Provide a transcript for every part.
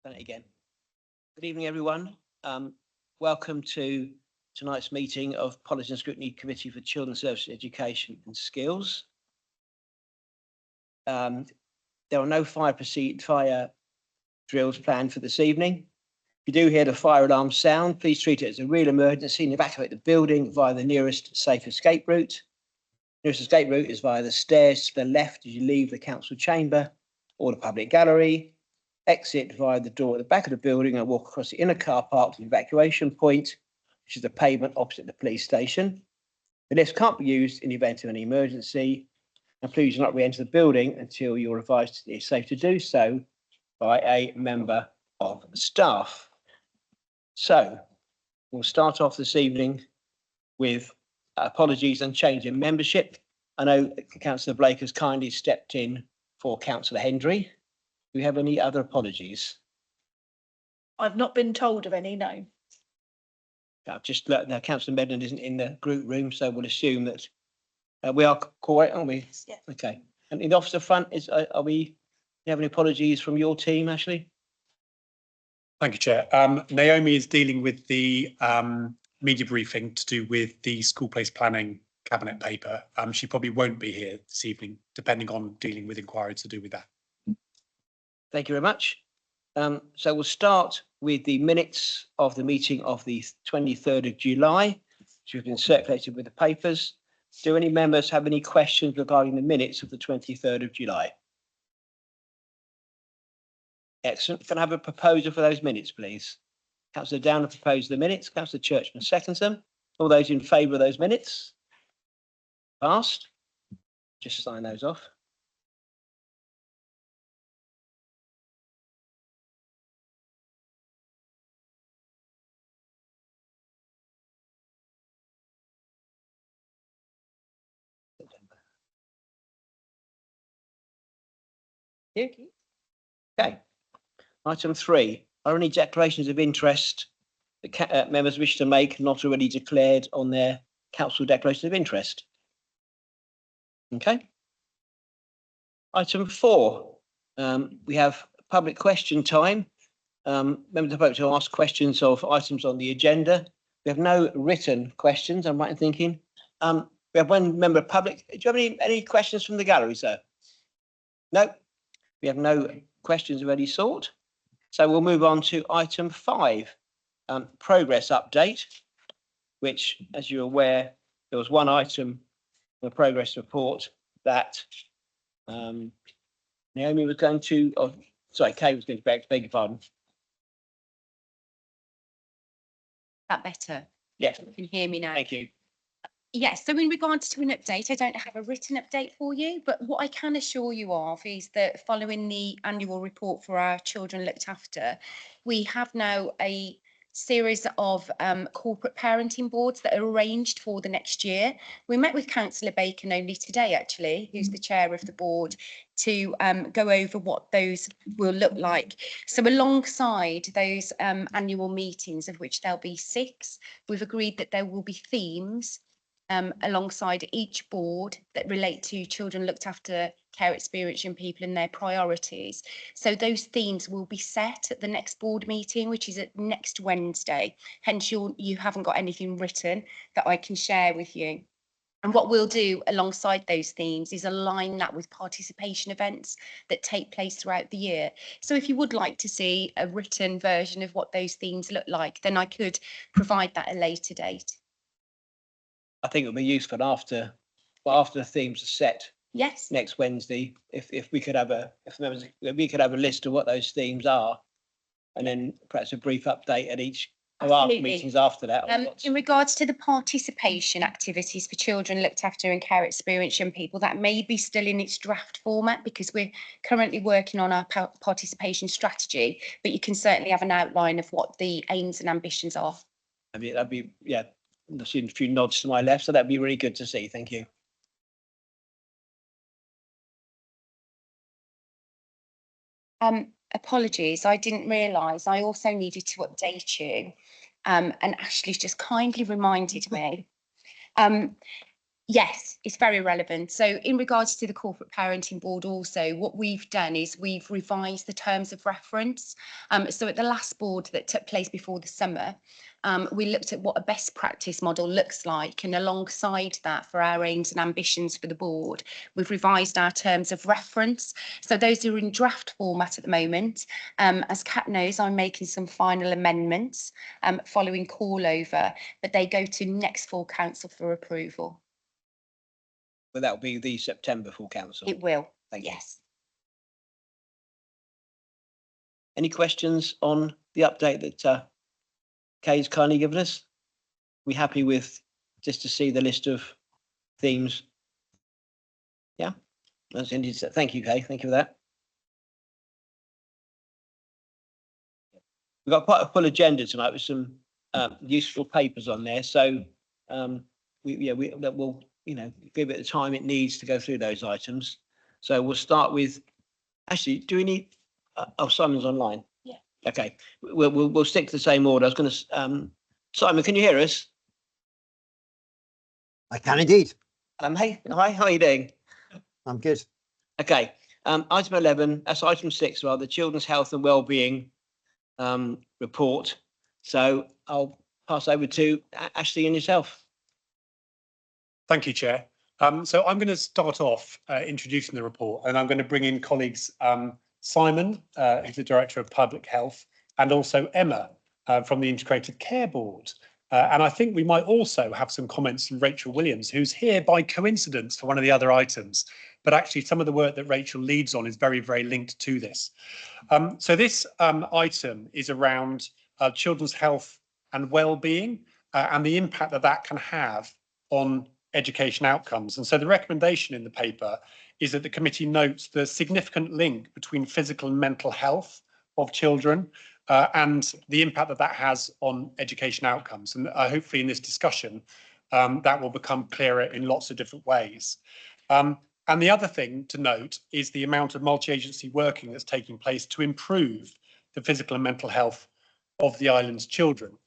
Done it again. Good evening, everyone. Welcome to tonight's meeting of Policy and Scrutiny Committee for Children's Services, Education and Skills. There are no fire drills planned for this evening. If you do hear the fire alarm sound, please treat it as a real emergency and evacuate the building via the nearest safe escape route. The nearest escape route is via the stairs to the left as you leave the council chamber or the public gallery. Exit via the door at the back of the building and walk across the inner car park to the evacuation point, which is the pavement opposite the police station. The lifts can't be used in the event of any emergency, and please do not re-enter the building until you're advised it is safe to do so by a member of staff. So we'll start off this evening with apologies and change in membership. I know Councillor Blake has kindly stepped in for Councillor Hendry. Do we have any other apologies? I've not been told of any, no. I've just learned that Councillor Medland isn't in the group room, so we'll assume that we are correct, aren't we? Yeah. Okay. And in the officer front, do you have any apologies from your team, Ashley? Thank you, Chair. Naomi is dealing with the media briefing to do with the school place planning cabinet paper. She probably won't be here this evening, depending on dealing with inquiries to do with that. Thank you very much. So we'll start with the minutes of the meeting of the 23rd of July, which have been circulated with the papers. Do any members have any questions regarding the minutes of the 23rd of July? Excellent. Can I have a proposal for those minutes, please? Councillor Downer proposed the minutes. Councillor Churchman seconds them. All those in favour of those minutes? Passed. Just sign those off. Okay. Item 3. Are any declarations of interest that members wish to make not already declared on their council declaration of interest? Okay. Item 4. We have public question time. Members are to ask questions of items on the agenda. We have no written questions, I'm right in thinking. We have one member of public. Do you have any questions from the gallery, sir? No. We have no questions of any sort. So we'll move on to item 5, progress update, which, as you're aware, there was one item in the progress report that Naomi was going to, Kay was going to beg your pardon. That better? Yes. You can hear me now. Thank you. Yes, so in regards to an update, I don't have a written update for you, but what I can assure you of is that following the annual report for our children looked after, we have now a series of corporate parenting boards that are arranged for the next year. We met with Councillor Bacon only today, actually, who's the chair of the board, to go over what those will look like. So alongside those annual meetings, of which there'll be 6, we've agreed that there will be themes alongside each board that relate to children looked after, care experience young people and their priorities. So those themes will be set at the next board meeting, which is at next Wednesday. Hence you haven't got anything written that I can share with you. And what we'll do alongside those themes is align that with participation events that take place throughout the year. So if you would like to see a written version of what those themes look like, then I could provide that at a later date. I think it would be useful after the themes are set. Yes. Next Wednesday, if we could have a list of what those themes are, and then perhaps a brief update at each of our meetings after that. In regards to the participation activities for children looked after and care experience young people, that may be still in its draft format because we're currently working on our participation strategy, but you can certainly have an outline of what the aims and ambitions are. That'd be yeah. I've seen a few nods to my left, so that'd be really good to see. Thank you. Apologies, I didn't realise I also needed to update you, and Ashley's just kindly reminded me. Yes, it's very relevant. So in regards to the corporate parenting board also, what we've done is we've revised the terms of reference. So at the last board that took place before the summer, we looked at what a best practice model looks like, and alongside that, for our aims and ambitions for the board, we've revised our terms of reference. So those are in draft format at the moment. As Kat knows, I'm making some final amendments following call over, but they go to next full council for approval. But that will be the September full council. It will, Thank you. yes. Any questions on the update that Kay's kindly given us? We happy with just to see the list of themes? Yeah, that's indeed. Thank you, Kay. Thank you for that. We've got quite a full agenda tonight with some useful papers on there. So that will, you know, give it the time it needs to go through those items. So we'll start with, actually, do we need, oh, Simon's online. Yeah. Okay, we'll stick to the same order. I was going to, Simon, can you hear us? I can indeed. Hey, hi, how are you doing? I'm good. Okay, item 11, that's item 6, rather, the Children's Health and Wellbeing report. So I'll pass over to Ashley and yourself. Thank you, Chair. So I'm going to start off introducing the report, and I'm going to bring in colleagues Simon, who's the Director of Public Health, and also Emma from the Integrated Care Board. And I think we might also have some comments from Rachel Williams, who's here by coincidence for one of the other items. But actually, some of the work that Rachel leads on is very, very linked to this. So this item is around children's health and well-being and the impact that that can have on education outcomes. And so the recommendation in the paper is that the committee notes the significant link between physical and mental health of children and the impact that that has on education outcomes. And hopefully in this discussion, that will become clearer in lots of different ways. And the other thing to note is the amount of multi-agency working that's taking place to improve the physical and mental health of the island's children.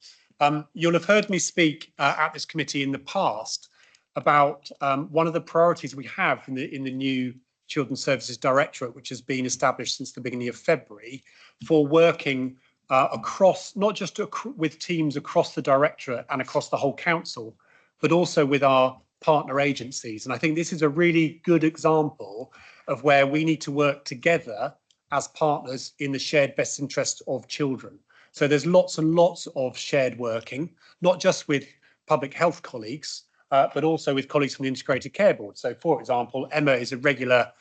You'll have heard me speak at this committee in the past about one of the priorities we have in the new Children's Services Directorate, which has been established since the beginning of February, for working across, not just with teams across the Directorate and across the whole council, but also with our partner agencies. And I think this is a really good example of where we need to work together as partners in the shared best interest of children. So there's lots and lots of shared working, not just with public health colleagues, but also with colleagues from the Integrated Care Board. So, for example, Emma is a regular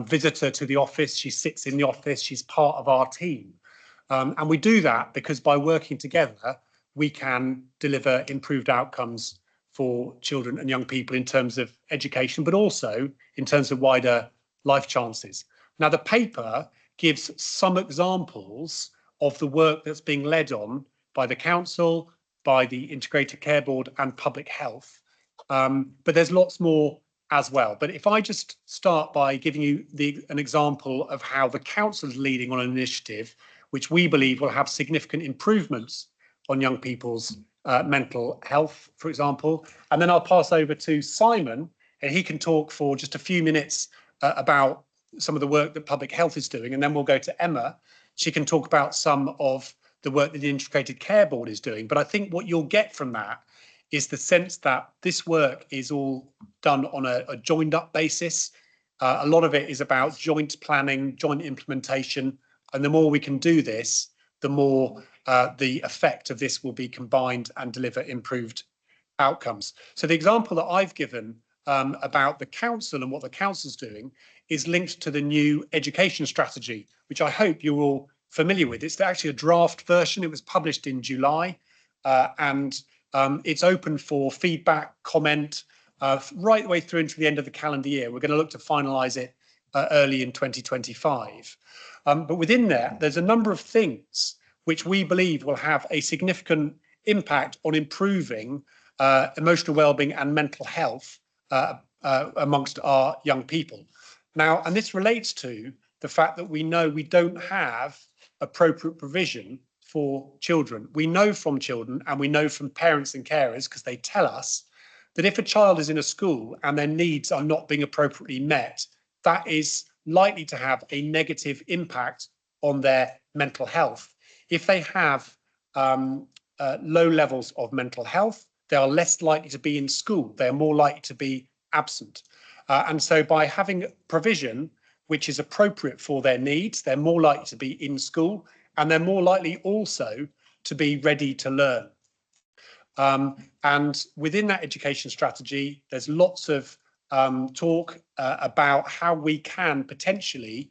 visitor to the office. She sits in the office. She's part of our team. And we do that because by working together, we can deliver improved outcomes for children and young people in terms of education, but also in terms of wider life chances. Now, the paper gives some examples of the work that's being led on by the council, by the Integrated Care Board and Public Health. But there's lots more as well. But if I just start by giving you an example of how the council is leading on an initiative, which we believe will have significant improvements on young people's mental health, for example. And then I'll pass over to Simon, and he can talk for just a few minutes about some of the work that Public Health is doing. And then we'll go to Emma. She can talk about some of the work that the Integrated Care Board is doing. But I think what you'll get from that is the sense that this work is all done on a joined up basis. A lot of it is about joint planning, joint implementation. And the more we can do this, the more the effect of this will be combined and deliver improved outcomes. So the example that I've given about the council and what the council's doing is linked to the new education strategy, which I hope you're all familiar with. It's actually a draft version. It was published in July and it's open for feedback, comment, right the way through into the end of the calendar year. We're going to look to finalise it early in 2025. But within there, there's a number of things which we believe will have a significant impact on improving emotional wellbeing and mental health amongst our young people. Now, and this relates to the fact that we know we don't have appropriate provision for children. We know from children and we know from parents and carers, because they tell us that if a child is in a school and their needs are not being appropriately met, that is likely to have a negative impact on their mental health. If they have low levels of mental health, they are less likely to be in school. They are more likely to be absent. And so by having provision which is appropriate for their needs, they're more likely to be in school, and they're more likely also to be ready to learn. And within that education strategy, there's lots of talk about how we can potentially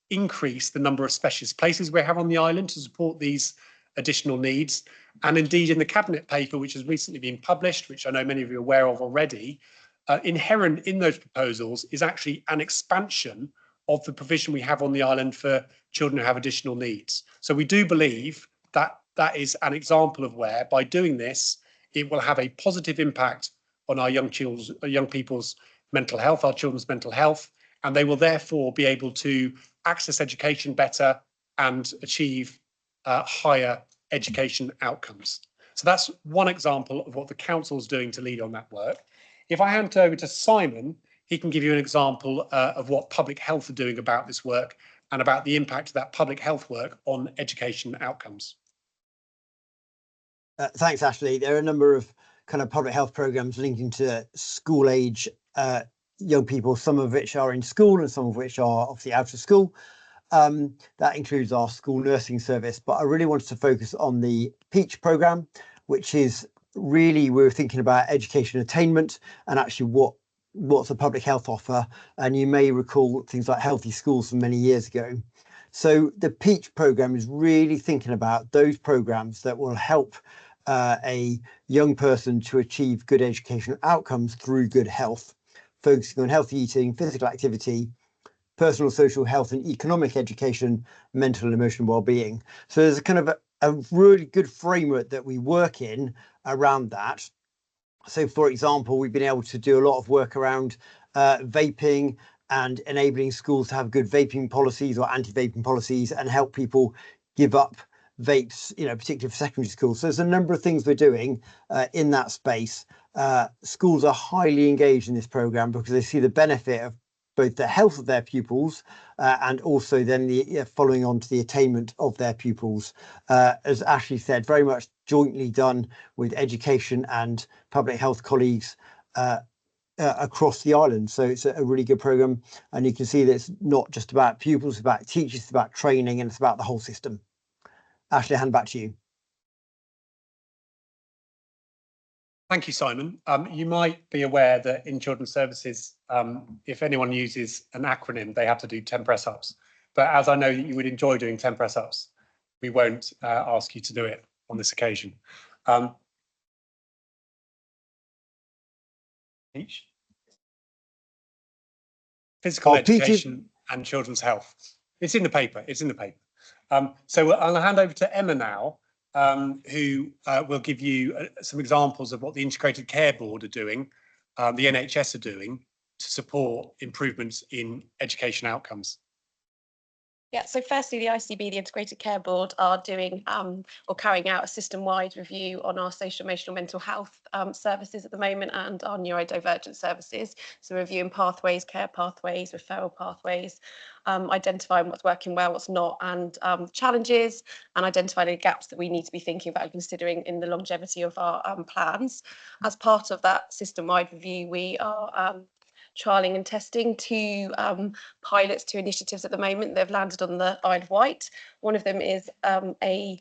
increase the number of specialist places we have on the island to support these additional needs. And indeed, in the Cabinet paper, which has recently been published, which I know many of you are aware of already, inherent in those proposals is actually an expansion of the provision we have on the island for children who have additional needs. So we do believe that that is an example of where, by doing this, it will have a positive impact on our young people's mental health, our children's mental health, and they will therefore be able to access education better and achieve higher education outcomes. So that's one example of what the council is doing to lead on that work. If I hand over to Simon, he can give you an example of what public health are doing about this work and about the impact of that public health work on education outcomes. Thanks, Ashley. There are a number of kind of public health programs linking to school age young people, some of which are in school and some of which are obviously out of school. That includes our school nursing service, but I really wanted to focus on the Peach programme, which is really, we're thinking about education attainment and actually what's a public health offer. And you may recall things like Healthy Schools from many years ago. So the Peach programme is really thinking about those programmes that will help a young person to achieve good educational outcomes through good health, focusing on healthy eating, physical activity, personal, social health and economic education, mental and emotional well-being. So there's a kind of a really good framework that we work in around that. So, for example, we've been able to do a lot of work around vaping and enabling schools to have good vaping policies or anti-vaping policies and help people give up vapes, particularly for secondary schools. So there's a number of things we're doing in that space. Schools are highly engaged in this programme because they see the benefit of both the health of their pupils and also then the following on to the attainment of their pupils. As Ashley said, very much jointly done with education and public health colleagues across the island. So it's a really good programme. And you can see that it's not just about pupils, it's about teachers, it's about training, and it's about the whole system. Ashley, hand back to you. Thank you, Simon. You might be aware that in children's services, if anyone uses an acronym, they have to do 10 press ups. But as I know that you would enjoy doing 10 press ups, we won't ask you to do it on this occasion. Peach? Physical education and children's health. It's in the paper. It's in the paper. So I'll hand over to Emma now, who will give you some examples of what the Integrated Care Board are doing, the NHS are doing to support improvements in education outcomes. Yeah, so firstly, the ICB, the Integrated Care Board, are doing or carrying out a system-wide review on our social, emotional, mental health services at the moment and our neurodivergent services. So reviewing pathways, care pathways, referral pathways, identifying what's working well, what's not, and challenges, and identifying the gaps that we need to be thinking about and considering in the longevity of our plans. As part of that system-wide review, we are trialling and testing two pilots, two initiatives at the moment. They've landed on the Isle of Wight. One of them is a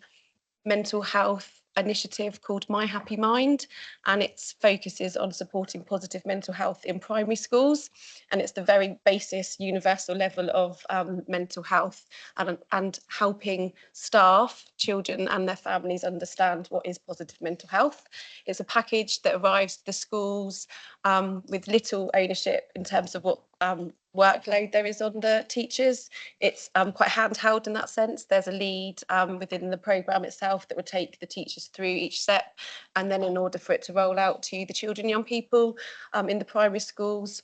mental health initiative called My Happy Mind, and its focuses on supporting positive mental health in primary schools, and it's the very basis universal level of mental health and helping staff, children and their families understand what is positive mental health. It's a package that arrives to the schools with little ownership in terms of what workload there is on the teachers. It's quite handheld in that sense. There's a lead within the programme itself that would take the teachers through each step, and then in order for it to roll out to the children, young people in the primary schools,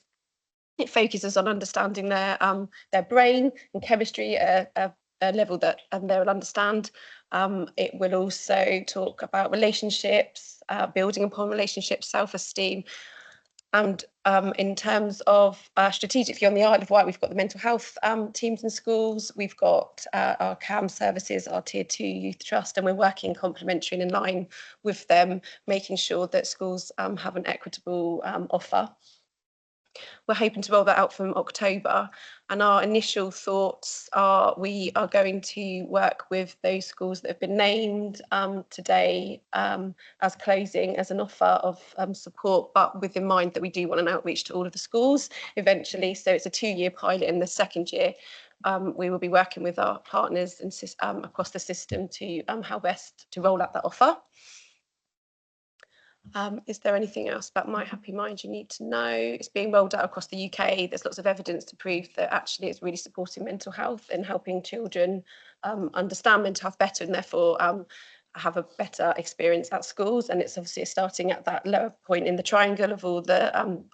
it focuses on understanding their brain and chemistry at a a level that they will understand. It will also talk about relationships, building upon relationships, self-esteem. And in terms of strategically on the Isle of Wight, we've got the mental health teams in schools, we've got our CAM services, our Tier 2 Youth Trust, and we're working complementary and in line with them, making sure that schools have an equitable offer. We're hoping to roll that out from October, and our initial thoughts are we are going to work with those schools that have been named today as closing as an offer of support, but with in mind that we do want an outreach to all of the schools eventually. So it's a 2-year pilot. In the second year, we will be working with our partners and across the system to how best to roll out that offer. Is there anything else about My Happy Mind you need to know? It's being rolled out across the UK. There's lots of evidence to prove that actually it's really supporting mental health and helping children understand mental health better, and therefore have a better experience at schools. And it's obviously starting at that lower point in the triangle of all the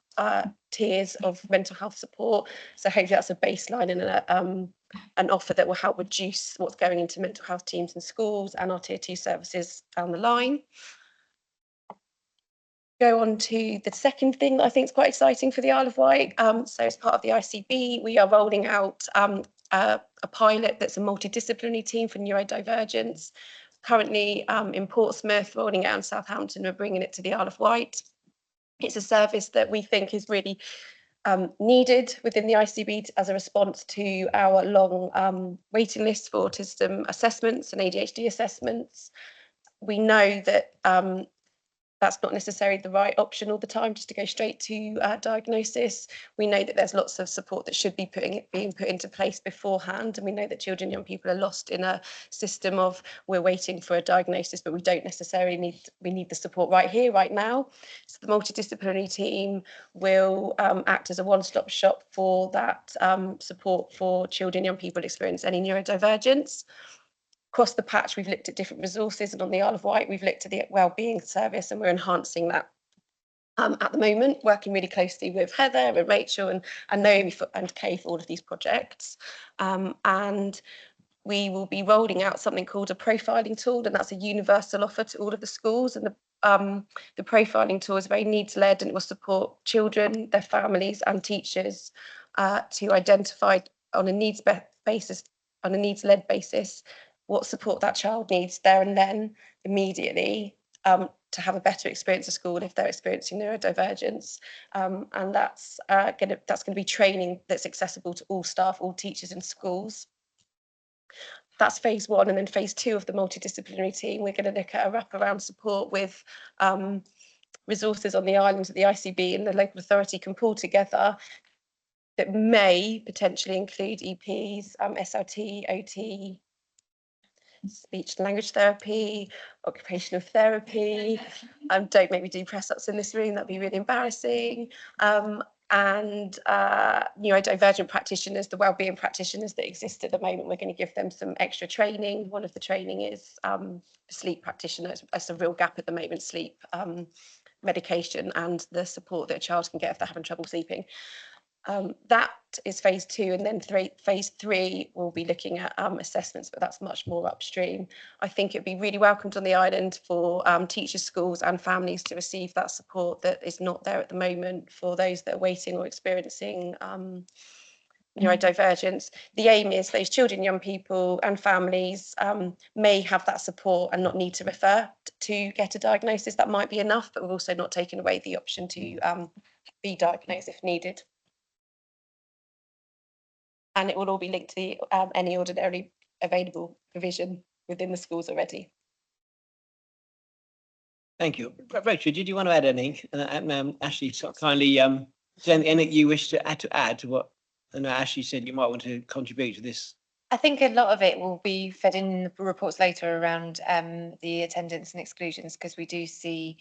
tiers of mental health support. So hopefully that's a baseline and an offer that will help reduce what's going into mental health teams in schools and our Tier 2 services down the line. Go on to the second thing that I think is quite exciting for the Isle of Wight. So as part of the ICB, we are rolling out a pilot that's a multidisciplinary team for neurodivergence. Currently in Portsmouth, rolling out in Southampton, we're bringing it to the Isle of Wight. It's a service that we think is really needed within the ICB as a response to our long waiting lists for autism assessments and ADHD assessments. We know that that's not necessarily the right option all the time, just to go straight to diagnosis. We know that there's lots of support that should be being put into place beforehand, and we know that children and young people are lost in a system of we're waiting for a diagnosis, but we don't necessarily need the support right here, right now. So the multidisciplinary team will act as a one-stop shop for that support for children and young people experience any neurodivergence. Across the patch, we've looked at different resources, and on the Isle of Wight, we've looked at the Wellbeing service, and we're enhancing that at the moment, working really closely with Heather and Rachel and Naomi and Kay for all of these projects. And we will be rolling out something called a profiling tool, and that's a universal offer to all of the schools. And the profiling tool is very needs-led, and it will support children, their families, and teachers to identify on a needs-led basis what support that child needs there and then immediately to have a better experience at school if they're experiencing neurodivergence. And that's going to be training that's accessible to all staff, all teachers in schools. That's phase 1. And then phase 2 of the multidisciplinary team, we're going to look at a wraparound support with resources on the island that the ICB and the local authority can pull together that may potentially include EPs, SLT, OT, speech and language therapy, occupational therapy. Don't make me do press-ups in this room, that'd be really embarrassing. And neurodivergent practitioners, the wellbeing practitioners that exist at the moment, we're going to give them some extra training. One of the training is sleep practitioner. It's a real gap at the moment, sleep medication and the support that a child can get if they're having trouble sleeping. That is phase 2, and then phase 3 will be looking at assessments, but that's much more upstream. I think it'd be really welcomed on the island for teachers, schools and families to receive that support that is not there at the moment for those that are waiting or experiencing neurodivergence. The aim is those children, young people and families may have that support and not need to refer to get a diagnosis. That might be enough, but we're also not taking away the option to be diagnosed if needed. And it will all be linked to any ordinarily available provision within the schools already. Thank you. Rachel, did you want to add anything? Ashley, sort of kindly, is there anything you wish to add to what Ashley said you might want to contribute to this? I think a lot of it will be fed in the reports later around the attendance and exclusions, because we do see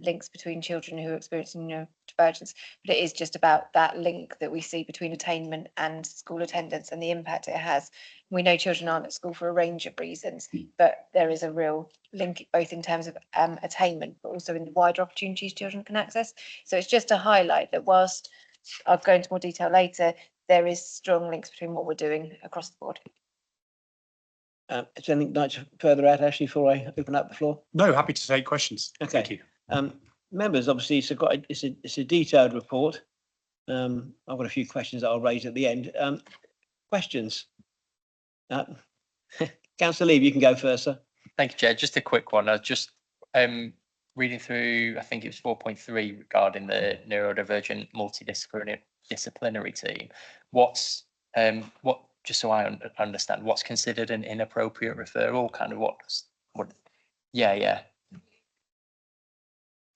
links between children who are experiencing neurodivergence, but it is just about that link that we see between attainment and school attendance and the impact it has. We know children aren't at school for a range of reasons, but there is a real link both in terms of attainment, but also in the wider opportunities children can access. So it's just to highlight that whilst I'll go into more detail later, there is strong links between what we're doing across the board. Is there anything like to further add, Ashley, before I open up the floor? No, happy to take questions. Okay. Thank you. Members, obviously, it's a detailed report. I've got a few questions that I'll raise at the end. Questions? Councillor Lee, you can go first, sir. Thank you, Chair. Just a quick one. I was just reading through, I think it was 4.3 regarding the neurodivergent multidisciplinary team. What's just so I understand, what's considered an inappropriate referral? Kind of what? Yeah.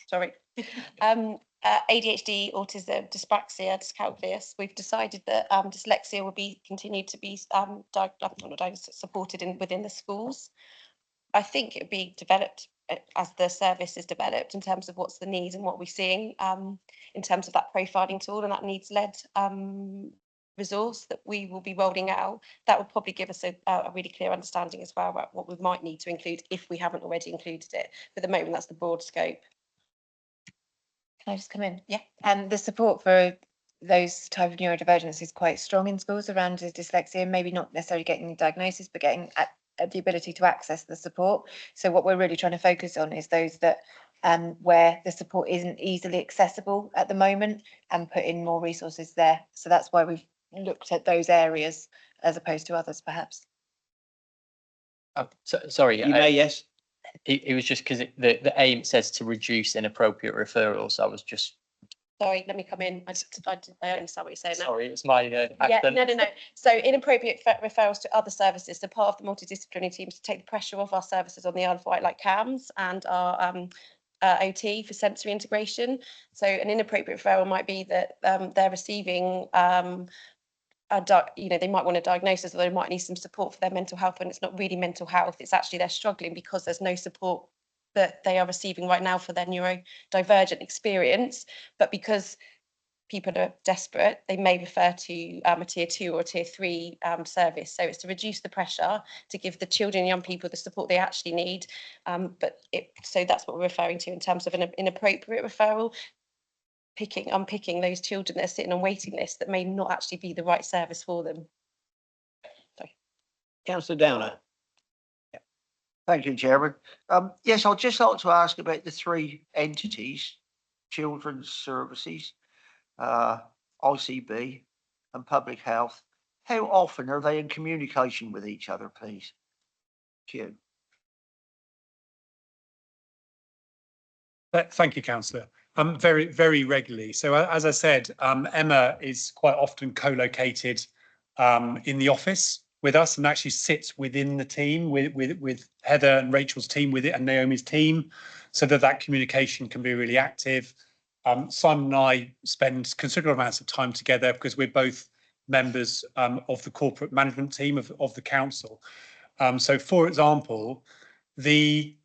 Sorry. ADHD, autism, dyspraxia, dyscalculia. We've decided that dyslexia will be continued to be supported within the schools. I think it would be developed as the service is developed in terms of what's the needs and what we're seeing in terms of that profiling tool, and that needs-led resource that we will be rolling out. That will probably give us a really clear understanding as well about what we might need to include if we haven't already included it. But at the moment, that's the broad scope. Can I just come in? Yeah. And the support for those type of neurodivergence is quite strong in schools around dyslexia, maybe not necessarily getting the diagnosis, but getting the ability to access the support. So what we're really trying to focus on is those that where the support isn't easily accessible at the moment, and put in more resources there. So that's why we've looked at those areas as opposed to others, perhaps. Oh, sorry. You may, yes. It was just because the aim says to reduce inappropriate referrals. I was just. Sorry, let me come in. I understand what you're saying now. Sorry, it's my accent. Yeah, no. So inappropriate referrals to other services. So part of the multidisciplinary team is to take the pressure off our services on the Isle of Wight, like CAMS and our OT for sensory integration. So an inappropriate referral might be that they're receiving they might want a diagnosis, or they might need some support for their mental health, when it's not really mental health. It's actually they're struggling because there's no support that they are receiving right now for their neurodivergent experience. But because people are desperate, they may refer to a tier 2 or tier 3 service. So it's to reduce the pressure, to give the children and young people the support they actually need. So that's what we're referring to in terms of an inappropriate referral. Unpicking those children that are sitting on waiting lists that may not actually be the right service for them. Sorry. Councillor Downer. Thank you, Chairman. Yes, I'd just like to ask about the 3 entities: Children's Services, ICB and Public Health. How often are they in communication with each other, please? Thank you. Thank you, Councillor. Very, very regularly. So as I said, Emma is quite often co-located in the office with us, and actually sits within the team with Heather and Rachel's team with it, and Naomi's team, so that communication can be really active. Simon and I spend considerable amounts of time together because we're both members of the corporate management team of the council. So, for example, the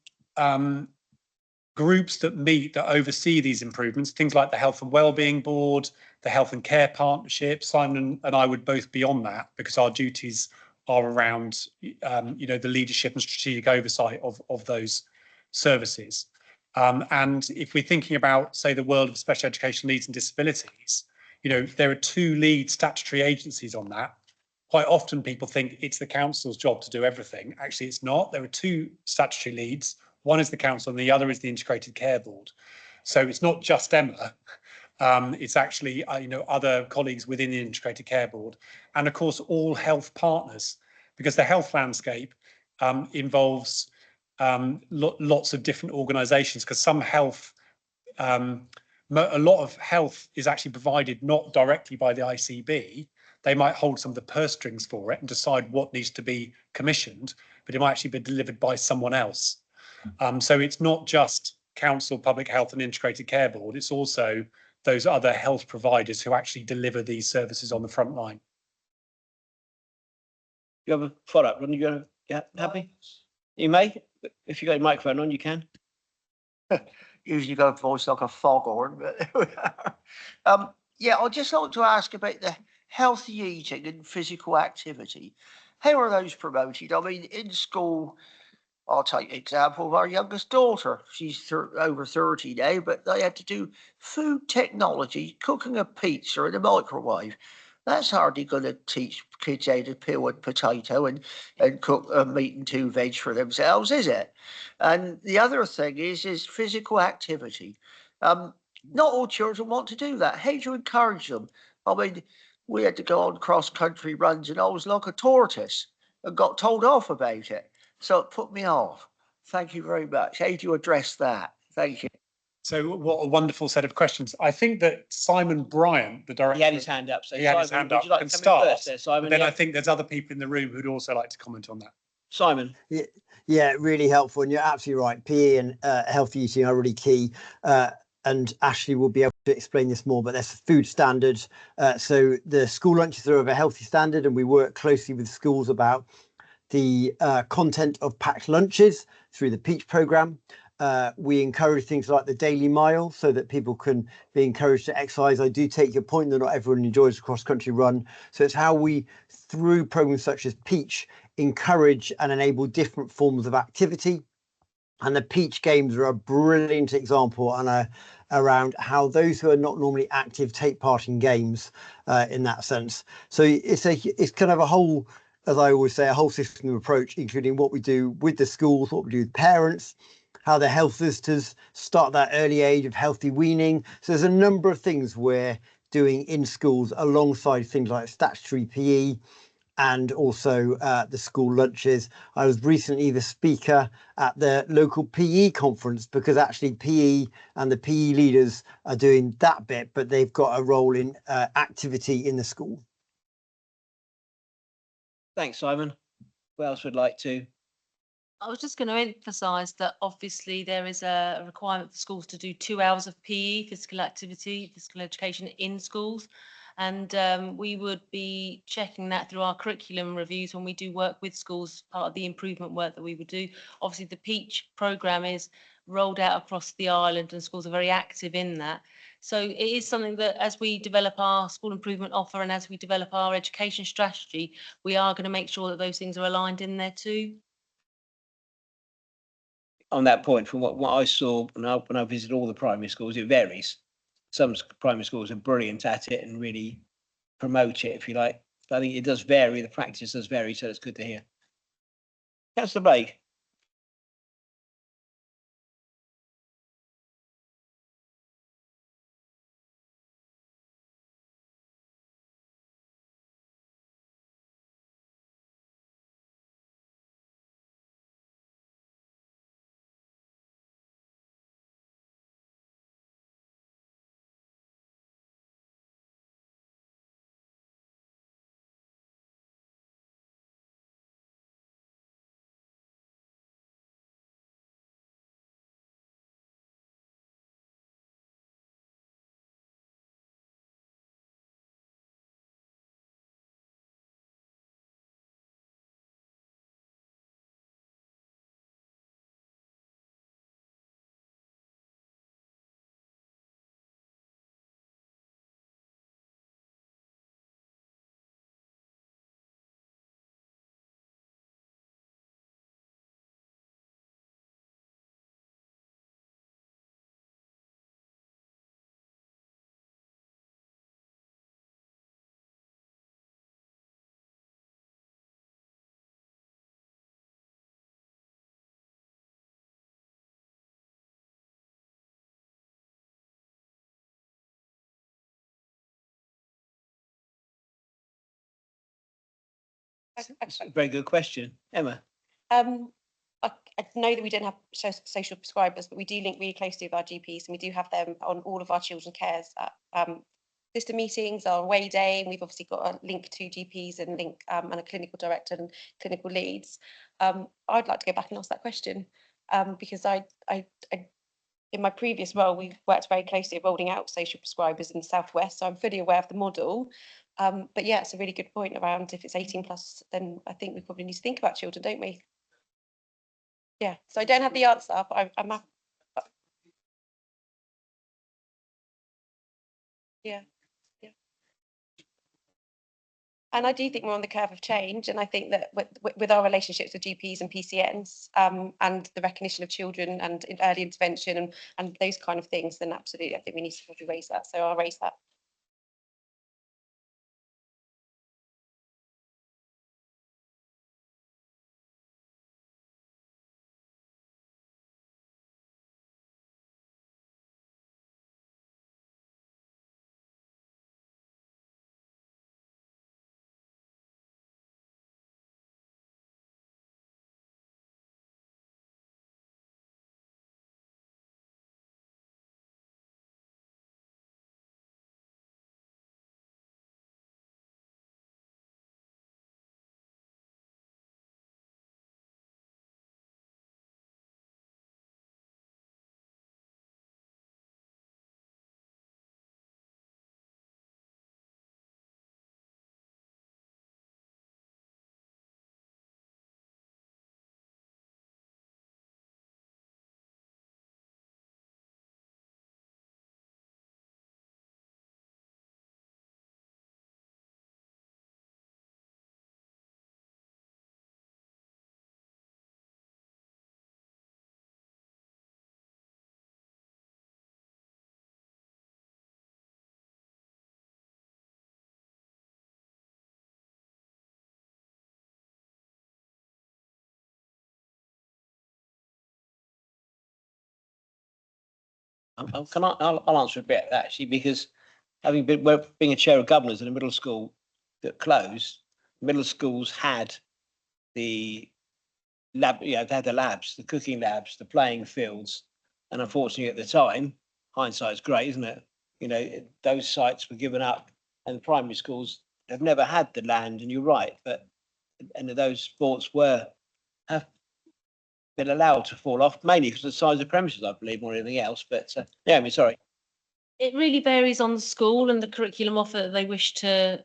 groups that meet, that oversee these improvements, things like the Health and Wellbeing Board, the Health and Care Partnership, Simon and I would both be on that because our duties are around, the leadership and strategic oversight of those services. And if we're thinking about, say, the world of special educational needs and disabilities, there are 2 lead statutory agencies on that. Quite often people think it's the council's job to do everything. Actually, it's not. There are 2 statutory leads. One is the council and the other is the Integrated Care Board. So it's not just Emma. It's actually, other colleagues within the Integrated Care Board, and of course, all health partners, because the health landscape involves lots of different organisations, because some health, a lot of health is actually provided not directly by the ICB. They might hold some of the purse strings for it and decide what needs to be commissioned, but it might actually be delivered by someone else. So it's not just Council, Public Health and Integrated Care Board, it's also those other health providers who actually deliver these services on the front line. You have a follow-up, Ron? You happy? You may. If you got your microphone on, you can. Usually got a voice like a foghorn, but I'd just like to ask about the healthy eating and physical activity. How are those promoted? I mean, in school, I'll take the example of our youngest daughter. She's over 30 now, but they had to do food technology, cooking a pizza in a microwave. That's hardly going to teach kids how to peel a potato and cook a meat and 2 veg for themselves, is it? And the other thing is physical activity. Not all children want to do that. How do you encourage them? I mean, we had to go on cross-country runs and I was like a tortoise and got told off about it. So it put me off. Thank you very much. How do you address that? Thank you. So what a wonderful set of questions. I think that Simon Bryant, the director. He had his hand up. So He had his Simon, hand would up you like and to come in start. first there, Simon? But then Yeah. I think there's other people in the room who'd also like to comment on that. Simon. Yeah, really helpful. And you're absolutely right. PE and healthy eating are really key. And Ashley will be able to explain this more, but there's food standards. So the school lunches are of a healthy standard, and we work closely with schools about the content of packed lunches through the Peach programme. We encourage things like the daily mile so that people can be encouraged to exercise. I do take your point that not everyone enjoys a cross-country run. So it's how we, through programmes such as Peach, encourage and enable different forms of activity. And the Peach Games are a brilliant example and around how those who are not normally active take part in games in that sense. So it's kind of a whole, as I always say, a whole system approach, including what we do with the schools, what we do with parents, how the health visitors start that early age of healthy weaning. So there's a number of things we're doing in schools alongside things like statutory PE and also the school lunches. I was recently the speaker at the local PE conference because actually PE and the PE leaders are doing that bit, but they've got a role in activity in the school. Thanks, Simon. Who else would like to? I was just going to emphasise that obviously there is a requirement for schools to do 2 hours of PE, physical activity, physical education in schools. And we would be checking that through our curriculum reviews when we do work with schools, part of the improvement work that we would do. Obviously, the Peach programme is rolled out across the island and schools are very active in that. So it is something that as we develop our school improvement offer and as we develop our education strategy, we are going to make sure that those things are aligned in there too. On that point, from what I saw when I visited all the primary schools, it varies. Some primary schools are brilliant at it and really promote it, if you like. But I think it does vary. The practice does vary, so it's good to hear. Councillor Blake. That's a very good question. Emma. I know that we don't have social prescribers, but we do link really closely with our GPs, and we do have them on all of our children's cares system meetings, our away day, and we've obviously got a link to GPs and link and a clinical director and clinical leads. I'd like to go back and ask that question because I in my previous role, we worked very closely at rolling out social prescribers in the Southwest, so I'm fully aware of the model. But yeah, it's a really good point around if it's 18 plus, then I think we probably need to think about children, don't we? Yeah, so I don't have the answer, but I'm yeah. And I do think we're on the curve of change, and I think that with our relationships with GPs and PCNs and the recognition of children and early intervention and those kind of things, then absolutely, I think we need to probably raise that. So I'll raise that. I'll answer a bit actually, because having being a chair of governors in a middle school that closed, middle schools had the lab, they had the labs, the cooking labs, the playing fields, and unfortunately at the time, hindsight's great, isn't it? Those sites were given up, and primary schools have never had the land. And you're right, and those sports have been allowed to fall off, mainly because of the size of premises, I believe, more than anything else. But sorry. It really varies on the school and the curriculum offer that they wish to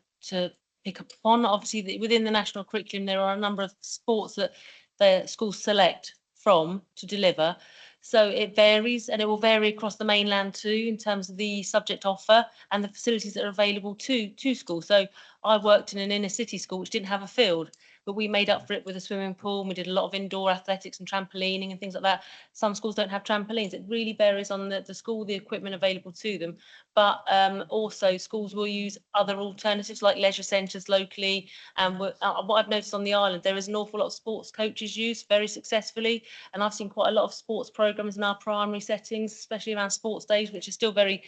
pick up on. Obviously, within the national curriculum, there are a number of sports that the schools select from to deliver. So it varies, and it will vary across the mainland too, in terms of the subject offer and the facilities that are available to schools. So I worked in an inner city school which didn't have a field, but we made up for it with a swimming pool, and we did a lot of indoor athletics and trampolining and things like that. Some schools don't have trampolines. It really varies on the school, the equipment available to them. But also schools will use other alternatives like leisure centres locally. And what I've noticed on the island, there is an awful lot of sports coaches used very successfully. And I've seen quite a lot of sports programmes in our primary settings, especially around sports days, which is still very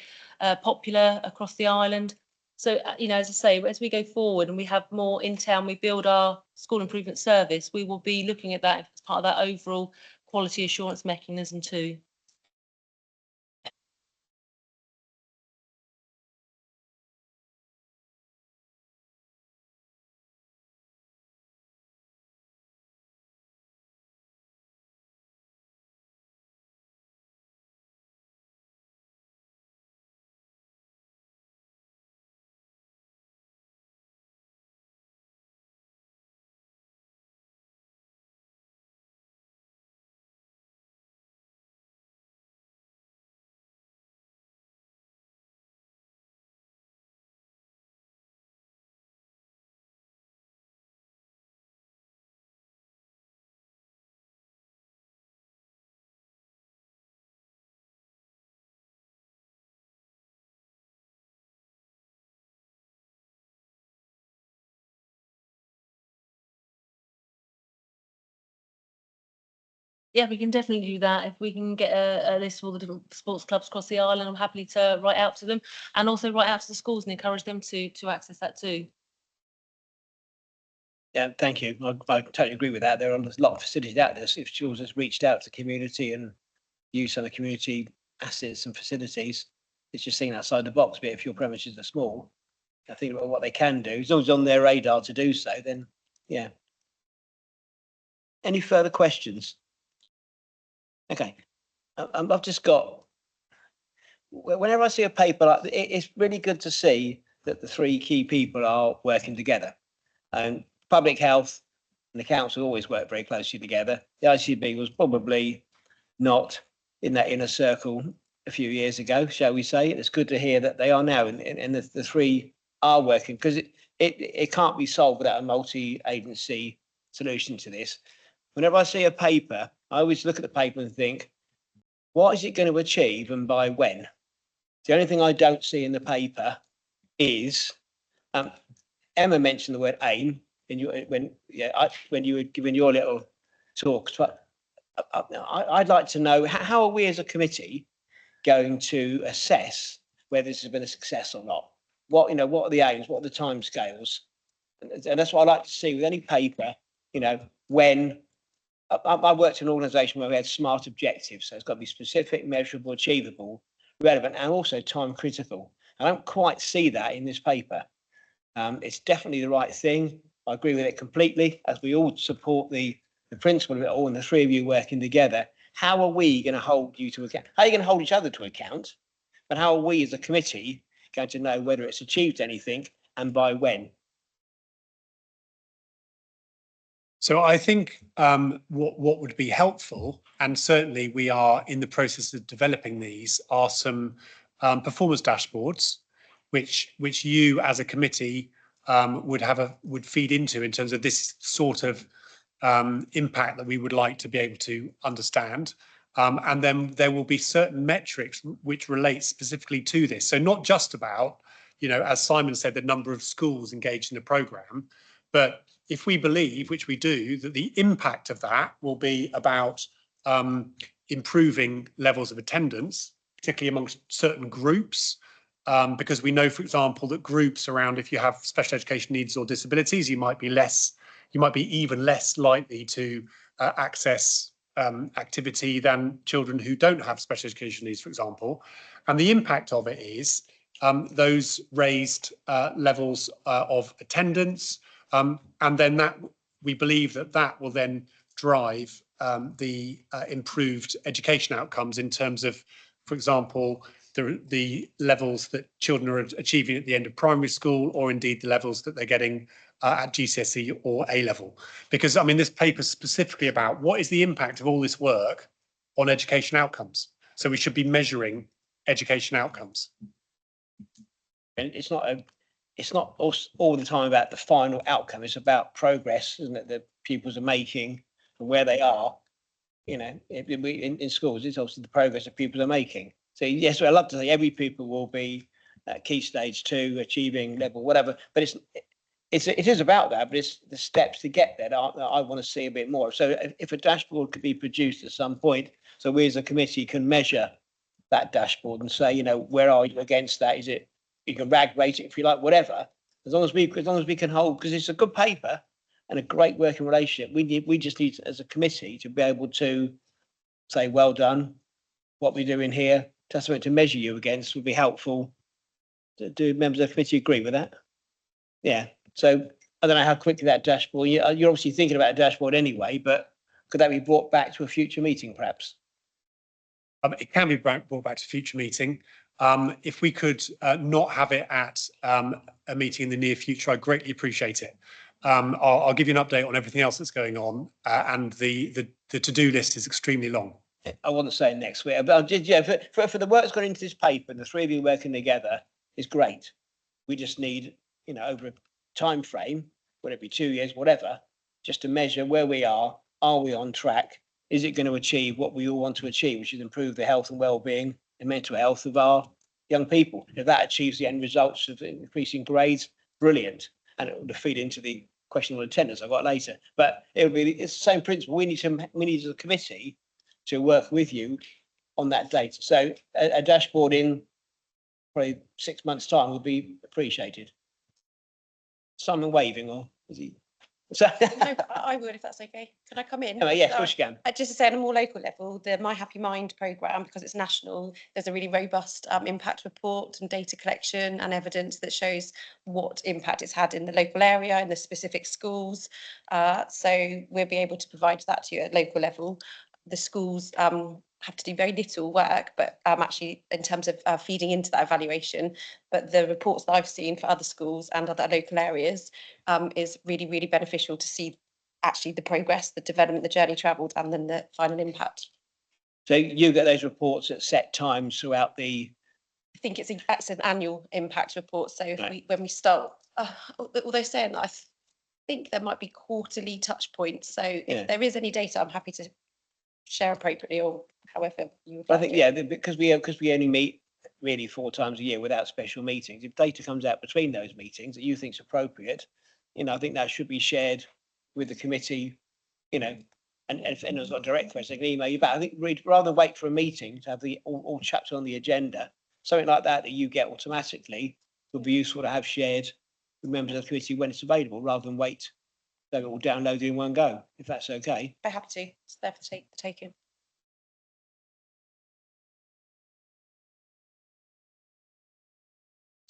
popular across the island. So, as I say, as we go forward and we have more in town, we build our school improvement service, we will be looking at that as part of that overall quality assurance mechanism too. Yeah, we can definitely do that. If we can get a list of all the different sports clubs across the island, I'm happy to write out to them, and also write out to the schools and encourage them to access that too. Yeah, thank you. I totally agree with that. There are a lot of facilities out there. So if schools has reached out to the community and used some of the community assets and facilities, it's just thinking outside the box. But if your premises are small, I think about what they can do. As long as it's on their radar to do so, then yeah. Any further questions? Okay. I've just got, whenever I see a paper like it's really good to see that the three key people are working together. And public health and the council always work very closely together. The ICB was probably not in that inner circle a few years ago, shall we say. It's good to hear that they are now, and the three are working, because it can't be solved without a multi-agency solution to this. Whenever I see a paper, I always look at the paper and think, what is it going to achieve and by when? The only thing I don't see in the paper is, Emma mentioned the word aim when you were giving your little talk. But I'd like to know, how are we as a committee going to assess whether this has been a success or not? What are the aims? What are the timescales? And that's what I like to see with any paper. When I worked in an organisation where we had SMART objectives, so it's got to be specific, measurable, achievable, relevant, and also time critical. I don't quite see that in this paper. It's definitely the right thing. I agree with it completely, as we all support the principle of it all, and the three of you working together. How are we going to hold you to account? How are you going to hold each other to account? But how are we as a committee going to know whether it's achieved anything and by when? So I think what would be helpful, and certainly we are in the process of developing these, are some performance dashboards, which you as a committee would feed into in terms of this sort of impact that we would like to be able to understand. And then there will be certain metrics which relate specifically to this. So not just about, as Simon said, the number of schools engaged in the programme, but if we believe, which we do, that the impact of that will be about improving levels of attendance, particularly amongst certain groups, because we know, for example, that groups around, if you have special education needs or disabilities, you might be even less likely to access activity than children who don't have special education needs, for example. And the impact of it is those raised levels of attendance, and then that we believe that will then drive the improved education outcomes in terms of, for example, the levels that children are achieving at the end of primary school, or indeed the levels that they're getting at GCSE or A level. Because I mean, this paper is specifically about what is the impact of all this work on education outcomes. So we should be measuring education outcomes. And it's not all the time about the final outcome. It's about progress, isn't it? That pupils are making and where they are. You know, in schools, it's obviously the progress that pupils are making. So yes, I'd love to say every pupil will be at key stage 2, achieving level whatever. But it is about that. But it's the steps to get there that I want to see a bit more. So if a dashboard could be produced at some point, so we as a committee can measure that dashboard and say, you know, where are you against that? Is it, you can rag rate it if you like, whatever. As long as we can hold, because it's a good paper and a great working relationship. We just need, as a committee, to be able to say, well done, what we're doing here, just something to measure you against would be helpful. Do members of the committee agree with that? Yeah. So I don't know how quickly that dashboard, you're obviously thinking about a dashboard anyway, but could that be brought back to a future meeting, perhaps? It can be brought back to a future meeting. If we could not have it at a meeting in the near future, I greatly appreciate it. I'll give you an update on everything else that's going on, and the to-do list is extremely long. I wasn't saying next week, but I did. Yeah, for the work that's gone into this paper, the three of you working together is great. We just need, you know, over a time frame, whether it be 2 years, whatever, just to measure where we are. Are we on track? Is it going to achieve what we all want to achieve, which is improve the health and well-being and mental health of our young people? If that achieves the end results of increasing grades, brilliant, and it will feed into the question on attendance I've got later. But it's the same principle. We need as a committee to work with you on that data. So a dashboard in probably 6 months' time would be appreciated. Simon waving, or is he? So, No, I would, if that's okay. Can I come in? yes, of course you can. Just to say, on a more local level, the My Happy Mind programme, because it's national, there's a really robust impact report and data collection and evidence that shows what impact it's had in the local area, in the specific schools. So we'll be able to provide that to you at local level. The schools have to do very little work, but actually in terms of feeding into that evaluation. But the reports that I've seen for other schools and other local areas is really, really beneficial to see actually the progress, the development, the journey travelled, and then the final impact. So you get those reports at set times throughout the. I think that's an annual impact report. So if Right. when we start, although saying that, I think there might be quarterly touch points. So if there is any data, I'm happy to share appropriately, or however you would like. I think because we only meet really 4 times a year without special meetings. If data comes out between those meetings that you think is appropriate, you know, I think that should be shared with the committee, you know, and if anyone's got a direct question, they can email you back. I think rather than wait for a meeting to have the all chapters on the agenda, something like that you get automatically would be useful to have shared with members of the committee when it's available, rather than wait. So it will download in one go, if that's okay. I have to. It's there for the taking.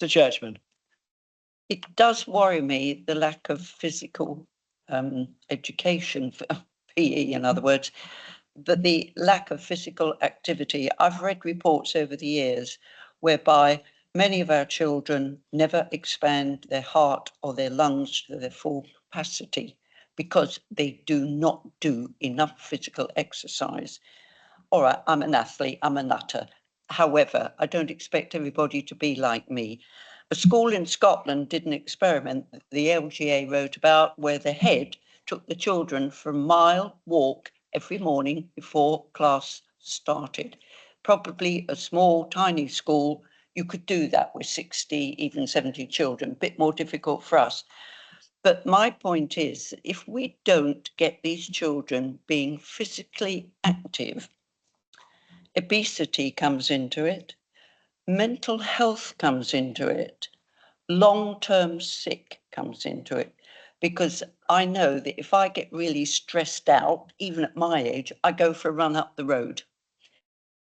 Mr. Churchman. It does worry me, the lack of physical education, for PE in other words, but the lack of physical activity. I've read reports over the years whereby many of our children never expand their heart or their lungs to their full capacity because they do not do enough physical exercise. All right, I'm an athlete, I'm a nutter. However, I don't expect everybody to be like me. A school in Scotland did an experiment that the LGA wrote about, where the head took the children for a mile walk every morning before class started. Probably a small, tiny school, you could do that with 60, even 70 children, a bit more difficult for us. But my point is, if we don't get these children being physically active, obesity comes into it, mental health comes into it, long-term sick comes into it. Because I know that if I get really stressed out, even at my age, I go for a run up the road.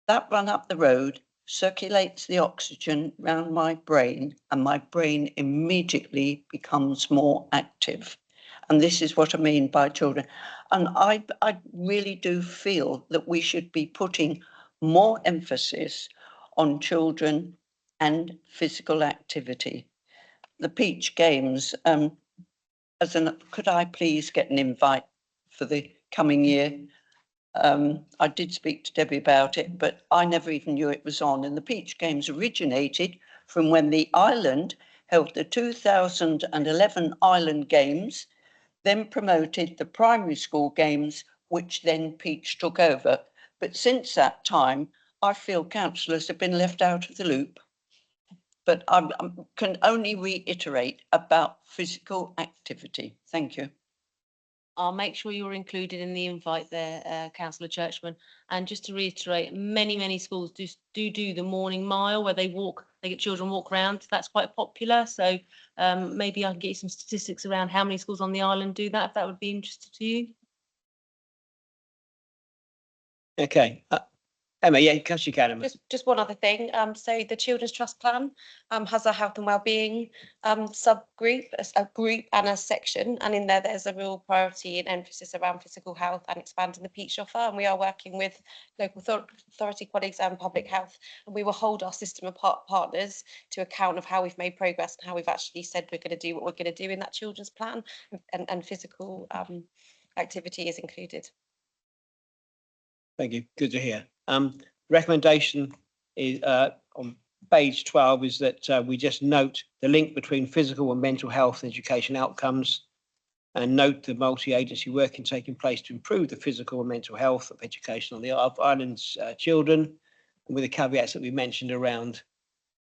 That run up the road circulates the oxygen around my brain, and my brain immediately becomes more active. And this is what I mean by children. And I really do feel that we should be putting more emphasis on children and physical activity. The Peach Games, could I please get an invite for the coming year? I did speak to Debbie about it, but I never even knew it was on. And the Peach Games originated from when the island held the 2011 Island Games, then promoted the primary school games, which then Peach took over. But since that time, I feel councillors have been left out of the loop. But I can only reiterate about physical activity. Thank you. I'll make sure you're included in the invite there, Councillor Churchman. And just to reiterate, many schools do the morning mile where they get children walk around. That's quite popular. So maybe I can get you some statistics around how many schools on the island do that, if that would be interesting to you. Okay. Emma, yeah, because you can. Just one other thing. So the Children's Trust Plan has a health and wellbeing subgroup, a group and a section, and in there's a real priority and emphasis around physical health and expanding the Peach offer. And we are working with local authority colleagues and public health, and we will hold our system of partners to account of how we've made progress and how we've actually said we're going to do what we're going to do in that children's plan, and physical activity is included. Thank you. Good to hear. Recommendation is on page 12 is that we just note the link between physical and mental health and education outcomes, and note the multi-agency working taking place to improve the physical and mental health of education on the island's children, and with the caveats that we mentioned around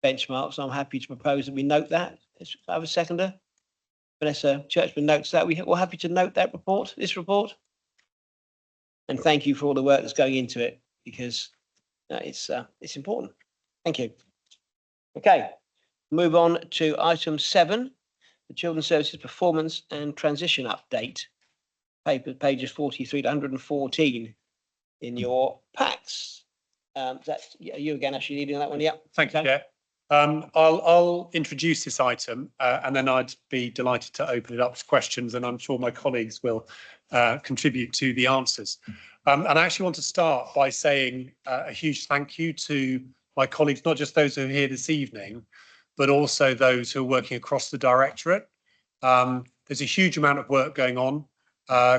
benchmarks. I'm happy to propose that we note that. I have a seconder. Vanessa Churchman notes that. We're happy to note that report, this report. And thank you for all the work that's going into it, because it's important. Thank you. Okay, move on to item 7, the Children's Services Performance and Transition Update. Pages 43 to 114 in your packs. That's you again, actually leading that one. Yeah. Thank you, Chair. I'll introduce this item and then I'd be delighted to open it up to questions, and I'm sure my colleagues will contribute to the answers. And I actually want to start by saying a huge thank you to my colleagues, not just those who are here this evening, but also those who are working across the directorate. There's a huge amount of work going on.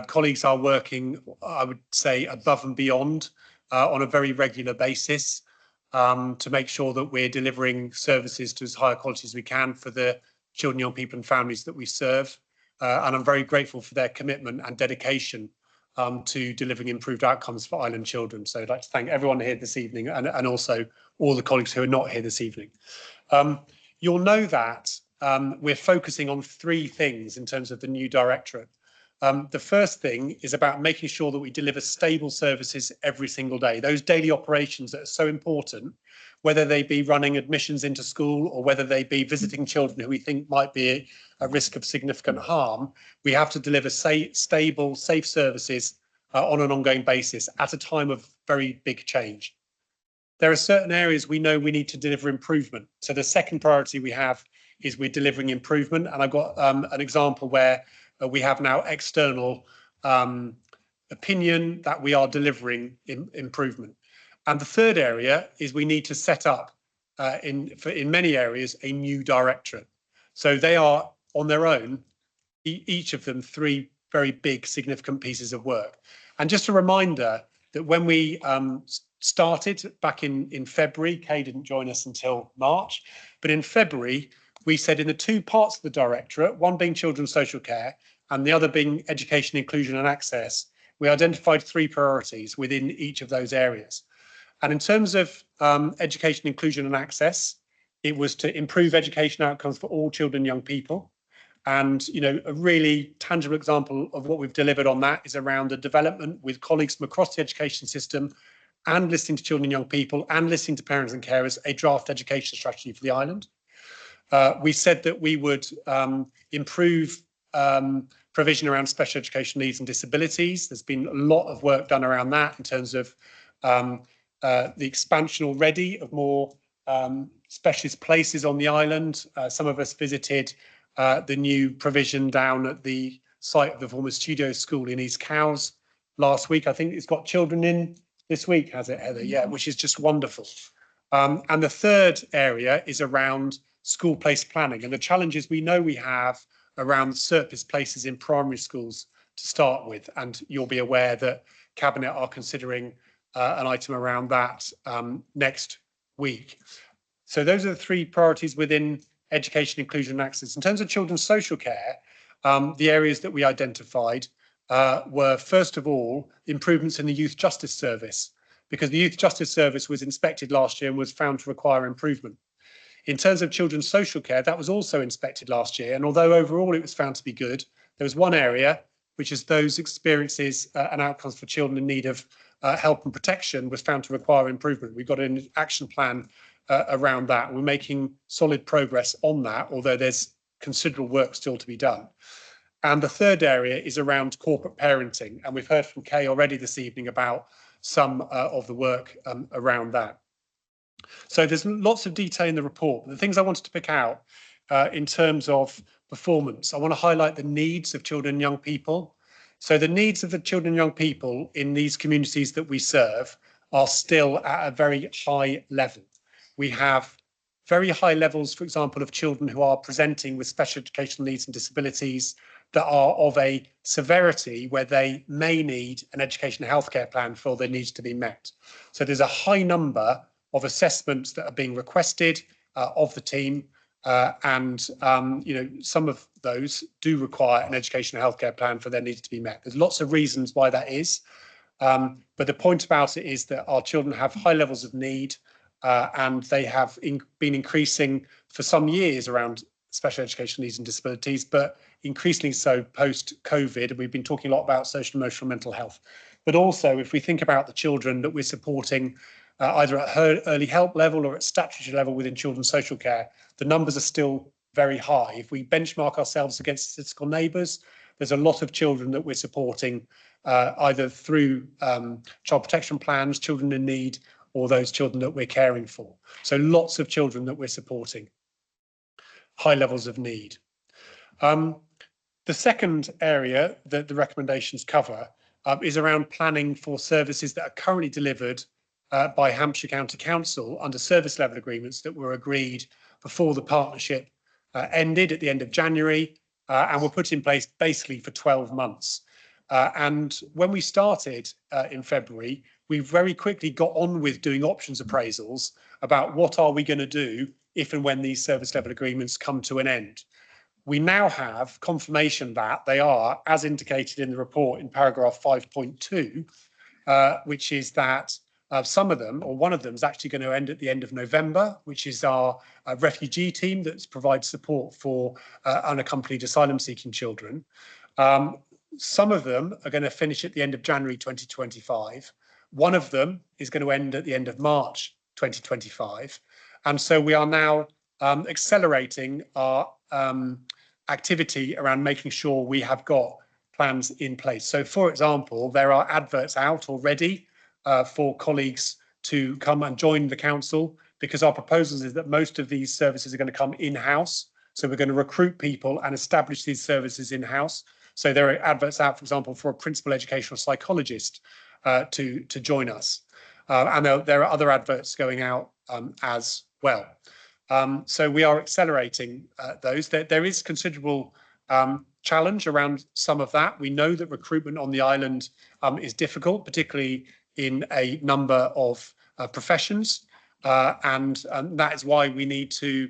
Colleagues are working, I would say, above and beyond on a very regular basis to make sure that we're delivering services to as high a quality as we can for the children, young people and families that we serve. And I'm very grateful for their commitment and dedication to delivering improved outcomes for island children. So I'd like to thank everyone here this evening, and also all the colleagues who are not here this evening. You'll know that we're focusing on 3 things in terms of the new directorate. The first thing is about making sure that we deliver stable services every single day. Those daily operations that are so important, whether they be running admissions into school or whether they be visiting children who we think might be at risk of significant harm, we have to deliver stable, safe services on an ongoing basis at a time of very big change. There are certain areas we know we need to deliver improvement. So the second priority we have is we're delivering improvement. And I've got an example where we have now external opinion that we are delivering improvement. And the third area is we need to set up in many areas a new directorate. So they are on their own, each of them 3 very big significant pieces of work. And just a reminder that when we started back in February, Kay didn't join us until March, but in February we said in the 2 parts of the directorate, one being children's social care and the other being education, inclusion and access, we identified 3 priorities within each of those areas. And in terms of education, inclusion and access, it was to improve education outcomes for all children and young people. And, you know, a really tangible example of what we've delivered on that is around the development with colleagues from across the education system, and listening to children and young people and listening to parents and carers, a draft education strategy for the island. We said that we would improve provision around special education needs and disabilities. There's been a lot of work done around that in terms of the expansion already of more specialist places on the island. Some of us visited the new provision down at the site of the former studio school in East Cowes last week. I think it's got children in this week, has it, Heather? Yeah, which is just wonderful. And the third area is around school place planning and the challenges we know we have around surplus places in primary schools to start with. And you'll be aware that Cabinet are considering an item around that next week. So those are the three priorities within education, inclusion and access. In terms of children's social care, the areas that we identified were, first of all, improvements in the Youth Justice Service, because the Youth Justice Service was inspected last year and was found to require improvement. In terms of children's social care, that was also inspected last year. And although overall it was found to be good, there was one area, which is those experiences and outcomes for children in need of help and protection, was found to require improvement. We've got an action plan around that. We're making solid progress on that, although there's considerable work still to be done. And the third area is around corporate parenting. And we've heard from Kay already this evening about some of the work around that. So there's lots of detail in the report. The things I wanted to pick out in terms of performance, I want to highlight the needs of children and young people. So the needs of the children and young people in these communities that we serve are still at a very high level. We have very high levels, for example, of children who are presenting with special educational needs and disabilities that are of a severity where they may need an education healthcare plan for their needs to be met. So there's a high number of assessments that are being requested of the team, and some of those do require an education healthcare plan for their needs to be met. There's lots of reasons why that is, but the point about it is that our children have high levels of need, and they have been increasing for some years around special education needs and disabilities, but increasingly so post-COVID. And we've been talking a lot about social, emotional, mental health. But also, if we think about the children that we're supporting, either at her early help level or at statutory level within children's social care, the numbers are still very high. If we benchmark ourselves against statistical neighbours, there's a lot of children that we're supporting either through child protection plans, children in need, or those children that we're caring for. So lots of children that we're supporting, high levels of need. The second area that the recommendations cover is around planning for services that are currently delivered by Hampshire County Council under service level agreements that were agreed before the partnership ended at the end of January and were put in place basically for 12 months. And when we started in February, we very quickly got on with doing options appraisals about what are we going to do if and when these service level agreements come to an end. We now have confirmation that they are, as indicated in the report in paragraph 5.2, which is that some of them, or one of them, is actually going to end at the end of November, which is our refugee team that provides support for unaccompanied asylum-seeking children. Some of them are going to finish at the end of January 2025. One of them is going to end at the end of March 2025. And so we are now accelerating our activity around making sure we have got plans in place. So, for example, there are adverts out already for colleagues to come and join the council, because our proposal is that most of these services are going to come in-house. So we're going to recruit people and establish these services in-house. So there are adverts out, for example, for a principal educational psychologist to join us. And there are other adverts going out as well. So we are accelerating those. There is considerable challenge around some of that. We know that recruitment on the island is difficult, particularly in a number of professions. And that is why we need to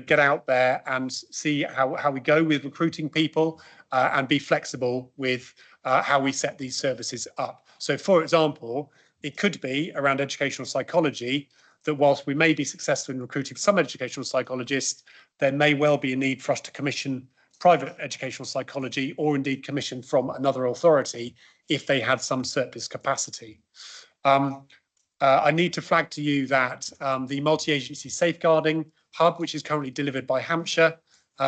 get out there and see how we go with recruiting people and be flexible with how we set these services up. So, for example, it could be around educational psychology that whilst we may be successful in recruiting some educational psychologists, there may well be a need for us to commission private educational psychology, or indeed commission from another authority if they had some surplus capacity. I need to flag to you that the multi-agency safeguarding hub, which is currently delivered by Hampshire,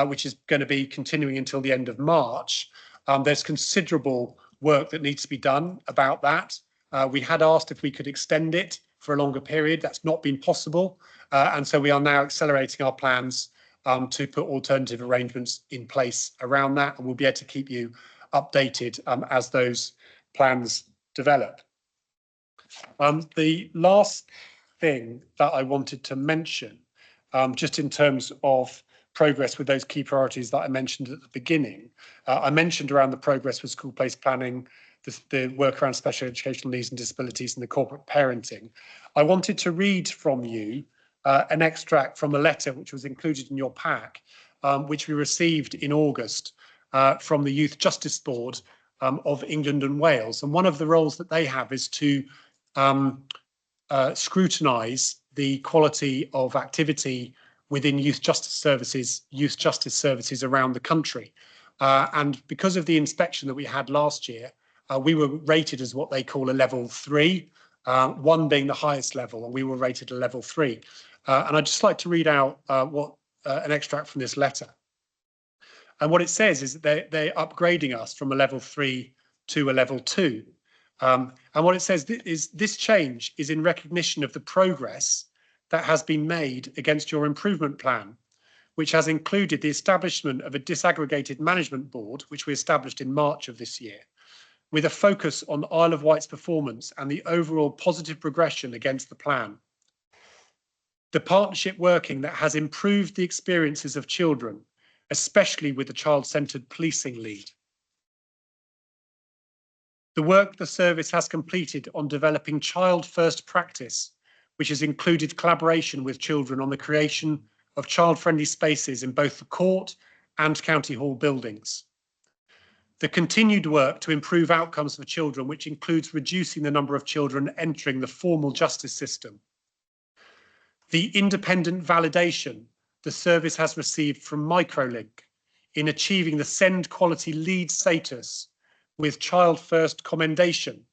which is going to be continuing until the end of March, there's considerable work that needs to be done about that. We had asked if we could extend it for a longer period. That's not been possible. And so we are now accelerating our plans to put alternative arrangements in place around that. And we'll be able to keep you updated as those plans develop. The last thing that I wanted to mention, just in terms of progress with those key priorities that I mentioned at the beginning, I mentioned around the progress with school-based planning, the work around special educational needs and disabilities, and the corporate parenting. I wanted to read from you an extract from a letter which was included in your pack, which we received in August from the Youth Justice Board of England and Wales. And one of the roles that they have is to scrutinise the quality of activity within youth justice services around the country. And because of the inspection that we had last year, we were rated as what they call a level 3, 1 being the highest level, and we were rated a level 3. And I'd just like to read out an extract from this letter. And what it says is that they're upgrading us from a level 3 to a level 2. And what it says is this change is in recognition of the progress that has been made against your improvement plan, which has included the establishment of a disaggregated management board, which we established in March of this year, with a focus on Isle of Wight's performance and the overall positive progression against the plan. The partnership working that has improved the experiences of children, especially with the child-centred policing lead. The work the service has completed on developing child-first practice, which has included collaboration with children on the creation of child-friendly spaces in both the court and county hall buildings. The continued work to improve outcomes for children, which includes reducing the number of children entering the formal justice system. The independent validation the service has received from Microlink in achieving the Send Quality Lead status with Child First commendation,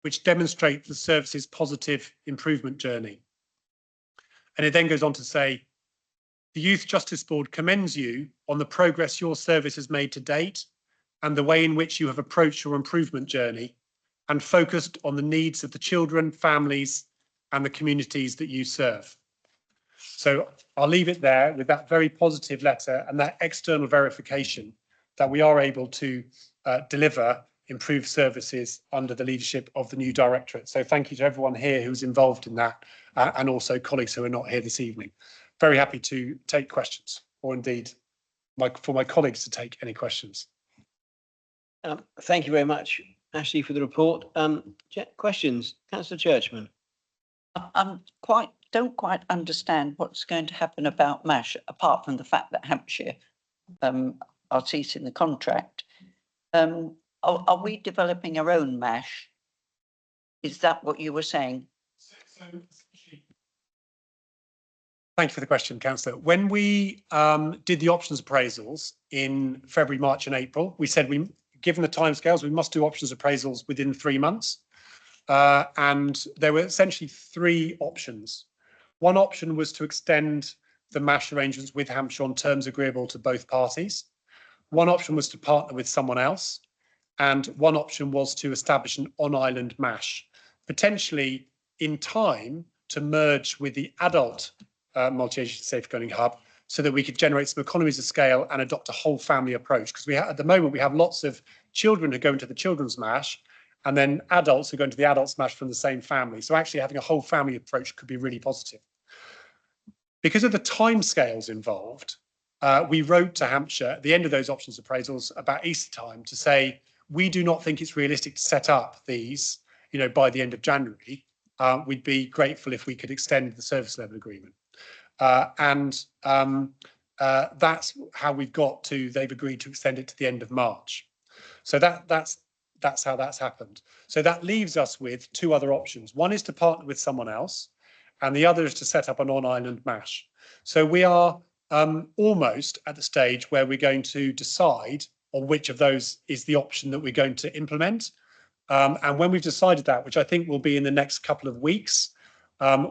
which demonstrates the service's positive improvement journey. And it then goes on to say, the Youth Justice Board commends you on the progress your service has made to date and the way in which you have approached your improvement journey and focused on the needs of the children, families, and the communities that you serve. So I'll leave it there with that very positive letter and that external verification that we are able to deliver improved services under the leadership of the new directorate. So thank you to everyone here who's involved in that and also colleagues who are not here this evening. Very happy to take questions, or indeed for my colleagues to take any questions. Thank you very much, Ashley, for the report. Questions? Councillor Churchman. Don't quite understand what's going to happen about MASH, apart from the fact that Hampshire are ceasing the contract. Are we developing our own MASH? Is that what you were saying? Thank you for the question, Councillor. When we did the options appraisals in February, March and April, we said, given the timescales, we must do options appraisals within 3 months. And there were essentially 3 options. One option was to extend the MASH arrangements with Hampshire on terms agreeable to both parties. One option was to partner with someone else. And one option was to establish an on-island MASH, potentially in time to merge with the adult multi-agency safeguarding hub so that we could generate some economies of scale and adopt a whole family approach. Because at the moment, we have lots of children who go into the children's MASH and then adults who go into the adults MASH from the same family. So actually having a whole family approach could be really positive. Because of the timescales involved, we wrote to Hampshire at the end of those options appraisals about Easter time to say, we do not think it's realistic to set up these, by the end of January. We'd be grateful if we could extend the service level agreement. That's how we've got to, they've agreed to extend it to the end of March. So that's how that's happened. So that leaves us with 2 other options. One is to partner with someone else, and the other is to set up an on-island MASH. So we are almost at the stage where we're going to decide on which of those is the option that we're going to implement. And when we've decided that, which I think will be in the next couple of weeks,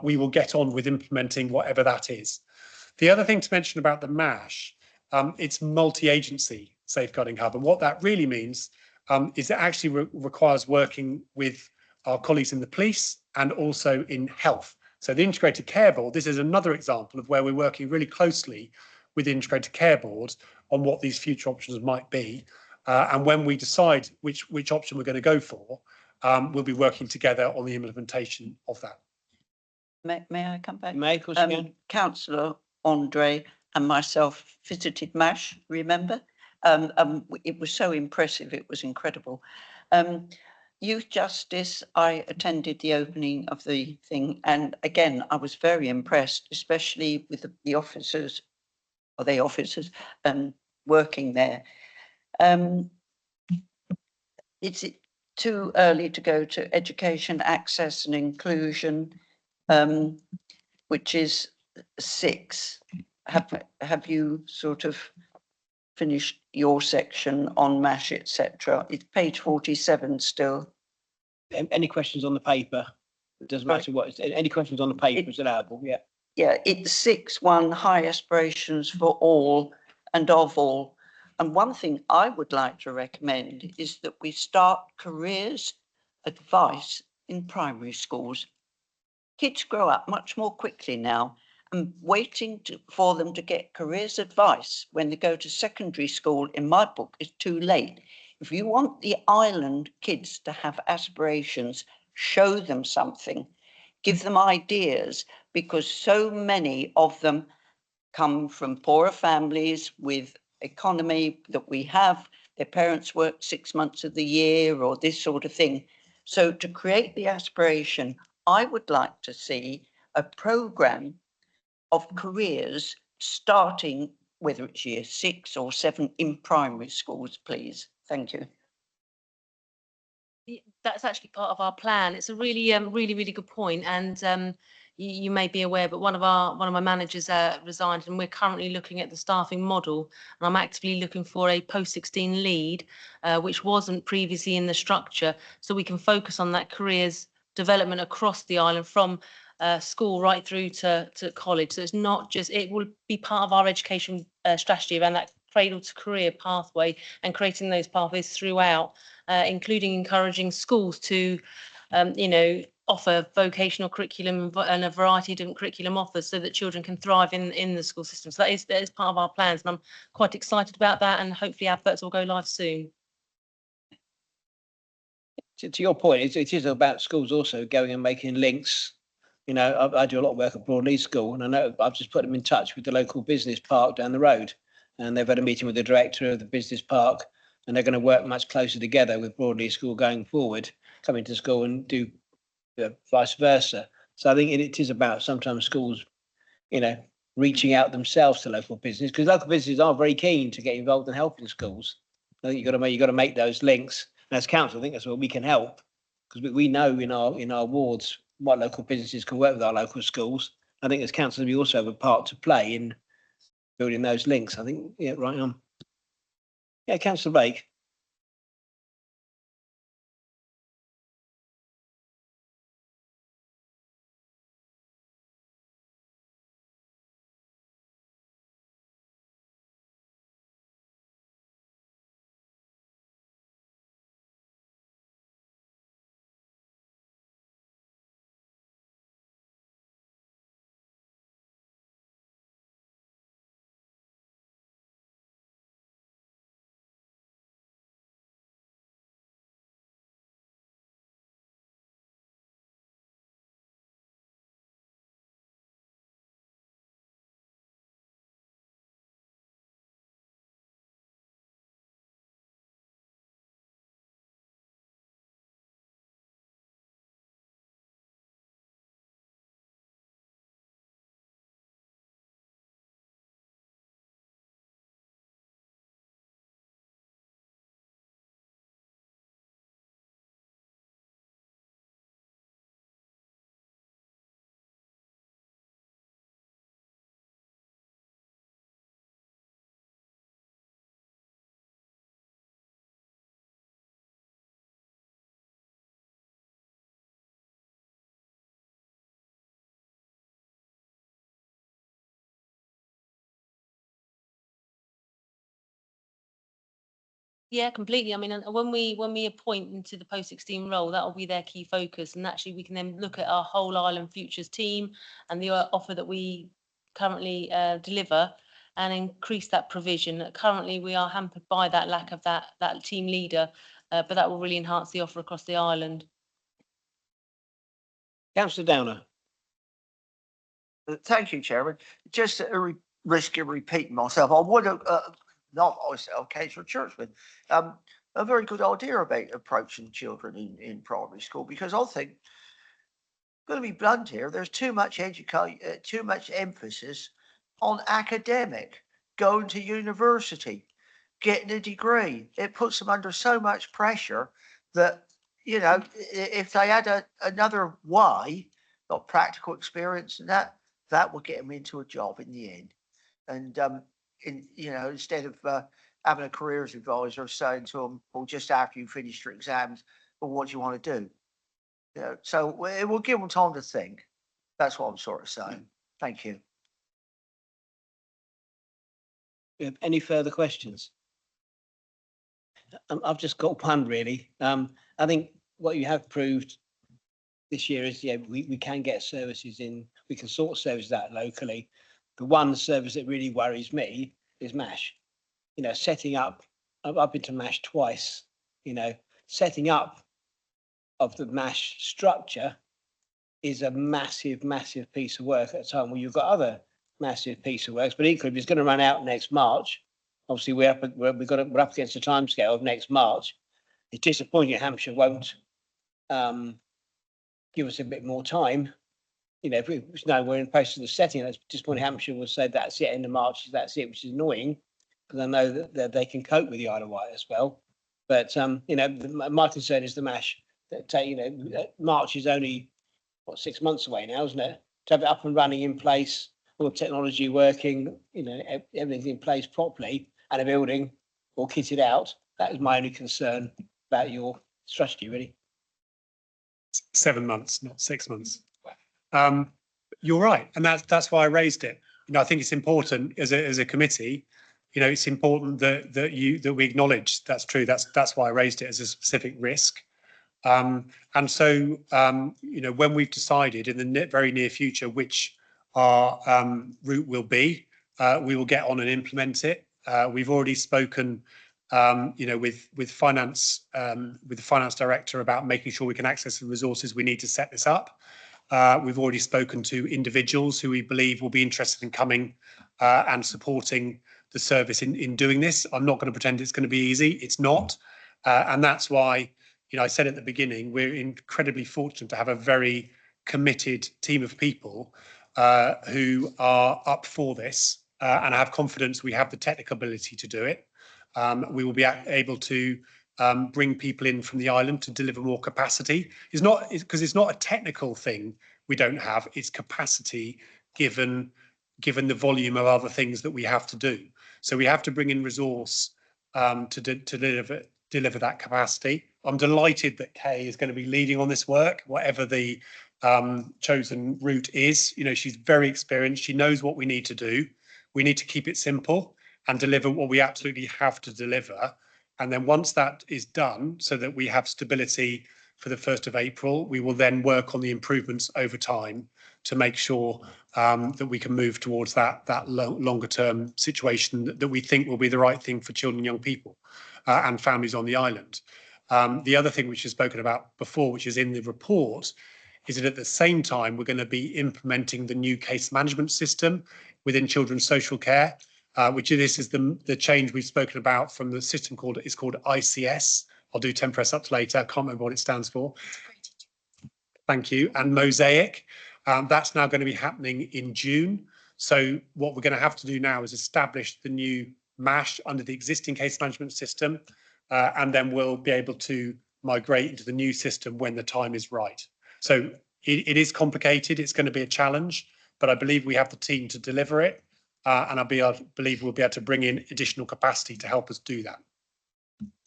we will get on with implementing whatever that is. The other thing to mention about the MASH, it's multi-agency safeguarding hub, and what that really means is it actually requires working with our colleagues in the police and also in health. So the Integrated Care Board, this is another example of where we're working really closely with the Integrated Care Board on what these future options might be. And when we decide which option we're going to go for, we'll be working together on the implementation of that. May I come back? You may, of course you can. Councillor Andre and myself visited MASH, remember? It was so impressive, it was incredible. Youth Justice, I attended the opening of the thing, and again, I was very impressed, especially with the officers, or the officers working there. Is it too early to go to education, access and inclusion, which is 6? Have you sort of finished your section on MASH, etc.? It's page 47 still. Any questions on the paper? It doesn't matter what, any questions on the paper is allowable, yeah. Yeah, it's 6.1, high aspirations for all and of all. And one thing I would like to recommend is that we start careers advice in primary schools. Kids grow up much more quickly now, and waiting for them to get careers advice when they go to secondary school, in my book, is too late. If you want the island kids to have aspirations, show them something, give them ideas, because so many of them come from poorer families with economy that we have. Their parents work 6 months of the year or this sort of thing. So to create the aspiration, I would like to see a programme of careers starting, whether it's year 6 or 7 in primary schools, please. Thank you. That's actually part of our plan. It's a really, really good point. And you may be aware, but one of my managers resigned, and we're currently looking at the staffing model. And I'm actively looking for a post-16 lead, which wasn't previously in the structure, so we can focus on that careers development across the island from school right through to college. So it's not just, it will be part of our education strategy around that cradle to career pathway and creating those pathways throughout, including encouraging schools to, offer vocational curriculum and a variety of different curriculum offers so that children can thrive in the school system. So that is part of our plans, and I'm quite excited about that, and hopefully adverts will go live soon. To your point, it is about schools also going and making links. You know, I do a lot of work at Broadleaf School, and I know I've just put them in touch with the local business park down the road, and they've had a meeting with the director of the business park, and they're going to work much closer together with Broadleaf School going forward, coming to school and do vice versa. So I think it is about sometimes schools, reaching out themselves to local business, because local businesses are very keen to get involved in helping schools. I think you've got to make those links. And as council, I think that's where we can help, because we know in our wards what local businesses can work with our local schools. I think as council, we also have a part to play in building those links. I think, yeah, right on. Yeah, Councillor Blake. Yeah, completely. I mean, and when we appoint into the post-16 role, that will be their key focus, and actually we can then look at our whole Island Futures team and the offer that we currently deliver, and increase that provision. Currently, we are hampered by that lack of that team leader, but that will really enhance the offer across the island. Councillor Downer. Thank you, Chairman. Just at a risk of repeating myself, I would have, not myself, Councillor Churchman, a very good idea about approaching children in primary school, because I think, going to be blunt here, there's too much too much emphasis on academic, going to university, getting a degree. It puts them under so much pressure that, you know, if they had another way, got practical experience, and that will get them into a job in the end. And you know, instead of having a careers advisor saying to them, well, just after you finish your exams, well, what do you want to do? You know, so it will give them time to think. That's what I'm sort of saying. Thank you. Any further questions? I've just got one really. I think what you have proved this year is, yeah, we can get services in, we can sort services out locally. The one service that really worries me is MASH. You know, setting up, I've been to MASH twice, you know, setting up of the MASH structure is a massive, massive piece of work at a time where you've got other massive piece of works, but equally, if it's going to run out next March, obviously we're up against the timescale of next March. It's disappointing Hampshire won't give us a bit more time. You know, if we know we're in the process of setting, it's disappointing Hampshire will say that's it, end of March, that's it, which is annoying, because I know that they can cope with the Isle of Wight as well. But you know, my concern is the MASH. That you know, March is only what 6 months away now, isn't it? To have it up and running in place, all the technology working, you know, everything in place properly, and a building all kitted out. That is my only concern about your strategy, really. 7 months, not 6 months. You're right, and that's why I raised it. You know, I think it's important as a committee. You know, it's important that we acknowledge that's true. That's why I raised it as a specific risk. And so, you know, when we've decided in the very near future which our route will be, we will get on and implement it. We've already spoken, you know, with the finance director about making sure we can access the resources we need to set this up. We've already spoken to individuals who we believe will be interested in coming and supporting the service in doing this. I'm not going to pretend it's going to be easy. It's not, and that's why. You know, I said at the beginning, we're incredibly fortunate to have a very committed team of people who are up for this, and I have confidence we have the technical ability to do it. We will be able to bring people in from the island to deliver more capacity. It's not because it's not a technical thing we don't have, it's capacity given the volume of other things that we have to do. So we have to bring in resource to deliver that capacity. I'm delighted that Kay is going to be leading on this work, whatever the chosen route is. You know, she's very experienced. She knows what we need to do. We need to keep it simple and deliver what we absolutely have to deliver. And then once that is done, so that we have stability for the 1st of April, we will then work on the improvements over time to make sure that we can move towards that longer term situation that we think will be the right thing for children and young people and families on the island. The other thing which is spoken about before, which is in the report, is that at the same time, we're going to be implementing the new case management system within children's social care, which this is the change we've spoken about from the system called ICS. I'll do 10 press ups later. I can't remember what it stands for. Thank you. And Mosaic. That's now going to be happening in June. So what we're going to have to do now is establish the new MASH under the existing case management system. And then we'll be able to migrate into the new system when the time is right. So it is complicated. It's going to be a challenge, but I believe we have the team to deliver it. And I believe we'll be able to bring in additional capacity to help us do that.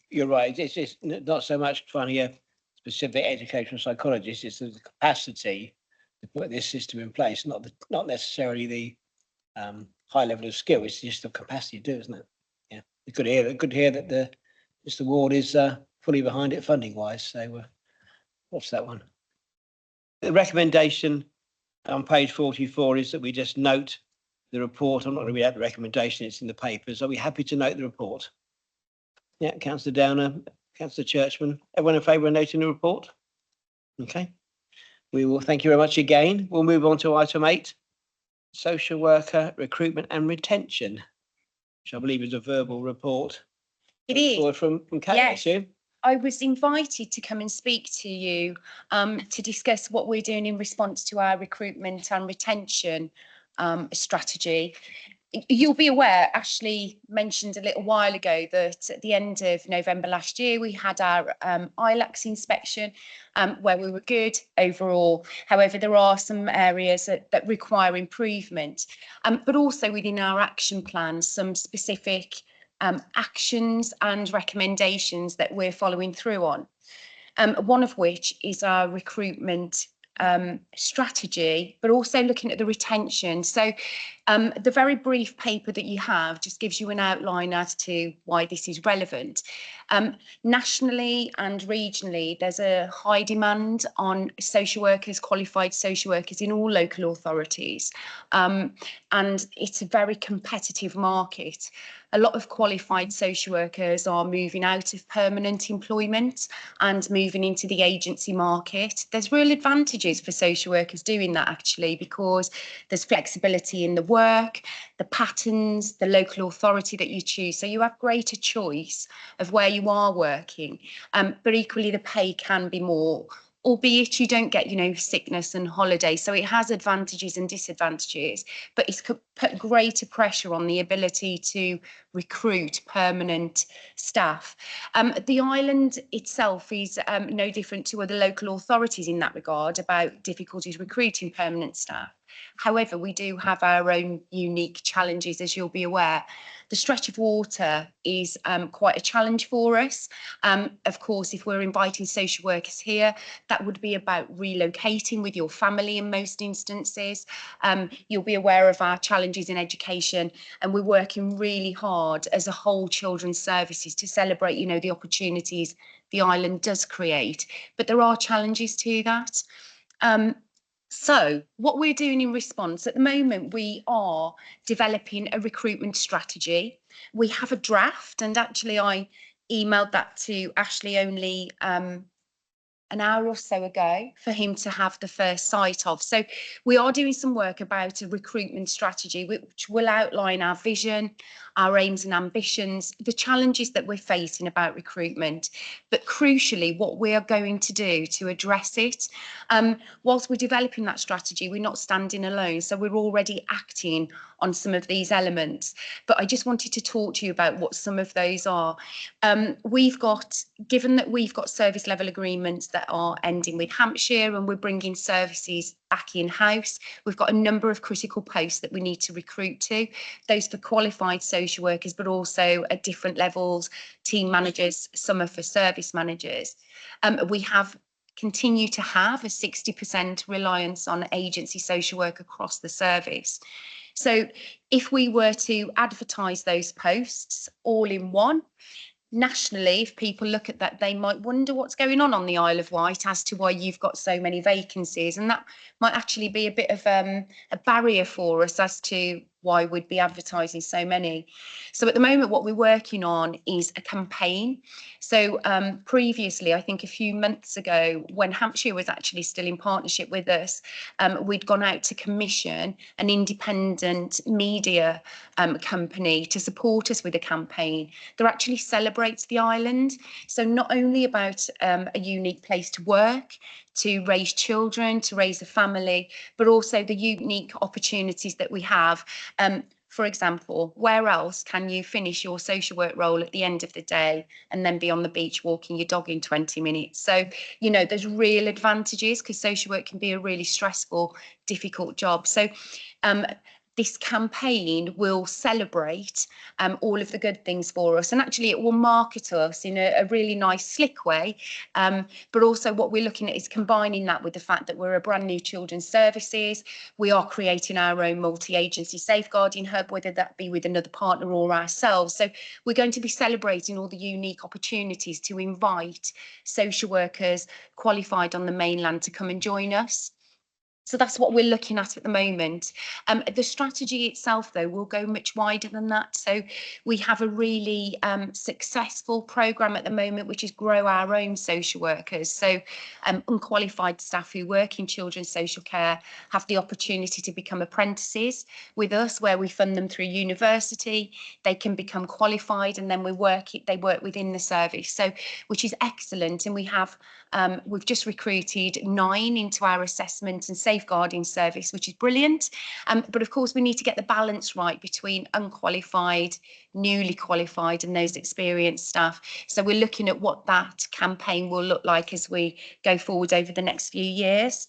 You're right. It's not so much finding a specific educational psychologist. It's the capacity to put this system in place, not necessarily the high level of skill. It's just the capacity to do, isn't it? Yeah, it's good to hear that the Mr. Ward is fully behind it funding wise. So what's that one? The recommendation on page 44 is that we just note the report. I'm not going to read out the recommendation, it's in the papers. Are we happy to note the report? Yeah, Councillor Downer, Councillor Churchman, everyone in favour of noting the report? Okay. We will thank you very much again. We'll move on to item 8, social worker recruitment and retention, which I believe is a verbal report. It is. From Kate, Yes. I assume. I was invited to come and speak to you to discuss what we're doing in response to our recruitment and retention strategy. You'll be aware, Ashley mentioned a little while ago that at the end of November last year, we had our ILACS inspection where we were good overall. However, there are some areas that require improvement, but also within our action plans, some specific actions and recommendations that we're following through on. One of which is our recruitment strategy, but also looking at the retention. So the very brief paper that you have just gives you an outline as to why this is relevant. Nationally and regionally, there's a high demand on social workers, qualified social workers in all local authorities. And it's a very competitive market. A lot of qualified social workers are moving out of permanent employment and moving into the agency market. There's real advantages for social workers doing that, actually, because there's flexibility in the work, the patterns, the local authority that you choose. So you have greater choice of where you are working, but equally the pay can be more, albeit you don't get, sickness and holiday. So it has advantages and disadvantages, but it's put greater pressure on the ability to recruit permanent staff. The island itself is no different to other local authorities in that regard about difficulties recruiting permanent staff. However, we do have our own unique challenges, as you'll be aware. The stretch of water is quite a challenge for us. Of course, if we're inviting social workers here, that would be about relocating with your family in most instances. You'll be aware of our challenges in education, and we're working really hard as a whole children's services to celebrate, the opportunities the island does create. But there are challenges to that. So what we're doing in response, at the moment, we are developing a recruitment strategy. We have a draft, and actually I emailed that to Ashley only an hour or so ago for him to have the first sight of. So we are doing some work about a recruitment strategy, which will outline our vision, our aims and ambitions, the challenges that we're facing about recruitment, but crucially what we are going to do to address it. Whilst we're developing that strategy, we're not standing alone. So we're already acting on some of these elements, but I just wanted to talk to you about what some of those are. Given that we've got service level agreements that are ending with Hampshire and we're bringing services back in-house, we've got a number of critical posts that we need to recruit to, those for qualified social workers, but also at different levels, team managers, some are for service managers. We continue to have a 60% reliance on agency social work across the service. So if we were to advertise those posts all in one, nationally, if people look at that, they might wonder what's going on the Isle of Wight as to why you've got so many vacancies. And that might actually be a bit of a barrier for us as to why we'd be advertising so many. So at the moment, what we're working on is a campaign. So previously, I think a few months ago, when Hampshire was actually still in partnership with us, we'd gone out to commission an independent media company to support us with a campaign that actually celebrates the island. So not only about a unique place to work, to raise children, to raise a family, but also the unique opportunities that we have. For example, where else can you finish your social work role at the end of the day and then be on the beach walking your dog in 20 minutes? So, there's real advantages because social work can be a really stressful, difficult job. So this campaign will celebrate all of the good things for us, and actually it will market us in a really nice, slick way. But also what we're looking at is combining that with the fact that we're a brand new children's services. We are creating our own multi-agency safeguarding hub, whether that be with another partner or ourselves. So we're going to be celebrating all the unique opportunities to invite social workers qualified on the mainland to come and join us. So that's what we're looking at the moment. The strategy itself, though, will go much wider than that. So we have a really successful programme at the moment, which is grow our own social workers. So unqualified staff who work in children's social care have the opportunity to become apprentices with us, where we fund them through university. They can become qualified, and then they work within the service. So, which is excellent. And we have we've just recruited 9 into our assessment and safeguarding service, which is brilliant. But of course, we need to get the balance right between unqualified, newly qualified, and those experienced staff. So we're looking at what that campaign will look like as we go forward over the next few years.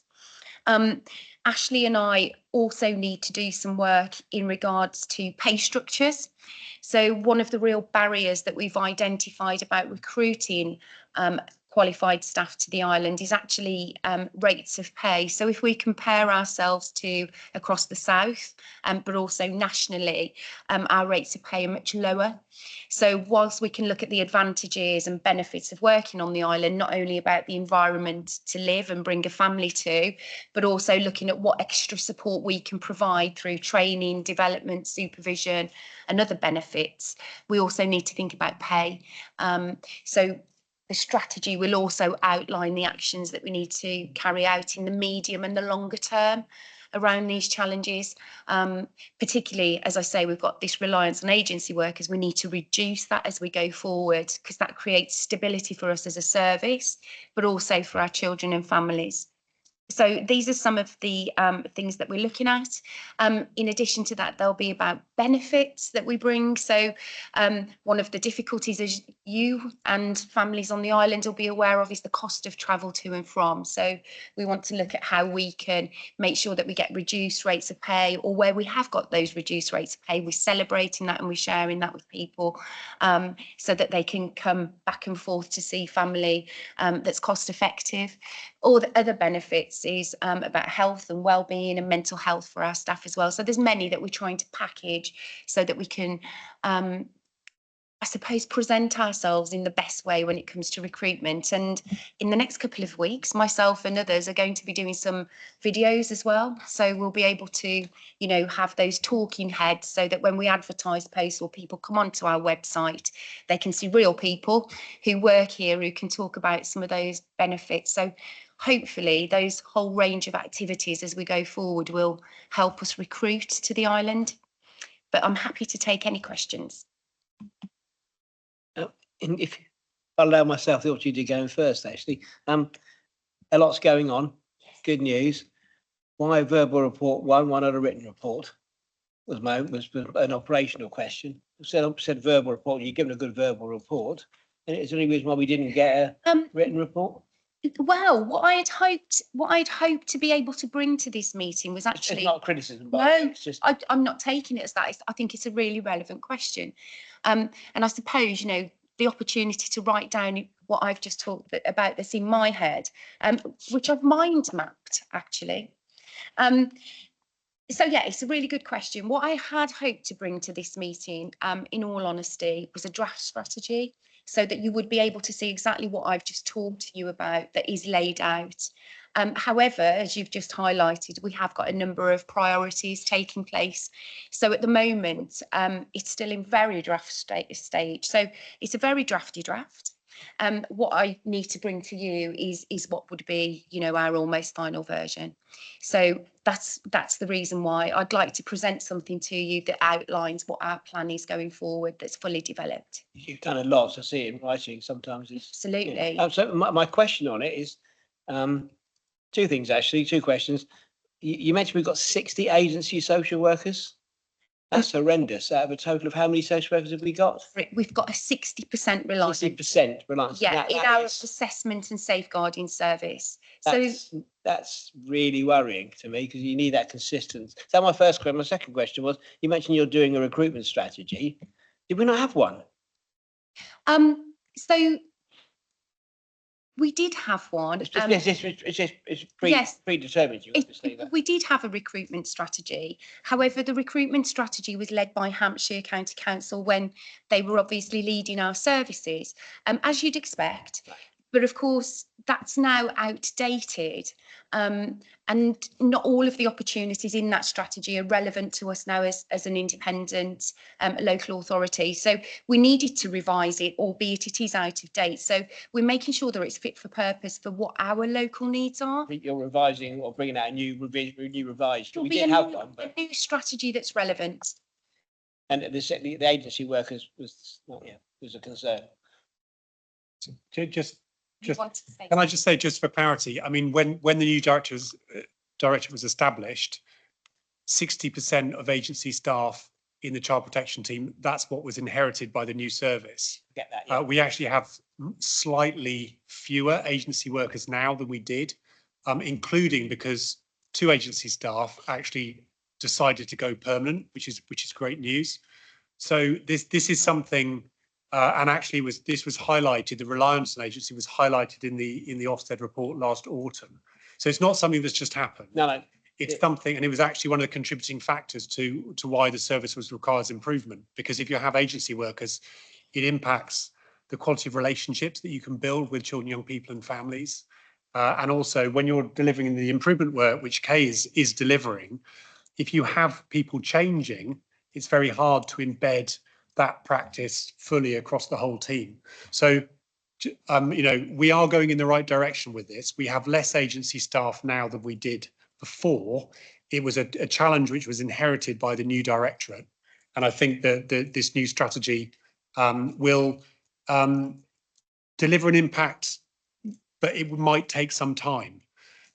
Ashley and I also need to do some work in regards to pay structures. So one of the real barriers that we've identified about recruiting qualified staff to the island is actually rates of pay. So if we compare ourselves to across the south, but also nationally, our rates of pay are much lower. So whilst we can look at the advantages and benefits of working on the island, not only about the environment to live and bring a family to, but also looking at what extra support we can provide through training, development, supervision and other benefits, we also need to think about pay. So the strategy will also outline the actions that we need to carry out in the medium and the longer term around these challenges. Particularly, as I say, we've got this reliance on agency workers. We need to reduce that as we go forward, because that creates stability for us as a service, but also for our children and families. So these are some of the things that we're looking at. In addition to that, there'll be about benefits that we bring. So one of the difficulties, as you and families on the island will be aware of, is the cost of travel to and from. So we want to look at how we can make sure that we get reduced rates of pay, or where we have got those reduced rates of pay, we're celebrating that and we're sharing that with people, so that they can come back and forth to see family that's cost effective. All the other benefits is about health and wellbeing and mental health for our staff as well. So there's many that we're trying to package so that we can, I suppose, present ourselves in the best way when it comes to recruitment. And in the next couple of weeks, myself and others are going to be doing some videos as well. So we'll be able to, you know, have those talking heads, so that when we advertise posts or people come onto our website, they can see real people who work here who can talk about some of those benefits. So hopefully those whole range of activities as we go forward will help us recruit to the island. But I'm happy to take any questions. And if I allow myself the opportunity to go in first, actually, a lot's going on. Good news. Why verbal report one, why not a written report? Was an operational question. Said verbal report. You're given a good verbal report, and is there any reason why we didn't get a written report? Well, what I'd hoped to be able to bring to this meeting was actually It's not criticism, but no. it's just I'm not taking it as that. I think it's a really relevant question, and I suppose, you know, the opportunity to write down what I've just talked about this in my head, which I've mind mapped actually. So yeah, it's a really good question. What I had hoped to bring to this meeting, in all honesty, was a draft strategy, so that you would be able to see exactly what I've just talked to you about that is laid out. However, as you've just highlighted, we have got a number of priorities taking place. So at the moment, it's still in very draft stage. So it's a very drafty draft. What I need to bring to you is what would be, you know, our almost final version. So that's the reason why I'd like to present something to you that outlines what our plan is going forward, that's fully developed. you've done a lot to see it in writing. Sometimes it's Absolutely. So my question on it is two things, actually, two questions. You mentioned we've got 60 agency social workers. That's horrendous. Out of a total of how many social workers have we got? We've got a 60% reliance. 60% reliance. Yeah, That in our is- assessment and safeguarding service. So that's really worrying to me because you need that consistency. So my first question, my second question was, you mentioned you're doing a recruitment strategy. Did we not have one? so we did have one. It's Yes. predetermined. You obviously that. We did have a recruitment strategy. However, the recruitment strategy was led by Hampshire County Council when they were obviously leading our services, as you'd expect. But of course, that's now outdated. And not all of the opportunities in that strategy are relevant to us now as an independent local authority. So we needed to revise it, albeit it is out of date. So we're making sure that it's fit for purpose for what our local needs are. I think you're revising or bringing out a new revised. It'll We be did have one, a but new strategy that's relevant. and the agency workers was was a concern. Just You want to say can I just say, just for clarity, I mean, when the new director was established, 60% of agency staff in the child protection team, that's what was inherited by the new service. Get that? Yeah. We actually have slightly fewer agency workers now than we did, including because 2 agency staff actually decided to go permanent, which is great news. So this is something. And actually, this was highlighted. The reliance on agency was highlighted in the Ofsted report last autumn. So it's not something that's just happened. No. It's something, and it was actually one of the contributing factors to why the service requires improvement. Because if you have agency workers, it impacts the quality of relationships that you can build with children, young people, and families. And also, when you're delivering the improvement work, which Kay is delivering, if you have people changing, it's very hard to embed that practice fully across the whole team. So, we are going in the right direction with this. We have less agency staff now than we did before. It was a challenge which was inherited by the new directorate. And I think that this new strategy will deliver an impact, but it might take some time.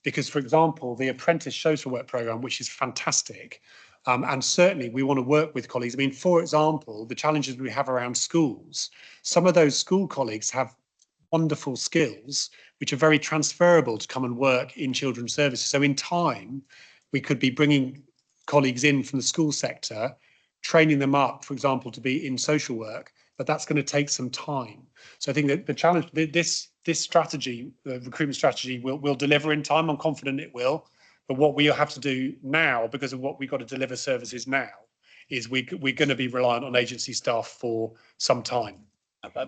Because, for example, the apprentice social work programme, which is fantastic, and certainly we want to work with colleagues. I mean, for example, the challenges we have around schools, some of those school colleagues have wonderful skills which are very transferable to come and work in children's services. So in time, we could be bringing colleagues in from the school sector, training them up, for example, to be in social work, but that's going to take some time. So I think that the challenge, this strategy, the recruitment strategy, will deliver in time. I'm confident it will. But what we have to do now, because of what we've got to deliver services now, is we're going to be reliant on agency staff for some time.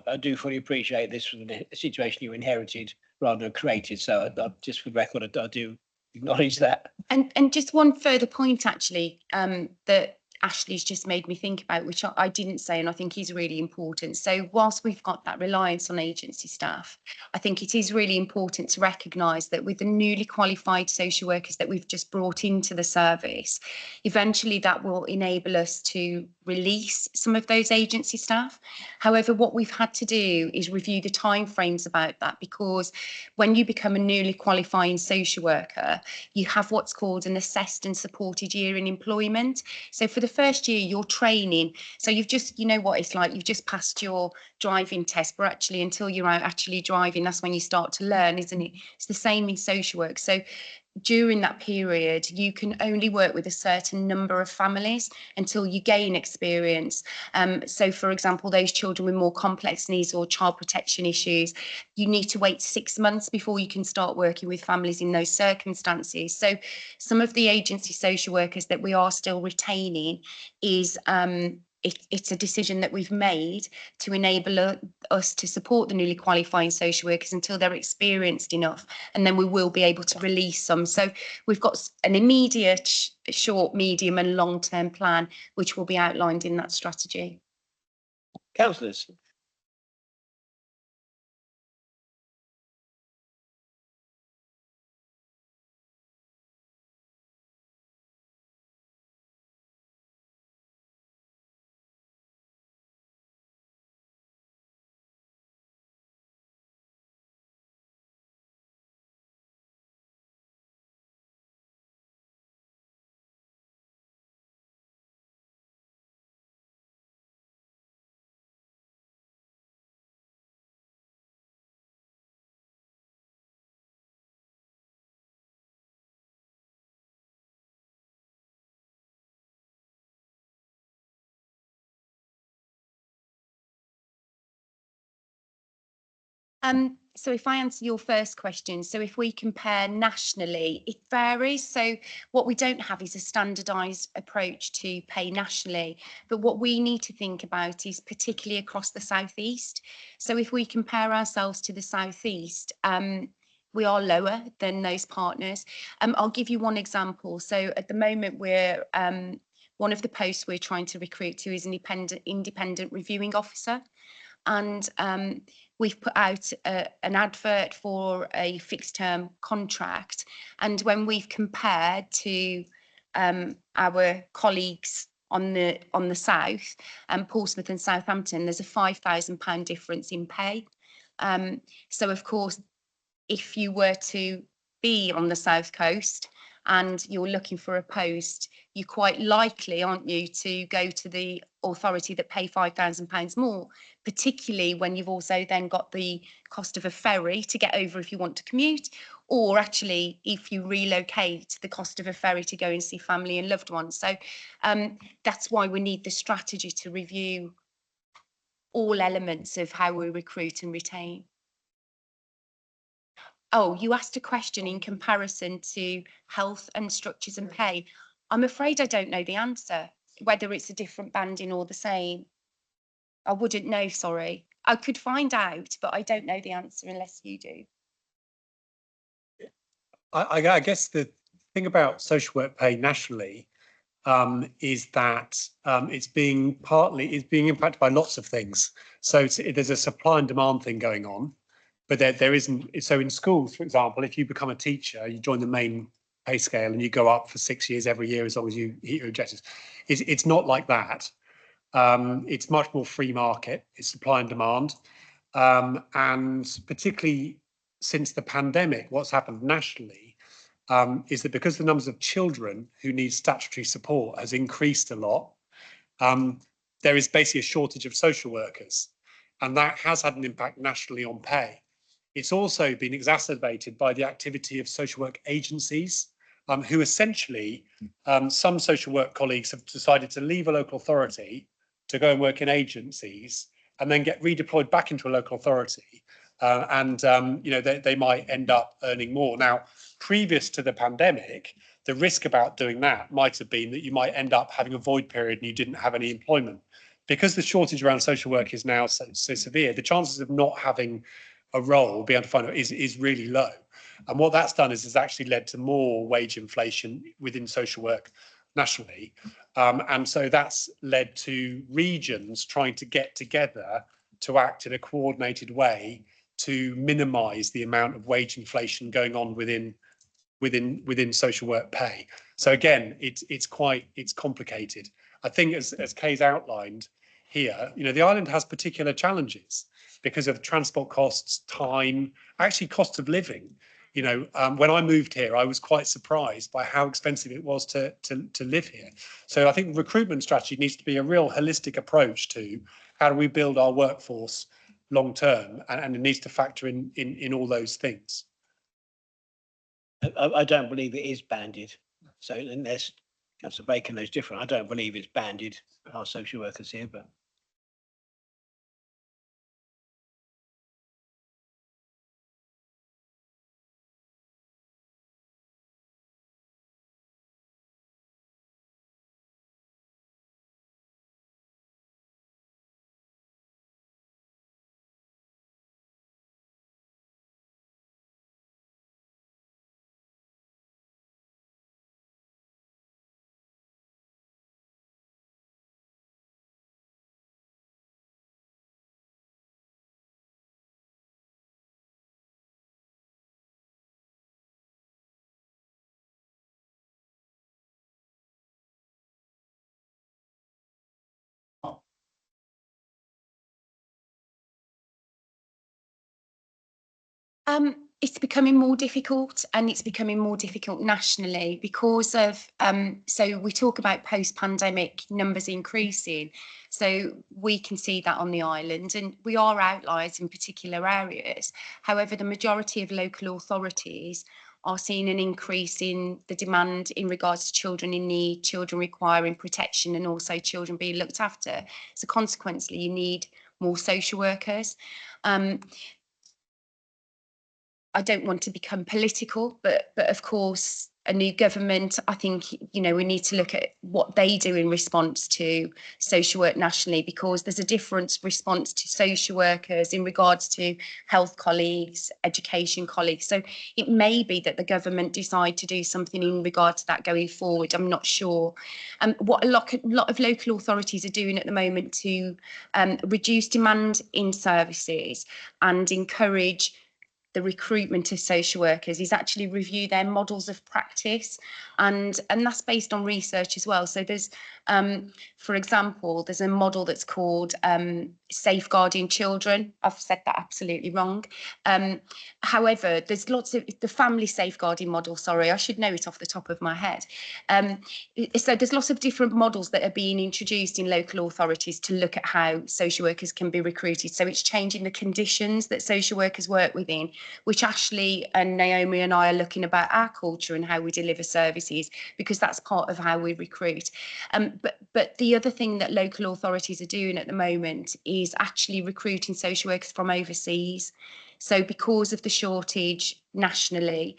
I do fully appreciate this from the situation you inherited rather than created. So just for the record, I do acknowledge that. And just one further point, actually, that Ashley's just made me think about, which I didn't say, and I think is really important. So whilst we've got that reliance on agency staff, I think it is really important to recognise that with the newly qualified social workers that we've just brought into the service, eventually that will enable us to release some of those agency staff. However, what we've had to do is review the timeframes about that, because when you become a newly qualifying social worker, you have what's called an assessed and supported year in employment. So for the first year, you're training. So you've just, you know what it's like, you've just passed your driving test, but actually until you're out actually driving, that's when you start to learn, isn't it? It's the same in social work. So during that period, you can only work with a certain number of families until you gain experience. So, for example, those children with more complex needs or child protection issues, you need to wait 6 months before you can start working with families in those circumstances. So some of the agency social workers that we are still retaining is it's a decision that we've made to enable us to support the newly qualifying social workers until they're experienced enough, and then we will be able to release some. So we've got an immediate, short, medium and long-term plan, which will be outlined in that strategy. Councillors. So if I answer your first question, so if we compare nationally, it varies. So what we don't have is a standardised approach to pay nationally. But what we need to think about is particularly across the southeast. So if we compare ourselves to the southeast, we are lower than those partners. I'll give you one example. So at the moment, we're one of the posts we're trying to recruit to is an independent reviewing officer. And we've put out an advert for a fixed term contract. And when we've compared to our colleagues on the south, Portsmouth and Southampton, there's a £5,000 difference in pay. So of course, if you were to be on the south coast and you're looking for a post, you're quite likely, aren't you, to go to the authority that pay £5,000 more, particularly when you've also then got the cost of a ferry to get over if you want to commute, or actually if you relocate, the cost of a ferry to go and see family and loved ones. So that's why we need the strategy to review all elements of how we recruit and retain. Oh, you asked a question in comparison to health and structures and pay. I'm afraid I don't know the answer, whether it's a different banding or the same. I wouldn't know, sorry. I could find out, but I don't know the answer unless you do. I guess the thing about social work pay nationally is that it's being impacted by lots of things. So there's a supply and demand thing going on. But there isn't. So in schools, for example, if you become a teacher, you join the main pay scale and you go up for 6 years every year as long as you hit your objectives. It's not like that. It's much more free market. It's supply and demand. And particularly since the pandemic, what's happened nationally is that because the numbers of children who need statutory support has increased a lot, there is basically a shortage of social workers. And that has had an impact nationally on pay. It's also been exacerbated by the activity of social work agencies, who essentially, some social work colleagues have decided to leave a local authority to go and work in agencies and then get redeployed back into a local authority. They might end up earning more. Now, previous to the pandemic, the risk about doing that might have been that you might end up having a void period and you didn't have any employment. Because the shortage around social work is now so severe, the chances of not having a role, being able to find out, is really low. And what that's done is has actually led to more wage inflation within social work nationally. And so that's led to regions trying to get together to act in a coordinated way to minimise the amount of wage inflation going on within social work pay. So again, it's complicated. I think as Kay's outlined here, the island has particular challenges because of transport costs, time, actually cost of living. When I moved here, I was quite surprised by how expensive it was to live here. So I think recruitment strategy needs to be a real holistic approach to how do we build our workforce long term, and it needs to factor in all those things. I don't believe it is banded. So unless Councillor Baker knows different, I don't believe it's banded, our social workers here, but. It's becoming more difficult, and it's becoming more difficult nationally because of, so we talk about post-pandemic numbers increasing. So we can see that on the island, and we are outliers in particular areas. However, the majority of local authorities are seeing an increase in the demand in regards to children in need, children requiring protection, and also children being looked after. So consequently, you need more social workers. I don't want to become political, but of course, a new government, I think, you know, we need to look at what they do in response to social work nationally, because there's a different response to social workers in regards to health colleagues, education colleagues. So it may be that the government decide to do something in regard to that going forward. I'm not sure. What a lot of local authorities are doing at the moment to reduce demand in services and encourage the recruitment of social workers is actually review their models of practice, and that's based on research as well. So there's for example, there's a model that's called safeguarding children. I've said that absolutely wrong. However, there's lots of the family safeguarding model. Sorry, I should know it off the top of my head. So there's lots of different models that are being introduced in local authorities to look at how social workers can be recruited. So it's changing the conditions that social workers work within, which Ashley and Naomi and I are looking about our culture and how we deliver services, because that's part of how we recruit. But the other thing that local authorities are doing at the moment is actually recruiting social workers from overseas. So because of the shortage nationally,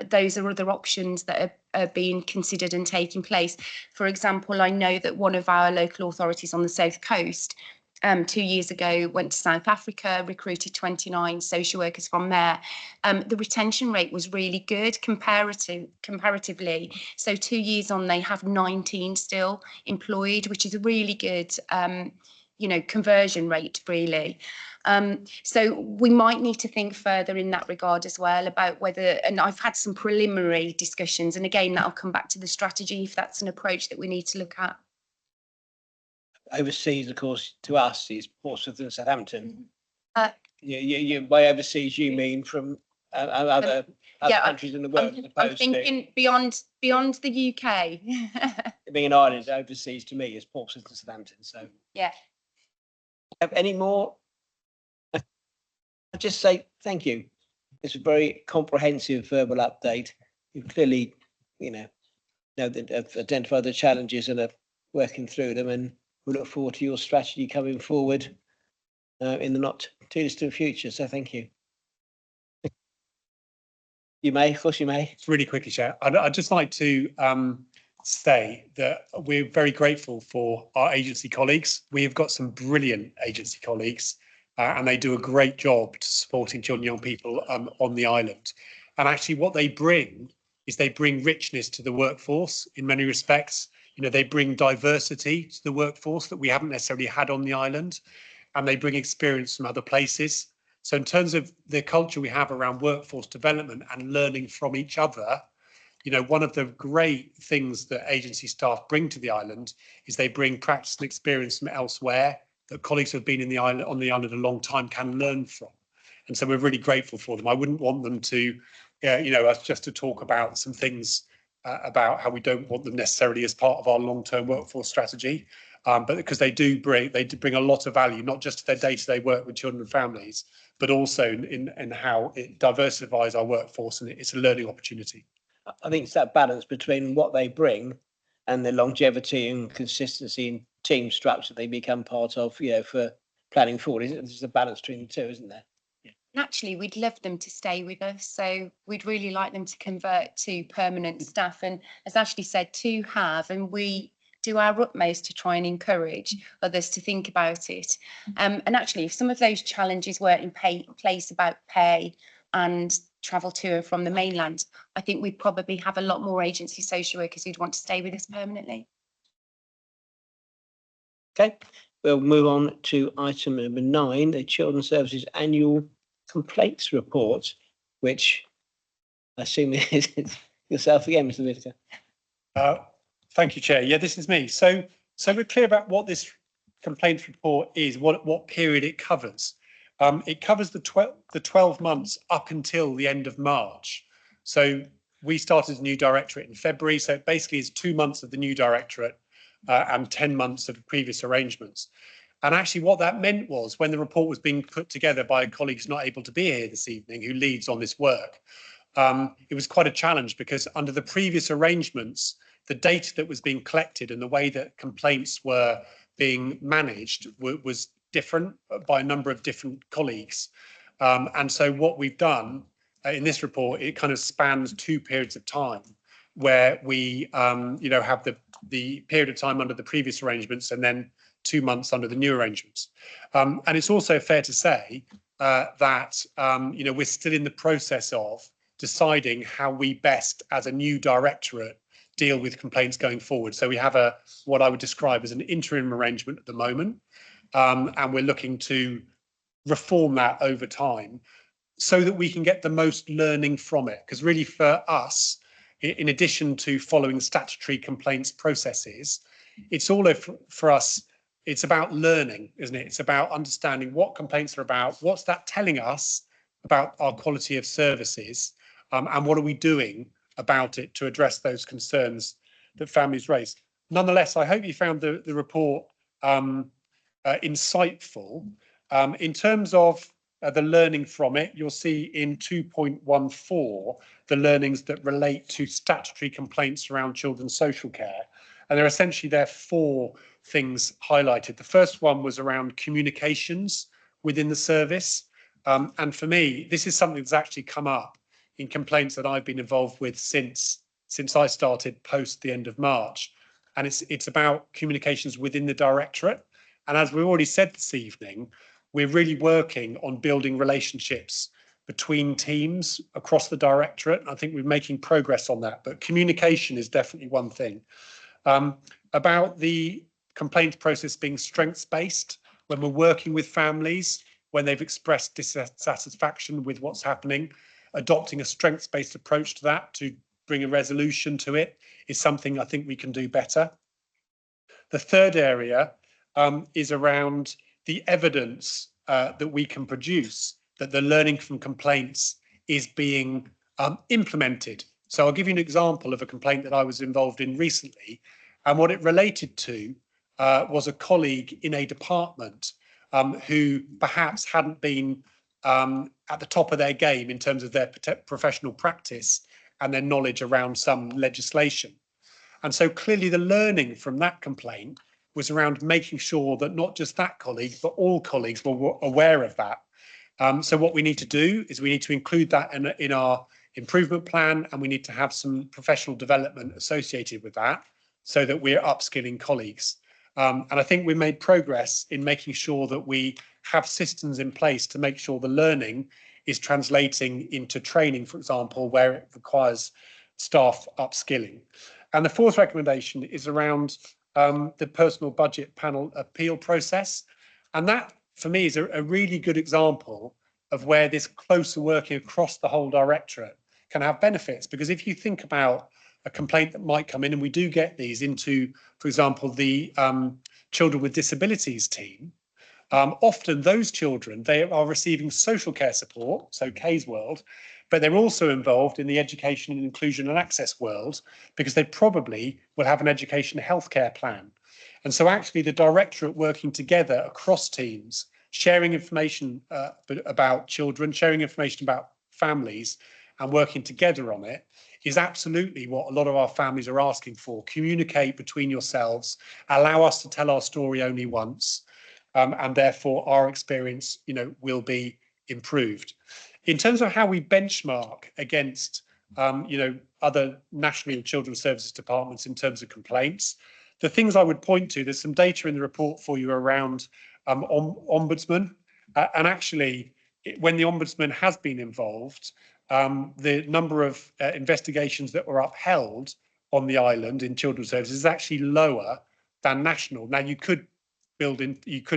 those are other options that are being considered and taking place. For example, I know that one of our local authorities on the South Coast 2 years ago went to South Africa, recruited 29 social workers from there. The retention rate was really good comparatively. So 2 years on, they have 19 still employed, which is a really good conversion rate, really. So we might need to think further in that regard as well about whether, and I've had some preliminary discussions, and again, that'll come back to the strategy if that's an approach that we need to look at. Overseas, of course, to us is Portsmouth and Southampton. You by overseas, you mean from other countries in the world, as I'm opposed thinking beyond the UK. being an island. Overseas to me is Portsmouth and Southampton. So yeah. Have any more? I'll just say thank you. It's a very comprehensive verbal update. You clearly, have identified the challenges and are working through them, and we look forward to your strategy coming forward in the not too distant future. So thank you. You may, of course you may. Really quickly, Chair. I'd just like to say that we're very grateful for our agency colleagues. We have got some brilliant agency colleagues and they do a great job to supporting children and young people on the island. And actually what they bring is they bring richness to the workforce in many respects. They bring diversity to the workforce that we haven't necessarily had on the island, and they bring experience from other places. So in terms of the culture we have around workforce development and learning from each other, one of the great things that agency staff bring to the island is they bring practice and experience from elsewhere that colleagues who have been on the island a long time can learn from. And so we're really grateful for them. I wouldn't want them to, us just to talk about some things about how we don't want them necessarily as part of our long-term workforce strategy, but because they do bring a lot of value, not just to their day-to-day work with children and families, but also in how it diversifies our workforce, and it's a learning opportunity. I think it's that balance between what they bring and the longevity and consistency in team structure they become part of, for planning forward. There's a balance between the two, isn't there? Naturally, we'd love them to stay with us. So we'd really like them to convert to permanent staff. And as Ashley said, to have, and we do our utmost to try and encourage others to think about it. And actually, if some of those challenges were in place about pay and travel to and from the mainland, I think we'd probably have a lot more agency social workers who'd want to stay with us permanently. Okay, we'll move on to item number 9, the Children's Services Annual Complaints Report, which I assume is yourself again, Mr. Whitaker. Thank you, Chair. Yeah, this is me. So we're clear about what this complaints report is, what period it covers. It covers the 12 months up until the end of March. So we started a new directorate in February. So it basically is 2 months of the new directorate and 10 months of previous arrangements. And actually what that meant was, when the report was being put together by a colleague who's not able to be here this evening, who leads on this work, it was quite a challenge, because under the previous arrangements, the data that was being collected and the way that complaints were being managed was different by a number of different colleagues. And so what we've done in this report, it kind of spans 2 periods of time where we, have the period of time under the previous arrangements and then 2 months under the new arrangements. And it's also fair to say that, we're still in the process of deciding how we best, as a new directorate, deal with complaints going forward. So we have what I would describe as an interim arrangement at the moment, and we're looking to reform that over time so that we can get the most learning from it. Because really for us, in addition to following statutory complaints processes, it's all for us, it's about learning, isn't it? It's about understanding what complaints are about, what's that telling us about our quality of services, and what are we doing about it to address those concerns that families raise. Nonetheless, I hope you found the report insightful. In terms of the learning from it, you'll see in 2.14 the learnings that relate to statutory complaints around children's social care. And there are 4 things highlighted. The first one was around communications within the service. And for me, this is something that's actually come up in complaints that I've been involved with since I started post the end of March. And it's about communications within the directorate. And as we've already said this evening, we're really working on building relationships between teams across the directorate. I think we're making progress on that, but communication is definitely one thing. About the complaint process being strengths-based, when we're working with families, when they've expressed dissatisfaction with what's happening, adopting a strengths-based approach to that to bring a resolution to it is something I think we can do better. The third area is around the evidence that we can produce that the learning from complaints is being implemented. So I'll give you an example of a complaint that I was involved in recently, and what it related to was a colleague in a department who perhaps hadn't been at the top of their game in terms of their professional practice and their knowledge around some legislation. And so clearly the learning from that complaint was around making sure that not just that colleague, but all colleagues were aware of that. So what we need to do is we need to include that in our improvement plan, and we need to have some professional development associated with that so that we're upskilling colleagues. And I think we made progress in making sure that we have systems in place to make sure the learning is translating into training, for example, where it requires staff upskilling. And the fourth recommendation is around the personal budget panel appeal process. And that, for me, is a really good example of where this closer working across the whole directorate can have benefits. Because if you think about a complaint that might come in, and we do get these into, for example, the children with disabilities team, often those children, they are receiving social care support, so Kay's world, but they're also involved in the education and inclusion and access world because they probably will have an education healthcare plan. And so actually the directorate working together across teams, sharing information about children, sharing information about families and working together on it is absolutely what a lot of our families are asking for. Communicate between yourselves, allow us to tell our story only once, and therefore our experience, will be improved. In terms of how we benchmark against, other national children's services departments in terms of complaints, the things I would point to, there's some data in the report for you around ombudsman, and actually, when the ombudsman has been involved, the number of investigations that were upheld on the island in children's services is actually lower than national. Now, you could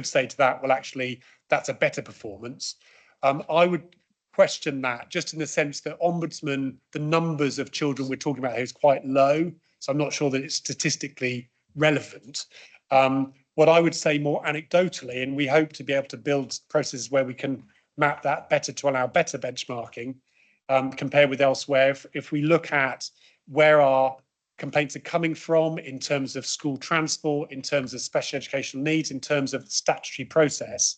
say to that, well, actually, that's a better performance. I would question that just in the sense that ombudsman, the numbers of children we're talking about here is quite low. So I'm not sure that it's statistically relevant. What I would say more anecdotally, and we hope to be able to build processes where we can map that better to allow better benchmarking compared with elsewhere. If we look at where our complaints are coming from in terms of school transport, in terms of special educational needs, in terms of the statutory process,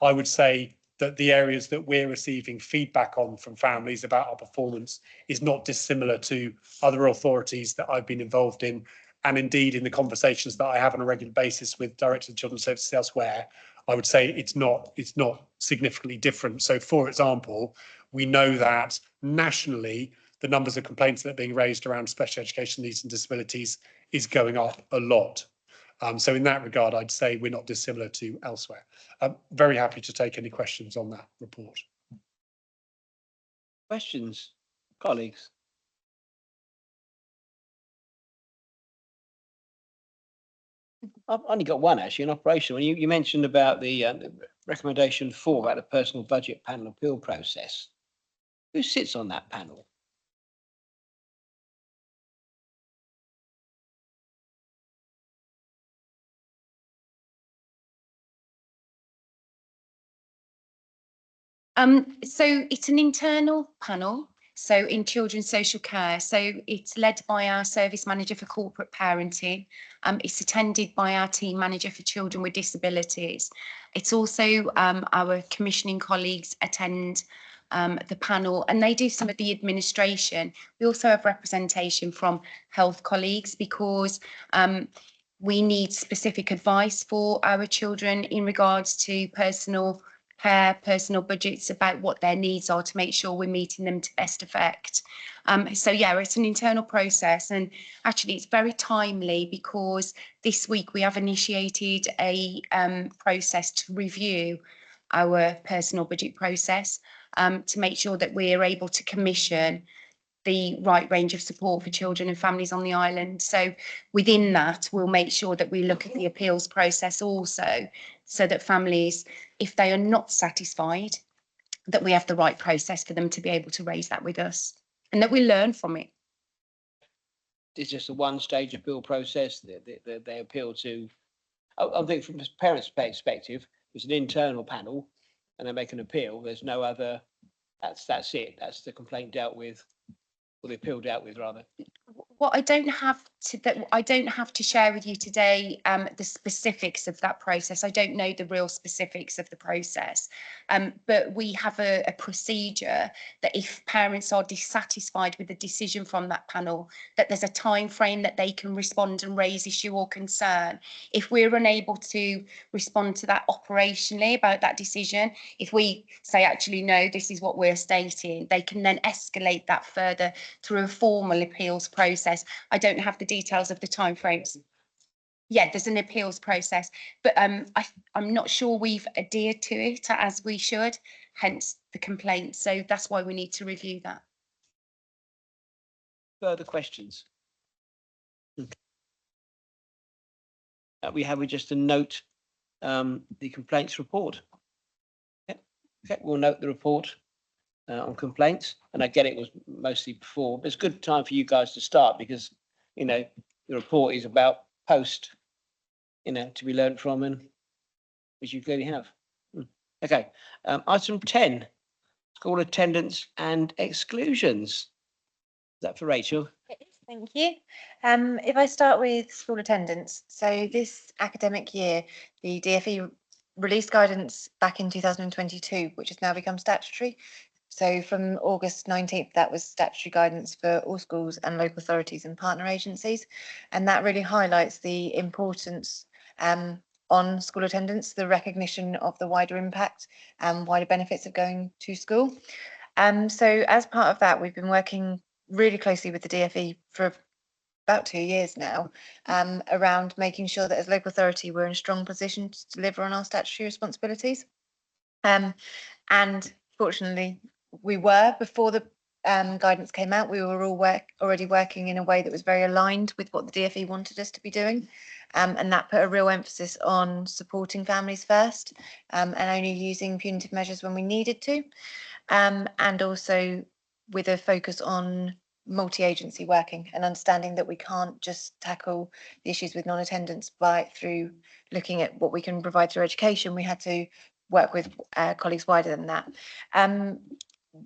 I would say that the areas that we're receiving feedback on from families about our performance is not dissimilar to other authorities that I've been involved in. And indeed, in the conversations that I have on a regular basis with directors of children's services elsewhere, I would say it's not significantly different. So, for example, we know that nationally, the numbers of complaints that are being raised around special education needs and disabilities is going up a lot. So in that regard, I'd say we're not dissimilar to elsewhere. I'm very happy to take any questions on that report. Questions, colleagues? I've only got one actually, an operational. You mentioned about the recommendation 4 about the personal budget panel appeal process. Who sits on that panel? So it's an internal panel. So in children's social care, so it's led by our service manager for corporate parenting. It's attended by our team manager for children with disabilities. It's also our commissioning colleagues attend the panel, and they do some of the administration. We also have representation from health colleagues because we need specific advice for our children in regards to personal budgets about what their needs are to make sure we're meeting them to best effect. So yeah, it's an internal process, and actually it's very timely because this week we have initiated a process to review our personal budget process to make sure that we are able to commission the right range of support for children and families on the island. So within that, we'll make sure that we look at the appeals process also, so that families, if they are not satisfied, that we have the right process for them to be able to raise that with us and that we learn from it. It's just a one-stage appeal process that they appeal to. I think from a parent's perspective, it's an internal panel and they make an appeal. There's no other, that's it. That's the complaint dealt with, or the appeal dealt with rather. What I don't have to share with you today the specifics of that process. I don't know the real specifics of the process, but we have a procedure that if parents are dissatisfied with the decision from that panel, that there's a time frame that they can respond and raise issue or concern. If we're unable to respond to that operationally about that decision, if we say actually no, this is what we're stating, they can then escalate that further through a formal appeals process. I don't have the details of the timeframes. Yeah, there's an appeals process, but I'm not sure we've adhered to it as we should, hence the complaint. So that's why we need to review that. Further questions? We have just to note the complaints report. Okay, we'll note the report on complaints, and I get it was mostly before, but it's a good time for you guys to start because, you know, the report is about post, you know, to be learned from, and which you clearly have. Okay, item 10, school attendance and exclusions. Is that for Rachel? It is, thank you. If I start with school attendance, so this academic year, the DfE released guidance back in 2022, which has now become statutory. So from August 19th, that was statutory guidance for all schools and local authorities and partner agencies. And that really highlights the importance on school attendance, the recognition of the wider impact and wider benefits of going to school. So as part of that, we've been working really closely with the DfE for about 2 years now, around making sure that as local authority, we're in a strong position to deliver on our statutory responsibilities. And fortunately, we were, before the guidance came out, we were all already working in a way that was very aligned with what the DfE wanted us to be doing. And that put a real emphasis on supporting families first, and only using punitive measures when we needed to. And also with a focus on multi-agency working and understanding that we can't just tackle the issues with non-attendance through looking at what we can provide through education. We had to work with colleagues wider than that.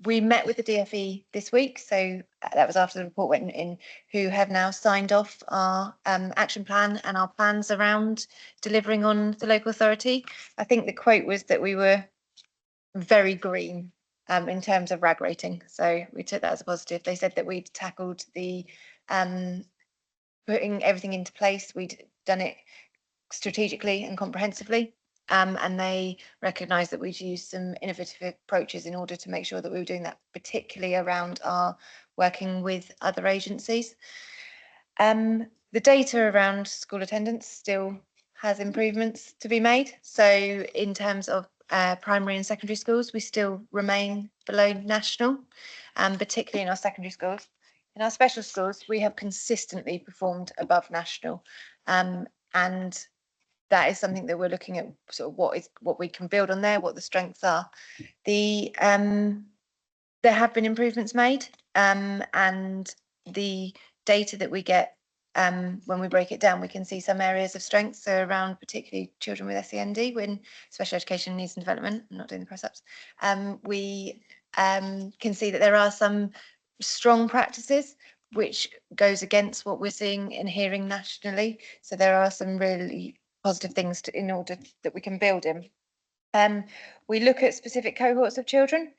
We met with the DfE this week, so that was after the report went in, who have now signed off our action plan and our plans around delivering on the local authority. I think the quote was that we were very green in terms of RAG rating, so we took that as a positive. They said that we'd tackled the putting everything into place, we'd done it strategically and comprehensively, and they recognised that we'd used some innovative approaches in order to make sure that we were doing that, particularly around our working with other agencies. The data around school attendance still has improvements to be made. So in terms of primary and secondary schools, we still remain below national, particularly in our secondary schools. In our special schools, we have consistently performed above national, and that is something that we're looking at, sort of what we can build on there, what the strengths are. There have been improvements made, and the data that we get, when we break it down, we can see some areas of strength. So around particularly children with SEND, when special education needs and development, I'm not doing the press ups, we can see that there are some strong practices which goes against what we're seeing and hearing nationally. So there are some really positive things in order that we can build in. We look at specific cohorts of children.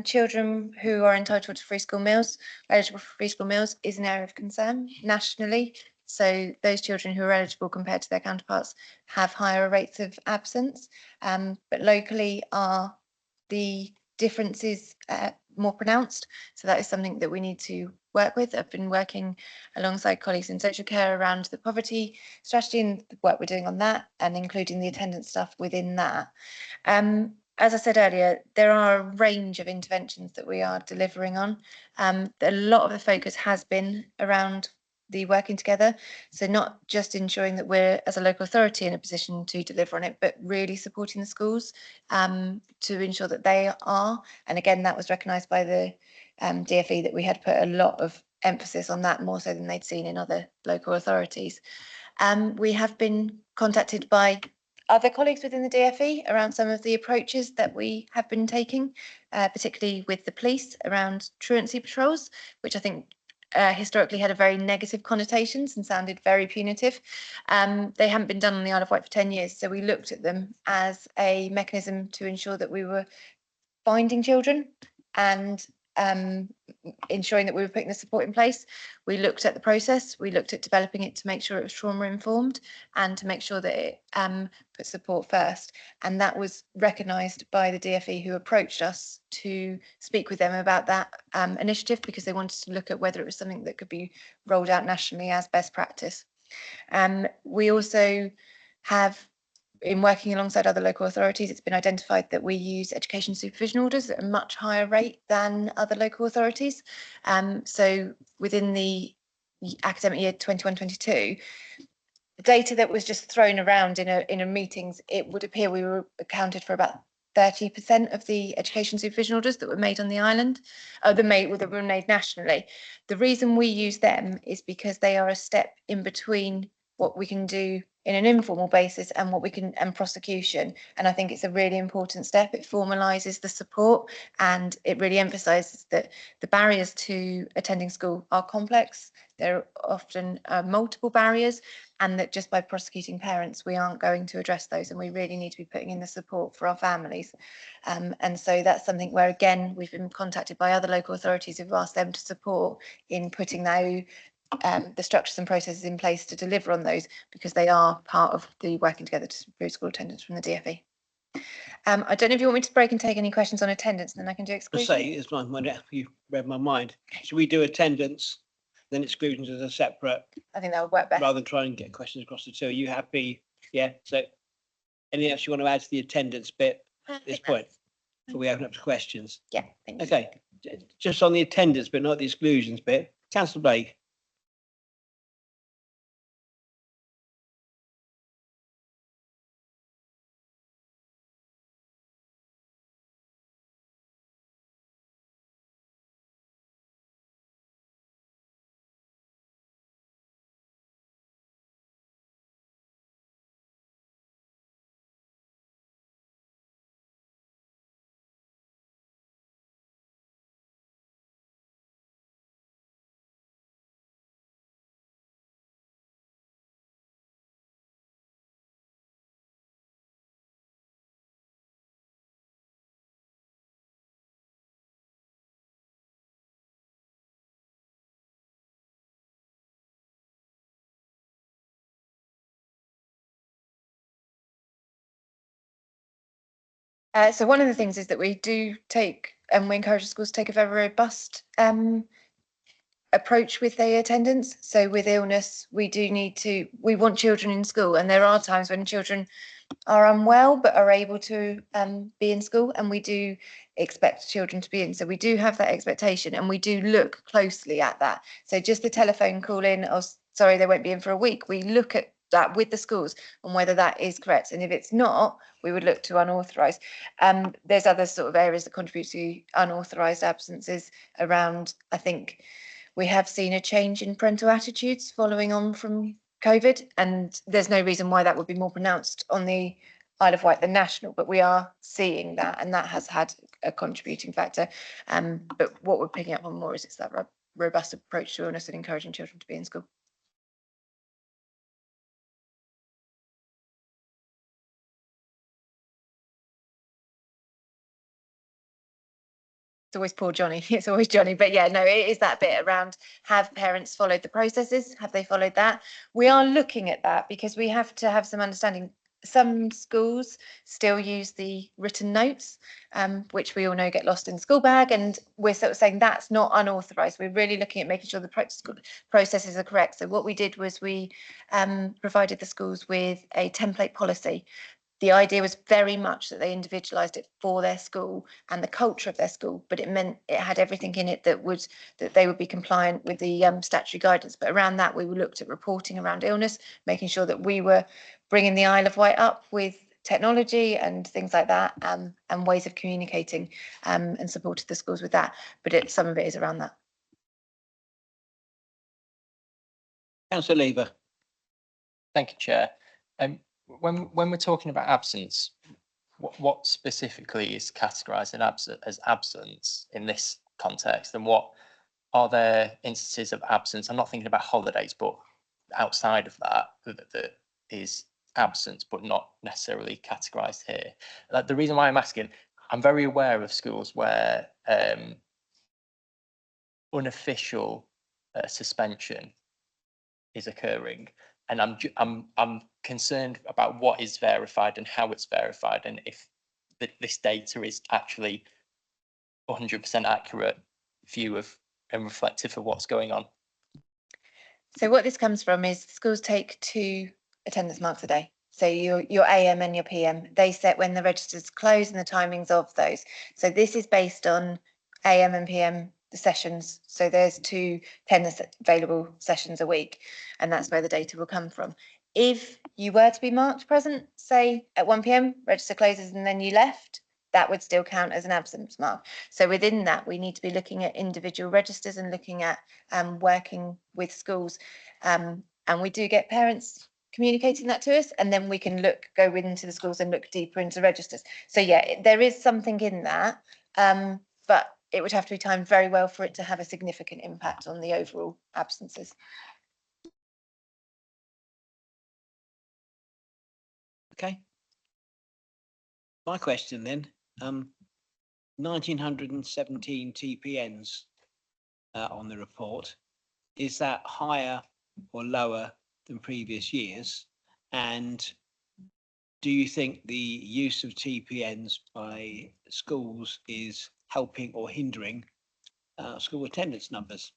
Children who are entitled to free school meals, eligible for free school meals, is an area of concern nationally. So those children who are eligible compared to their counterparts have higher rates of absence, but locally are the differences more pronounced. So that is something that we need to work with. I've been working alongside colleagues in social care around the poverty strategy and the work we're doing on that, and including the attendance stuff within that. As I said earlier, there are a range of interventions that we are delivering on. A lot of the focus has been around the working together. So not just ensuring that we're, as a local authority, in a position to deliver on it, but really supporting the schools to ensure that they are. And again, that was recognised by the DfE, that we had put a lot of emphasis on that, more so than they'd seen in other local authorities. We have been contacted by other colleagues within the DfE around some of the approaches that we have been taking, particularly with the police around truancy patrols, which I think historically had a very negative connotations and sounded very punitive. They haven't been done on the Isle of Wight for 10 years, so we looked at them as a mechanism to ensure that we were finding children and ensuring that we were putting the support in place. We looked at the process, we looked at developing it to make sure it was trauma informed and to make sure that it put support first. And that was recognised by the DfE, who approached us to speak with them about that initiative, because they wanted to look at whether it was something that could be rolled out nationally as best practice. We also have, in working alongside other local authorities, it's been identified that we use education supervision orders at a much higher rate than other local authorities. So within the academic year 21-22, the data that was just thrown around in a meetings, it would appear we were accounted for about 30% of the education supervision orders that were made on the island, that were made nationally. The reason we use them is because they are a step in between what we can do in an informal basis and what we can, and prosecution. And I think it's a really important step. It formalises the support, and it really emphasises that the barriers to attending school are complex. There are often multiple barriers, and that just by prosecuting parents, we aren't going to address those, and we really need to be putting in the support for our families. And so that's something where, again, we've been contacted by other local authorities who've asked them to support in putting those the structures and processes in place to deliver on those, because they are part of the working together to improve school attendance from the DfE. I don't know if you want me to break and take any questions on attendance, and then I can do exclusions. Say, it's you read my mind. Should we do attendance, then exclusions as a separate, I think that would work best. rather than try and get questions across the two? Are you happy? Yeah. So anything else you want to add to the attendance bit at this point before we open up to questions? Yeah, thank you. Okay. Just on the attendance bit, not the exclusions bit. Councillor Blake. So one of the things is that we do take, and we encourage schools to take a very robust approach with their attendance. So with illness, we want children in school, and there are times when children are unwell but are able to be in school, and we do expect children to be in. So we do have that expectation, and we do look closely at that. So just the telephone call in, oh, sorry, they won't be in for a week. We look at that with the schools on whether that is correct. And if it's not, we would look to unauthorised. There's other sort of areas that contribute to unauthorised absences around, I think, we have seen a change in parental attitudes following on from COVID, and there's no reason why that would be more pronounced on the Isle of Wight than national, but we are seeing that, and that has had a contributing factor. But what we're picking up on more is it's that robust approach to illness and encouraging children to be in school. It's always poor Johnny. It's always Johnny. But yeah, no, it is that bit around, have parents followed the processes? Have they followed that? We are looking at that because we have to have some understanding. Some schools still use the written notes, which we all know get lost in the school bag. And we're sort of saying that's not unauthorised. We're really looking at making sure the processes are correct. So what we did was we provided the schools with a template policy. The idea was very much that they individualised it for their school and the culture of their school, but it meant it had everything in it that they would be compliant with the statutory guidance. But around that, we looked at reporting around illness, making sure that we were bringing the Isle of Wight up with technology and things like that, and ways of communicating, and supported the schools with that. But some of it is around that. Councillor Lever. Thank you, Chair. When we're talking about absence, what specifically is categorised as absence in this context, and what are there instances of absence? I'm not thinking about holidays, but outside of that is absence, but not necessarily categorised here. Like, the reason why I'm asking, I'm very aware of schools where unofficial suspension is occurring, and I'm concerned about what is verified and how it's verified, and if this data is actually 100% accurate view of and reflective of what's going on. So what this comes from is schools take 2 attendance marks a day. So your AM and your PM, they set when the registers close and the timings of those. So this is based on AM and PM, the sessions. So there's 2 10 available sessions a week, and that's where the data will come from. If you were to be marked present, say at 1 PM, register closes and then you left, that would still count as an absence mark. So within that, we need to be looking at individual registers and looking at working with schools. And we do get parents communicating that to us, and then we can go into the schools and look deeper into registers. So yeah, there is something in that, but it would have to be timed very well for it to have a significant impact on the overall absences. Okay. My question then, 1917 TPNs on the report. Is that higher or lower than previous years? And do you think the use of TPNs by schools is helping or hindering school attendance numbers?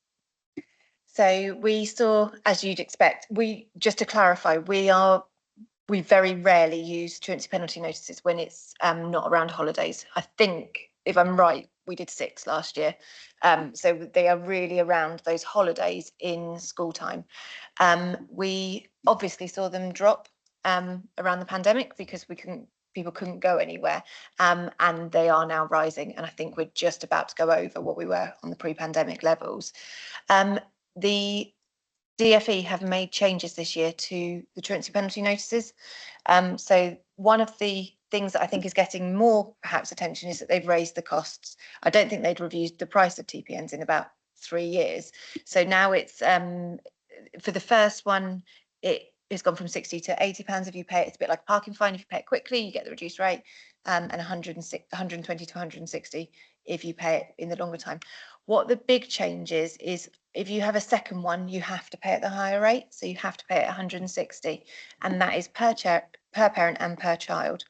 So we saw, as you'd expect, just to clarify, we very rarely use truancy penalty notices when it's not around holidays. I think, if I'm right, we did 6 last year. So they are really around those holidays in school time. We obviously saw them drop around the pandemic because people couldn't go anywhere, and they are now rising. And I think we're just about to go over what we were on the pre-pandemic levels. The DfE have made changes this year to the truancy penalty notices. So one of the things that I think is getting more perhaps attention is that they've raised the costs. I don't think they'd reviewed the price of TPNs in about 3 years. So now it's for the first one, it has gone from £60 to £80 if you pay it. It's a bit like a parking fine. If you pay it quickly, you get the reduced rate, and 120 to 160 if you pay it in the longer time. What the big change is if you have a second one, you have to pay at the higher rate. So you have to pay at 160, and that is per parent and per child.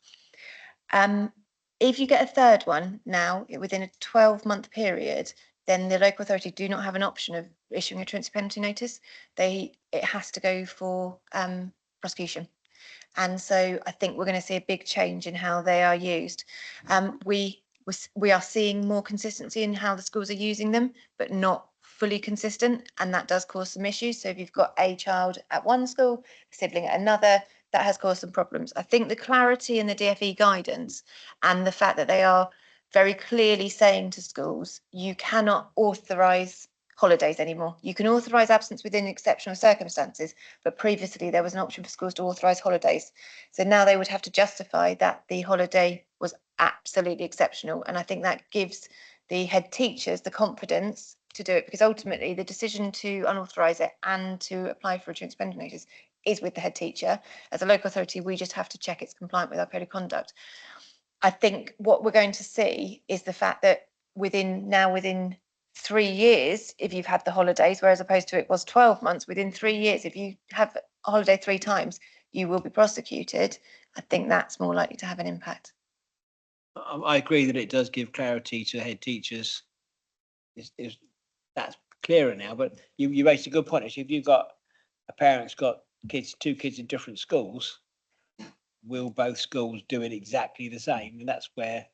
If you get a third one now within a 12-month period, then the local authority do not have an option of issuing a truancy penalty notice. It has to go for prosecution. And so I think we're going to see a big change in how they are used. We are seeing more consistency in how the schools are using them, but not fully consistent, and that does cause some issues. So if you've got a child at one school, a sibling at another, that has caused some problems. I think the clarity in the DfE guidance and the fact that they are very clearly saying to schools, you cannot authorise holidays anymore. You can authorise absence within exceptional circumstances, but previously there was an option for schools to authorise holidays. So now they would have to justify that the holiday was absolutely exceptional. And I think that gives the head teachers the confidence to do it, because ultimately the decision to unauthorise it and to apply for a truancy penalty notice is with the head teacher. As a local authority, we just have to check it's compliant with our code of conduct. I think what we're going to see is the fact that within 3 years, if you've had the holidays, whereas opposed to it was 12 months, within 3 years, if you have a holiday 3 times, you will be prosecuted. I think that's more likely to have an impact. I agree that it does give clarity to head teachers. That's clearer now, but you raised a good point. If you've got a parent's got two kids in different schools, will both schools do it exactly the same? And that's where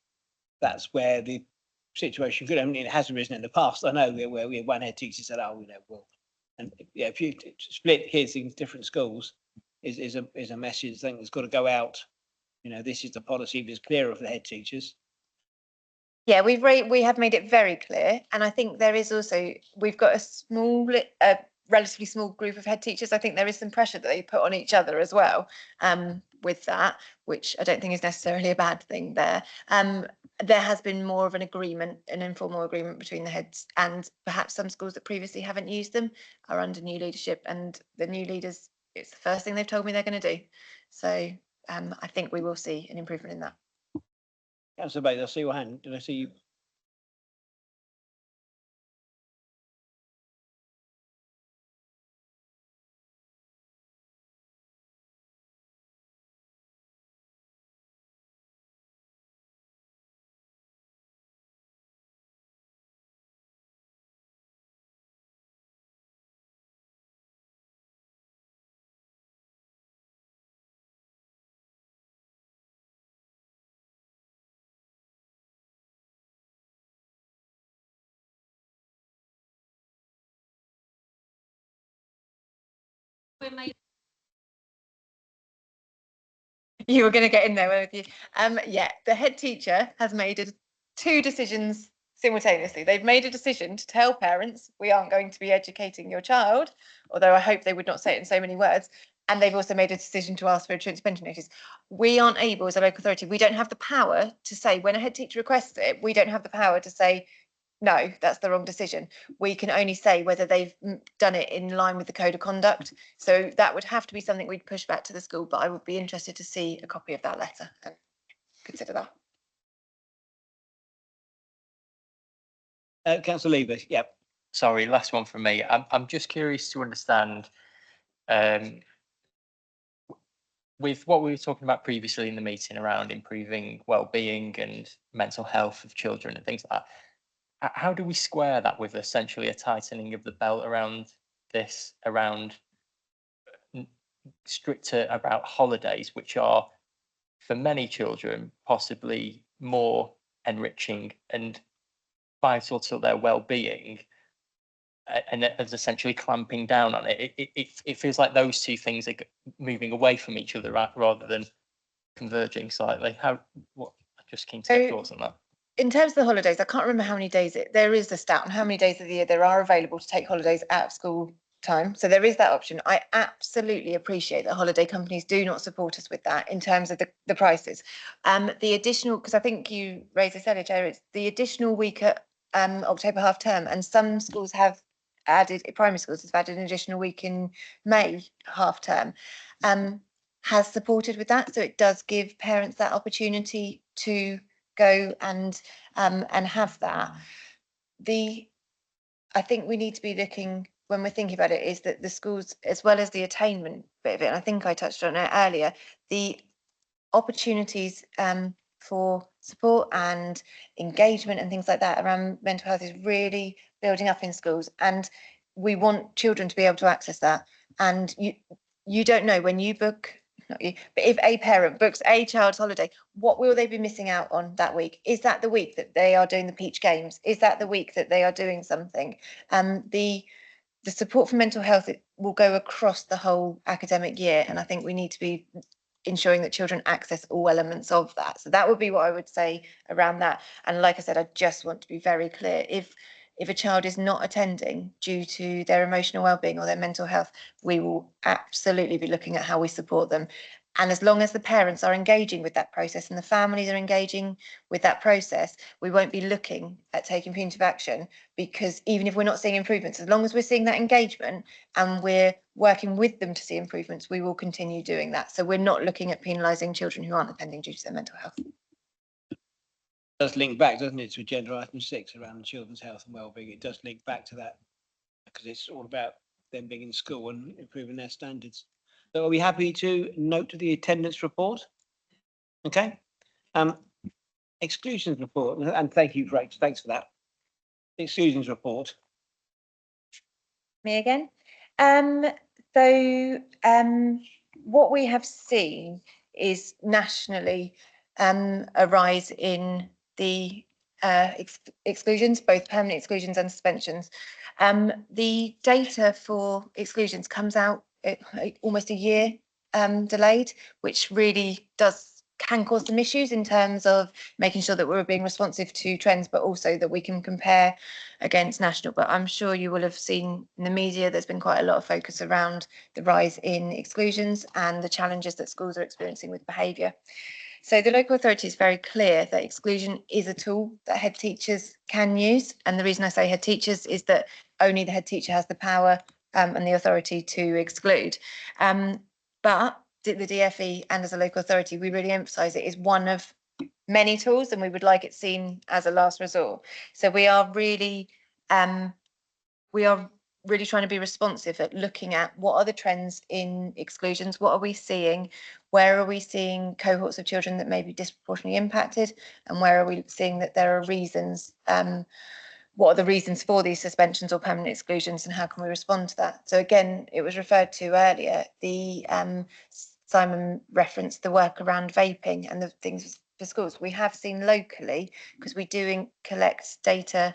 the situation could. I mean, it has arisen in the past. I know where we had one head teacher said, "Oh, well," and yeah, if you split kids in different schools, is a message thing that's got to go out. This is the policy. It's clearer for the head teachers. Yeah, we have made it very clear, and I think there is also, we've got a relatively small group of head teachers. I think there is some pressure that they put on each other as well with that, which I don't think is necessarily a bad thing there. There has been more of an agreement, an informal agreement between the heads, and perhaps some schools that previously haven't used them are under new leadership, and the new leaders, it's the first thing they've told me they're going to do. So I think we will see an improvement in that. Councillor Bates, I see your hand. Did I see you? You were going to get in there, weren't you? Yeah, the head teacher has made 2 decisions simultaneously. They've made a decision to tell parents, we aren't going to be educating your child, although I hope they would not say it in so many words. And they've also made a decision to ask for a truancy penalty notice. We aren't able, as a local authority, we don't have the power to say, when a head teacher requests it, we don't have the power to say, no, that's the wrong decision. We can only say whether they've done it in line with the code of conduct. So that would have to be something we'd push back to the school, but I would be interested to see a copy of that letter and consider that. Councillor Lever, yeah. Sorry, last one from me. I'm just curious to understand with what we were talking about previously in the meeting around improving well-being and mental health of children and things like that. How do we square that with essentially a tightening of the belt around this, around stricter about holidays, which are for many children possibly more enriching and vital to their well-being, and as essentially clamping down on it. It feels like those two things are moving away from each other rather than converging slightly. What? I'm just keen to get thoughts on that. In terms of the holidays, I can't remember how many days there is a stat on how many days of the year there are available to take holidays out of school time. So there is that option. I absolutely appreciate that holiday companies do not support us with that in terms of the prices. The additional, because I think you raised this earlier, Chair, it's the additional week at October half term, and some schools have added, primary schools have added an additional week in May half term, has supported with that. So it does give parents that opportunity to go and have that. I think we need to be looking, when we're thinking about it, is that the schools, as well as the attainment bit of it, and I think I touched on it earlier, the opportunities for support and engagement and things like that around mental health is really building up in schools, and we want children to be able to access that. And you don't know when you book, not you, but if a parent books a child's holiday, what will they be missing out on that week? Is that the week that they are doing the Peach Games? Is that the week that they are doing something? The support for mental health, it will go across the whole academic year, and I think we need to be ensuring that children access all elements of that. So that would be what I would say around that. And like I said, I just want to be very clear. If a child is not attending due to their emotional well-being or their mental health, we will absolutely be looking at how we support them. And as long as the parents are engaging with that process and the families are engaging with that process, we won't be looking at taking punitive action, because even if we're not seeing improvements, as long as we're seeing that engagement and we're working with them to see improvements, we will continue doing that. So we're not looking at penalising children who aren't attending due to their mental health. Does link back, doesn't it, to agenda item 6 around children's health and wellbeing. It does link back to that, because it's all about them being in school and improving their standards. So are we happy to note the attendance report? Okay. Exclusions report, and thank you, Rach, thanks for that. Exclusions report. Me again. What we have seen is nationally a rise in the exclusions, both permanent exclusions and suspensions. The data for exclusions comes out almost a year delayed, which really can cause some issues in terms of making sure that we're being responsive to trends, but also that we can compare against national. But I'm sure you will have seen in the media, there's been quite a lot of focus around the rise in exclusions and the challenges that schools are experiencing with behaviour. So the local authority is very clear that exclusion is a tool that head teachers can use. And the reason I say head teachers is that only the head teacher has the power and the authority to exclude. But the DfE and as a local authority, we really emphasise it is one of many tools, and we would like it seen as a last resort. So we are really trying to be responsive at looking at what are the trends in exclusions, what are we seeing, where are we seeing cohorts of children that may be disproportionately impacted, and where are we seeing that there are reasons, what are the reasons for these suspensions or permanent exclusions, and how can we respond to that? So again, it was referred to earlier, Simon referenced the work around vaping and the things for schools. We have seen locally, because we do collect data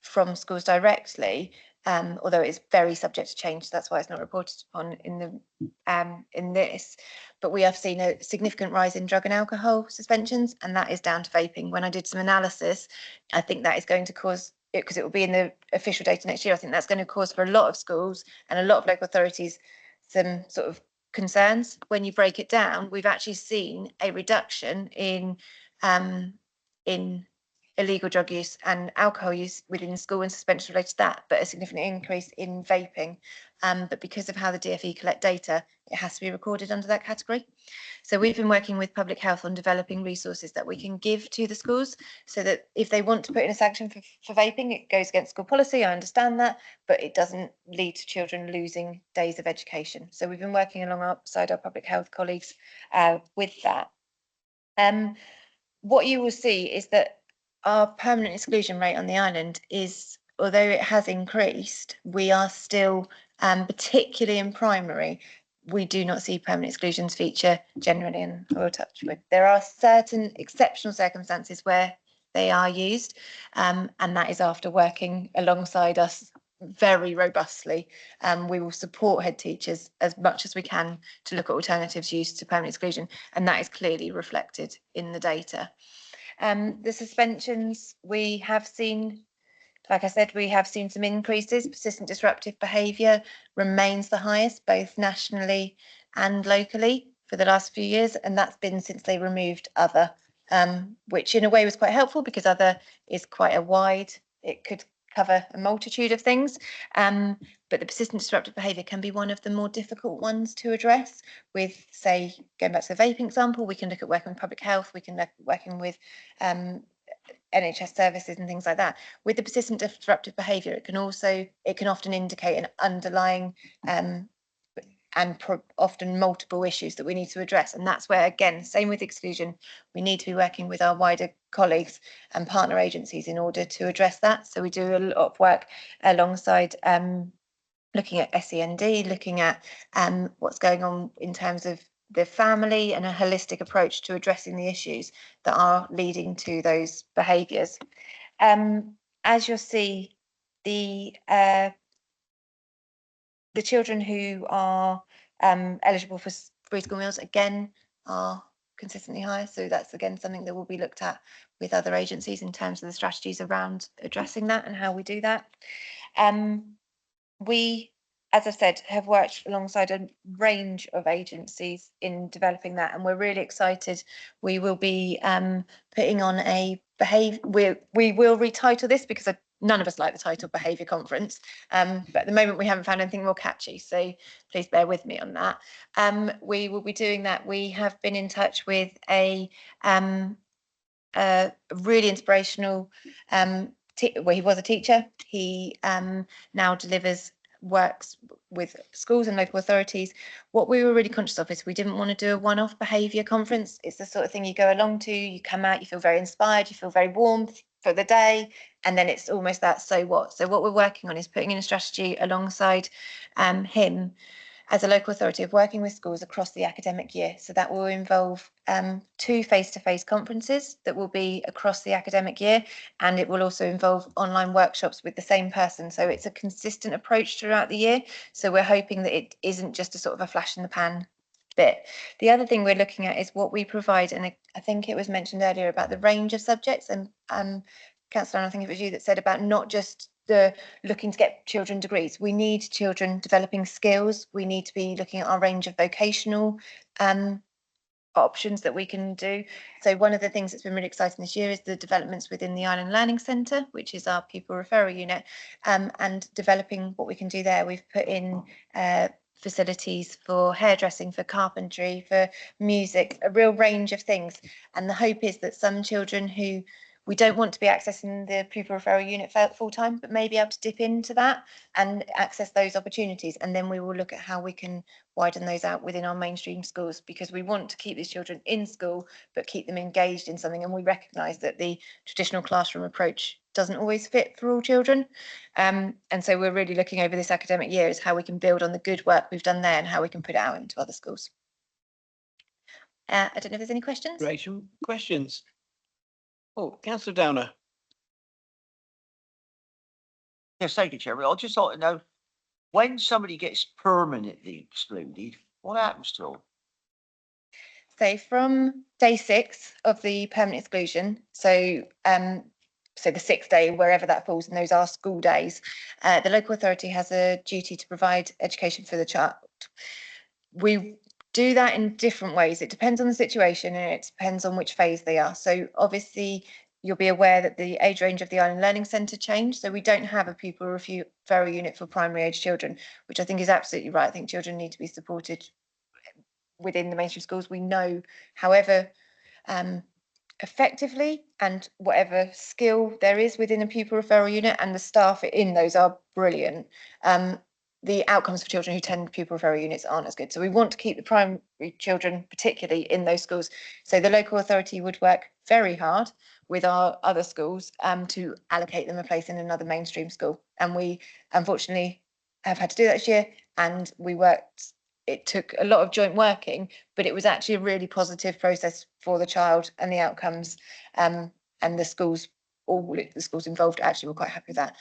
from schools directly, although it's very subject to change. So that's why it's not reported upon in this. But we have seen a significant rise in drug and alcohol suspensions, and that is down to vaping. When I did some analysis, I think that is going to cause, because it will be in the official data next year, I think that's going to cause for a lot of schools and a lot of local authorities some sort of concerns. When you break it down, we've actually seen a reduction in illegal drug use and alcohol use within school and suspension related to that, but a significant increase in vaping. But because of how the DfE collect data, it has to be recorded under that category. So we've been working with public health on developing resources that we can give to the schools, so that if they want to put in a sanction for vaping, it goes against school policy, I understand that, but it doesn't lead to children losing days of education. So we've been working alongside our public health colleagues with that. What you will see is that our permanent exclusion rate on the island is, although it has increased, we are still, particularly in primary, we do not see permanent exclusions feature generally, and I will touch with. There are certain exceptional circumstances where they are used, and that is after working alongside us very robustly. We will support head teachers as much as we can to look at alternatives used to permanent exclusion, and that is clearly reflected in the data. The suspensions, we have seen, like I said, we have seen some increases. Persistent disruptive behaviour remains the highest, both nationally and locally for the last few years, and that's been since they removed other, which in a way was quite helpful, because other is quite a wide, it could cover a multitude of things, but the persistent disruptive behaviour can be one of the more difficult ones to address. With, say, going back to the vaping example, we can look at working with public health, we can look at working with NHS services and things like that. With the persistent disruptive behaviour, it can often indicate an underlying and often multiple issues that we need to address. And that's where, again, same with exclusion, we need to be working with our wider colleagues and partner agencies in order to address that. So we do a lot of work alongside looking at SEND, looking at what's going on in terms of the family and a holistic approach to addressing the issues that are leading to those behaviours. As you'll see, the children who are eligible for free school meals, again, are consistently higher. So that's, again, something that will be looked at with other agencies in terms of the strategies around addressing that and how we do that. We, as I said, have worked alongside a range of agencies in developing that, and we're really excited. We will be putting on a we will retitle this because none of us like the title behaviour conference, but at the moment we haven't found anything more catchy, so please bear with me on that. We will be doing that. We have been in touch with a really inspirational well, he was a teacher. He now works with schools and local authorities. What we were really conscious of is we didn't want to do a one-off behaviour conference. It's the sort of thing you go along to, you come out, you feel very inspired, you feel very warm for the day, and then it's almost that, so what? So what we're working on is putting in a strategy alongside him as a local authority of working with schools across the academic year. So that will involve 2 face-to-face conferences that will be across the academic year, and it will also involve online workshops with the same person. So it's a consistent approach throughout the year. So we're hoping that it isn't just a sort of a flash in the pan bit. The other thing we're looking at is what we provide, and I think it was mentioned earlier about the range of subjects, and Councillor, I think it was you that said about not just the looking to get children degrees. We need children developing skills. We need to be looking at our range of vocational options that we can do. So one of the things that's been really exciting this year is the developments within the Island Learning Centre, which is our pupil referral unit, and developing what we can do there. We've put in facilities for hairdressing, for carpentry, for music, a real range of things. And the hope is that some children who we don't want to be accessing the pupil referral unit full time, but may be able to dip into that and access those opportunities. And then we will look at how we can widen those out within our mainstream schools, because we want to keep these children in school, but keep them engaged in something. And we recognise that the traditional classroom approach doesn't always fit for all children. And so we're really looking over this academic year as how we can build on the good work we've done there and how we can put it out into other schools. I don't know if there's any questions. Rachel, questions? Oh, Councillor Downer. Yes, thank you, Chairman. I'd just like to know, when somebody gets permanently excluded, what happens to them? So from day 6 of the permanent exclusion, so the 6th day, wherever that falls, and those are school days, the local authority has a duty to provide education for the child. We do that in different ways. It depends on the situation and it depends on which phase they are. So obviously you'll be aware that the age range of the Island Learning Centre changed. So we don't have a pupil referral unit for primary age children, which I think is absolutely right. I think children need to be supported within the mainstream schools. We know, however, effectively and whatever skill there is within a pupil referral unit, and the staff in those are brilliant, the outcomes for children who attend pupil referral units aren't as good. So we want to keep the primary children particularly in those schools. So the local authority would work very hard with our other schools to allocate them a place in another mainstream school. And we unfortunately have had to do that this year, and it took a lot of joint working, but it was actually a really positive process for the child and the outcomes, and the schools, all the schools involved actually were quite happy with that.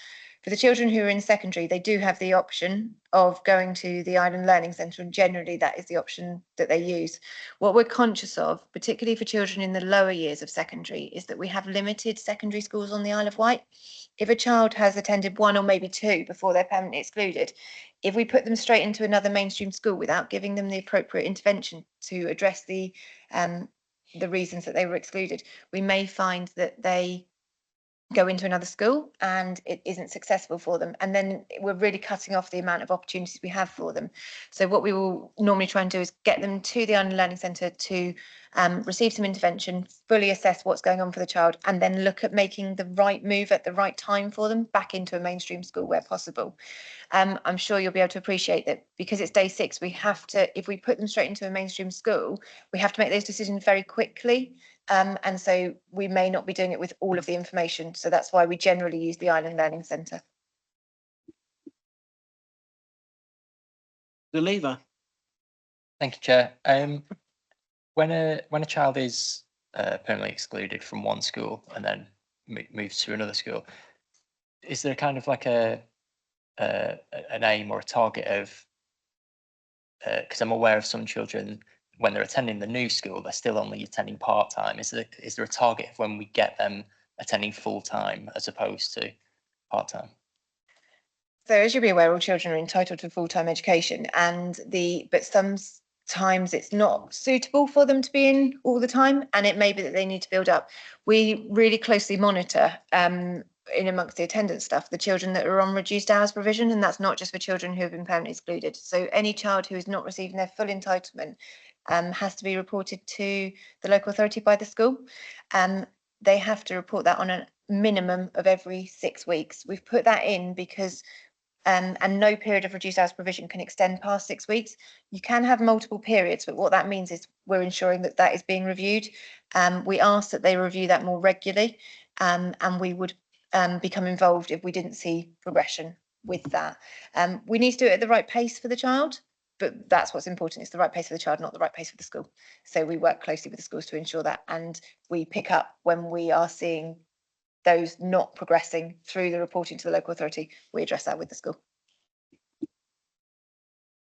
For the children who are in secondary, they do have the option of going to the Island Learning Centre, and generally that is the option that they use. What we're conscious of, particularly for children in the lower years of secondary, is that we have limited secondary schools on the Isle of Wight. If a child has attended 1 or maybe 2 before they're permanently excluded, if we put them straight into another mainstream school without giving them the appropriate intervention to address the reasons that they were excluded, we may find that they go into another school and it isn't successful for them, and then we're really cutting off the amount of opportunities we have for them. So what we will normally try and do is get them to the Island Learning Centre to receive some intervention, fully assess what's going on for the child, and then look at making the right move at the right time for them back into a mainstream school where possible. I'm sure you'll be able to appreciate that because it's day 6, we have to, if we put them straight into a mainstream school, we have to make those decisions very quickly. And so we may not be doing it with all of the information. So that's why we generally use the Island Learning Centre. The lever. Thank you, Chair. When a child is permanently excluded from one school and then moves to another school, is there kind of like an aim or a target of? Because I'm aware of some children, when they're attending the new school, they're still only attending part-time. Is there a target of when we get them attending full-time as opposed to part-time? So as you'll be aware, all children are entitled to full-time education, but sometimes it's not suitable for them to be in all the time, and it may be that they need to build up. We really closely monitor in amongst the attendance staff, the children that are on reduced hours provision, and that's not just for children who have been permanently excluded. So any child who is not receiving their full entitlement has to be reported to the local authority by the school. They have to report that on a minimum of every 6 weeks. We've put that in because and no period of reduced hours provision can extend past 6 weeks. You can have multiple periods, but what that means is we're ensuring that that is being reviewed. We ask that they review that more regularly, and we would become involved if we didn't see progression with that. We need to do it at the right pace for the child, but that's what's important. It's the right pace for the child, not the right pace for the school. So we work closely with the schools to ensure that, and we pick up when we are seeing those not progressing through the reporting to the local authority. We address that with the school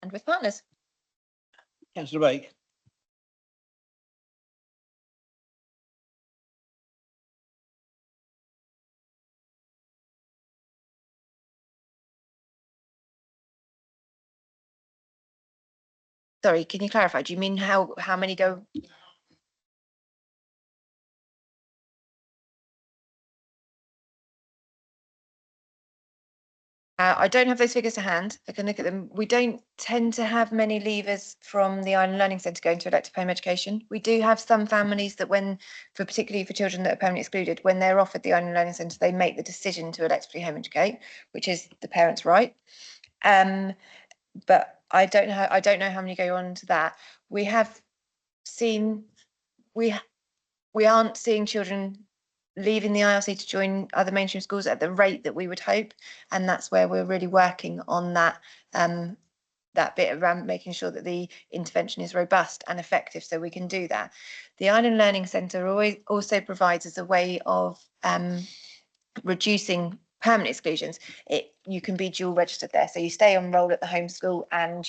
and with partners. Councillor Rake. Sorry, can you clarify? Do you mean how many go? I don't have those figures to hand. I can look at them. We don't tend to have many leavers from the Island Learning Centre going to elective home education. We do have some families that particularly for children that are permanently excluded, when they're offered the Island Learning Centre, they make the decision to electively home educate, which is the parent's right. But I don't know how many go on to that. We have seen, we aren't seeing children leaving the IRC to join other mainstream schools at the rate that we would hope, and that's where we're really working on that that bit around making sure that the intervention is robust and effective, so we can do that. The Island Learning Centre also provides us a way of reducing permanent exclusions. You can be dual registered there, so you stay on roll at the home school and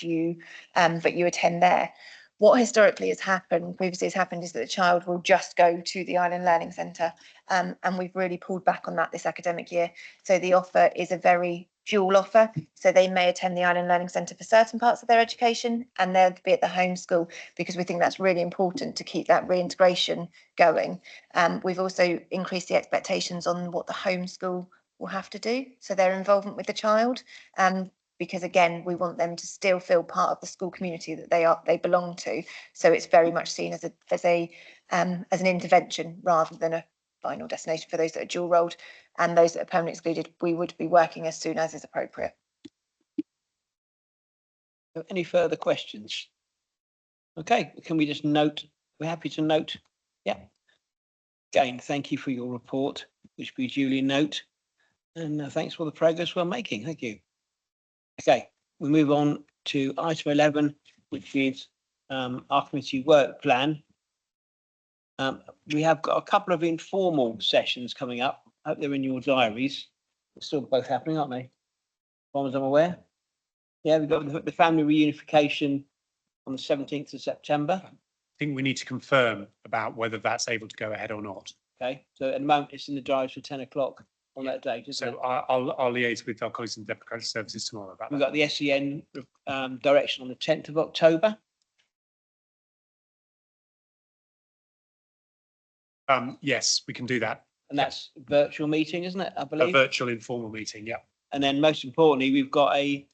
but you attend there. What previously has happened is that the child will just go to the Island Learning Centre, and we've really pulled back on that this academic year. So the offer is a very dual offer. So they may attend the Island Learning Centre for certain parts of their education, and they'll be at the home school because we think that's really important to keep that reintegration going. We've also increased the expectations on what the home school will have to do, so their involvement with the child. Because again, we want them to still feel part of the school community that they belong to. So it's very much seen as an intervention rather than a final destination for those that are dual rolled, and those that are permanently excluded, we would be working as soon as is appropriate. Any further questions? Okay, can we just note? We're happy to note. Yeah. Again, thank you for your report, which we duly note, and thanks for the progress we're making. Thank you. Okay, we move on to item 11, which is our committee work plan. We have got a couple of informal sessions coming up. I hope they're in your diaries. They're still both happening, aren't they? As far as I'm aware. Yeah, we've got the family reunification on the 17th of September. I think we need to confirm about whether that's able to go ahead or not. Okay, so at the moment it's in the diaries for 10 o'clock on that date. So I'll liaise with our colleagues in Democratic Services tomorrow about that. We've got the SEN direction on the 10th of October. Yes, we can do that. And that's virtual meeting, isn't it? I A believe. virtual informal meeting, yeah. And then most importantly, we've got a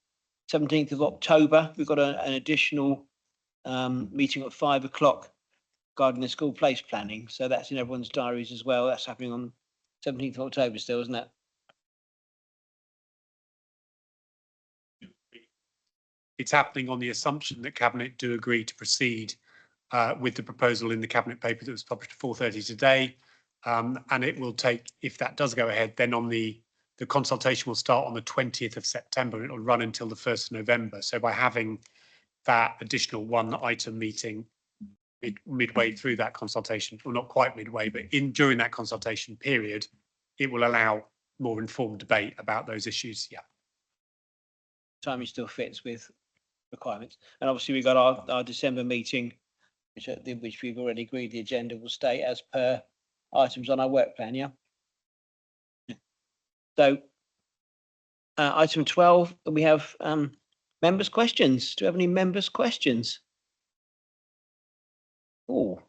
17th of October, we've got an additional meeting at 5 o'clock regarding the school place planning. So that's in everyone's diaries as well. That's happening on 17th of October still, isn't it? It's happening on the assumption that Cabinet do agree to proceed with the proposal in the Cabinet paper that was published at 4:30 today. And it will take, if that does go ahead, then on the consultation will start on the 20th of September. It'll run until the 1st of November. So by having that additional one item meeting midway through that consultation, or not quite midway, but during that consultation period, it will allow more informed debate about those issues. Yeah. Timing still fits with requirements. And obviously we've got our December meeting, which we've already agreed the agenda will stay as per items on our work plan, yeah? So item 12, we have members' questions. Do we have any members' questions? Oh,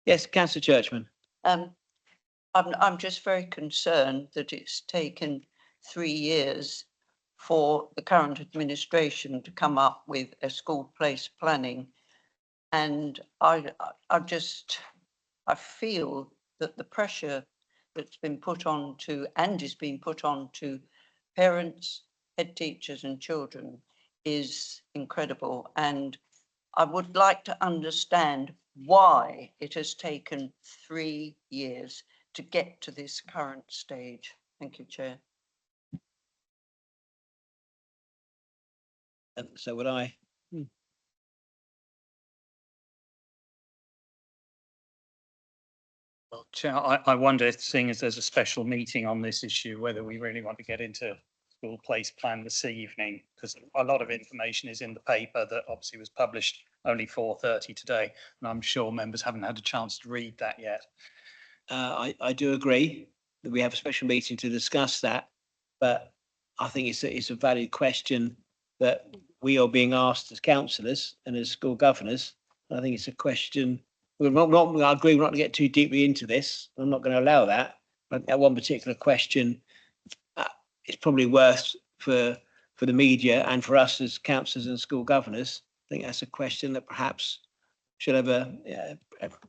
yes, Councillor Churchman. I'm just very concerned that it's taken 3 years for the current administration to come up with a school place planning. And I feel that the pressure that's been put on to and is being put on to parents, head teachers and children is incredible. And I would like to understand why it has taken 3 years to get to this current stage. Thank you, Chair. And so would I. Well, Chair, I wonder, seeing as there's a special meeting on this issue, whether we really want to get into school place plan this evening, because a lot of information is in the paper that obviously was published only 4:30 today, and I'm sure members haven't had a chance to read that yet. I do agree that we have a special meeting to discuss that, but I think it's a valid question that we are being asked as councillors and as school governors. I think it's a question. I agree we're not going to get too deeply into this. I'm not going to allow that. But that one particular question is probably worth for the media and for us as councillors and school governors. I think that's a question that perhaps should have an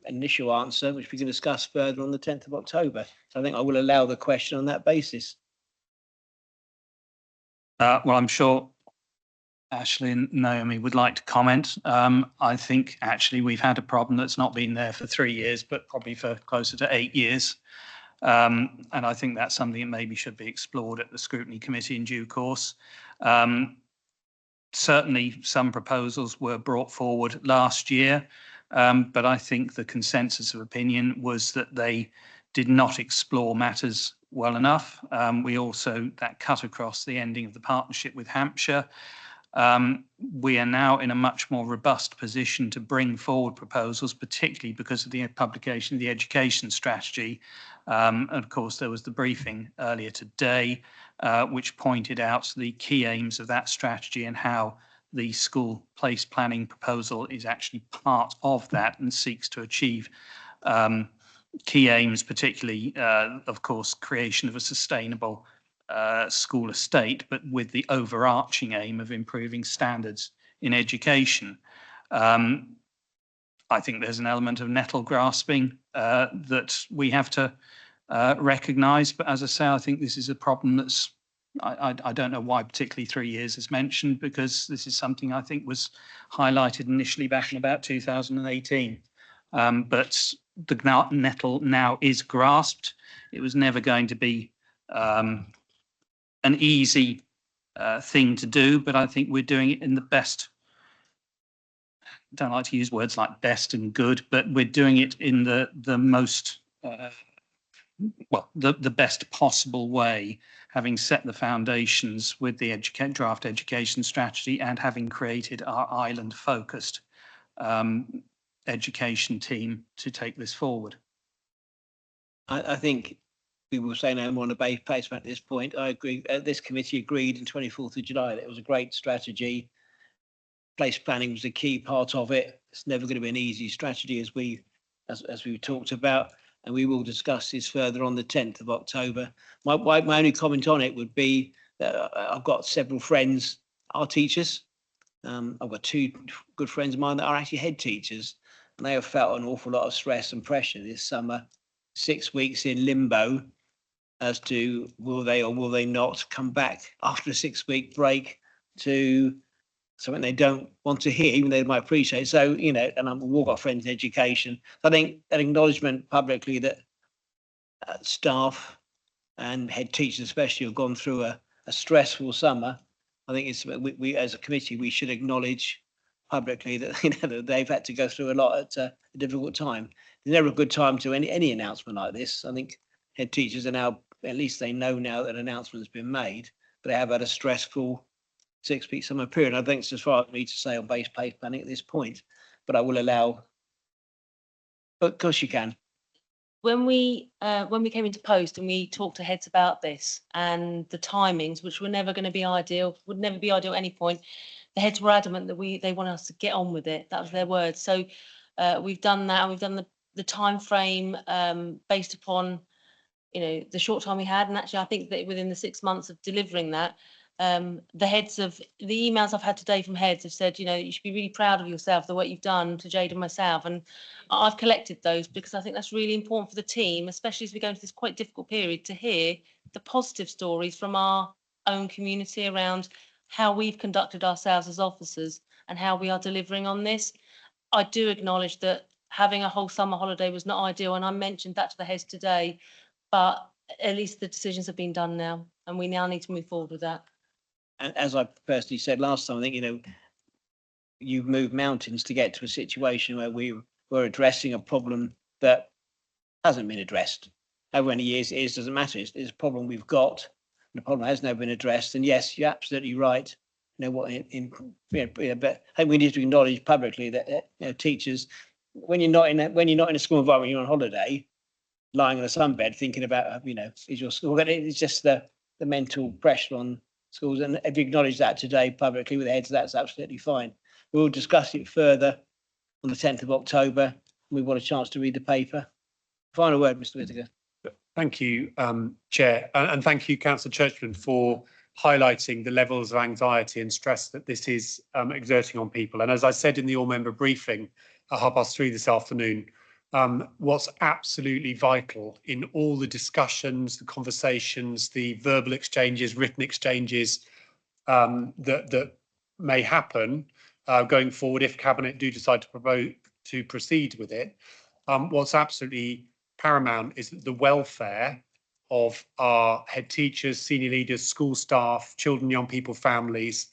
initial answer, which we can discuss further on the 10th of October. So I think I will allow the question on that basis. Well, I'm sure Ashley and Naomi would like to comment. I think actually we've had a problem that's not been there for 3 years, but probably for closer to 8 years. And I think that's something that maybe should be explored at the Scrutiny Committee in due course. Certainly some proposals were brought forward last year, but I think the consensus of opinion was that they did not explore matters well enough. That cut across the ending of the partnership with Hampshire. We are now in a much more robust position to bring forward proposals, particularly because of the publication of the education strategy. And of course, there was the briefing earlier today, which pointed out the key aims of that strategy and how the school place planning proposal is actually part of that and seeks to achieve key aims, particularly, of course, creation of a sustainable school estate, but with the overarching aim of improving standards in education. I think there's an element of nettle grasping that we have to recognise. But as I say, I think this is a problem that's, I don't know why particularly 3 years is mentioned, because this is something I think was highlighted initially back in about 2018. But the nettle now is grasped. It was never going to be an easy thing to do, but I think we're doing it in the best. I don't like to use words like best and good, but we're doing it in the most, the best possible way, having set the foundations with the draft education strategy and having created our island-focused education team to take this forward. I think we will say no more on a base placement at this point. I agree. This committee agreed on 24th of July that it was a great strategy. Place planning was a key part of it. It's never going to be an easy strategy, as we talked about. and we will discuss this further on the 10th of October. My only comment on it would be that I've got several friends, are teachers. I've got two good friends of mine that are actually head teachers, and they have felt an awful lot of stress and pressure this summer. 6 weeks in limbo as to will they or will they not come back after a 6-week break to something they don't want to hear, even though they might appreciate. So, you know, and we've all got friends in education. I think an acknowledgement publicly that staff and head teachers especially have gone through a stressful summer. I think it's we as a committee, we should acknowledge publicly that, you know, that they've had to go through a lot at a difficult time. There's never a good time to any announcement like this. I think head teachers are now, at least they know now that an announcement has been made, but they have had a stressful 6-week summer period. I think it's as far as me to say on base pay planning at this point, but I will allow. But of course you can. When we came into post and we talked to heads about this and the timings, which were never going to be ideal, would never be ideal at any point, the heads were adamant that they want us to get on with it. That was their words. So we've done that, and we've done the time frame based upon, you know, the short time we had. And actually, I think that within the 6 months of delivering that, the emails I've had today from heads have said, you know, you should be really proud of yourself, the work you've done, to Jade and myself. And I've collected those because I think that's really important for the team, especially as we go into this quite difficult period, to hear the positive stories from our own community around how we've conducted ourselves as officers and how we are delivering on this. I do acknowledge that having a whole summer holiday was not ideal, and I mentioned that to the heads today, but at least the decisions have been done now, and we now need to move forward with that. And as I personally said last time, I think, you know, you've moved mountains to get to a situation where we were addressing a problem that hasn't been addressed. However many years it is, doesn't matter. It's a problem we've got. The problem has never been addressed. And yes, you're absolutely right. You know what? But I think we need to acknowledge publicly that, you know, teachers, when you're not in a school environment, you're on holiday, lying on a sunbed, thinking about, you know, is your school? It's just the mental pressure on schools. And if you acknowledge that today publicly with the heads, that's absolutely fine. We'll discuss it further on the 10th of October. We've got a chance to read the paper. Final word, Mr. Whittaker. Thank you, Chair, and thank you, Councillor Churchman, for highlighting the levels of anxiety and stress that this is exerting on people. And as I said in the all-member briefing at 3:30 this afternoon, what's absolutely vital in all the discussions, the conversations, the verbal exchanges, written exchanges that may happen going forward if Cabinet do decide to proceed with it, what's absolutely paramount is that the welfare of our head teachers, senior leaders, school staff, children, young people, families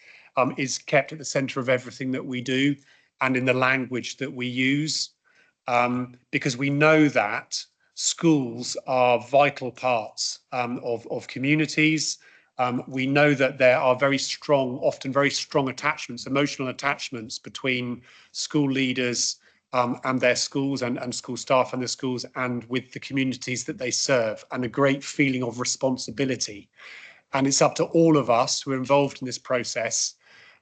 is kept at the centre of everything that we do and in the language that we use, because we know that schools are vital parts of communities. We know that there are very strong, often very strong attachments, emotional attachments between school leaders and their schools and school staff and their schools and with the communities that they serve, and a great feeling of responsibility. And it's up to all of us who are involved in this process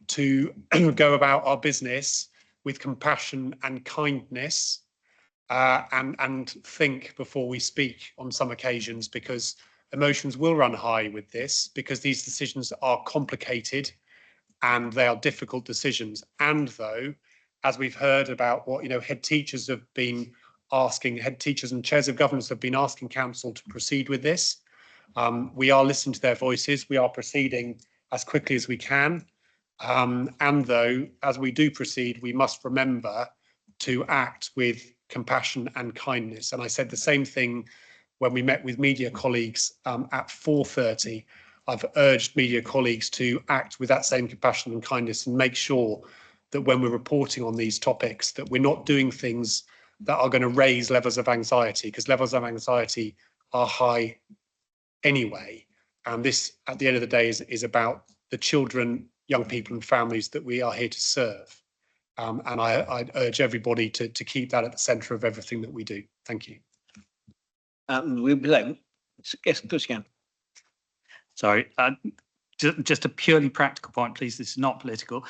to go about our business with compassion and kindness, and think before we speak on some occasions, because emotions will run high with this, because these decisions are complicated and they are difficult decisions. And though, as we've heard about what, you know, head teachers have been asking, head teachers and chairs of governments have been asking council to proceed with this. We are listening to their voices. We are proceeding as quickly as we can. And though, as we do proceed, we must remember to act with compassion and kindness. And I said the same thing when we met with media colleagues at 4:30. I've urged media colleagues to act with that same compassion and kindness and make sure that when we're reporting on these topics, that we're not doing things that are going to raise levels of anxiety, because levels of anxiety are high anyway. And this, at the end of the day, is about the children, young people and families that we are here to serve. And I'd urge everybody to keep that at the centre of everything that we do. Thank you. We'll be like, yes, of course you can. Sorry, just a purely practical point, please. This is not political.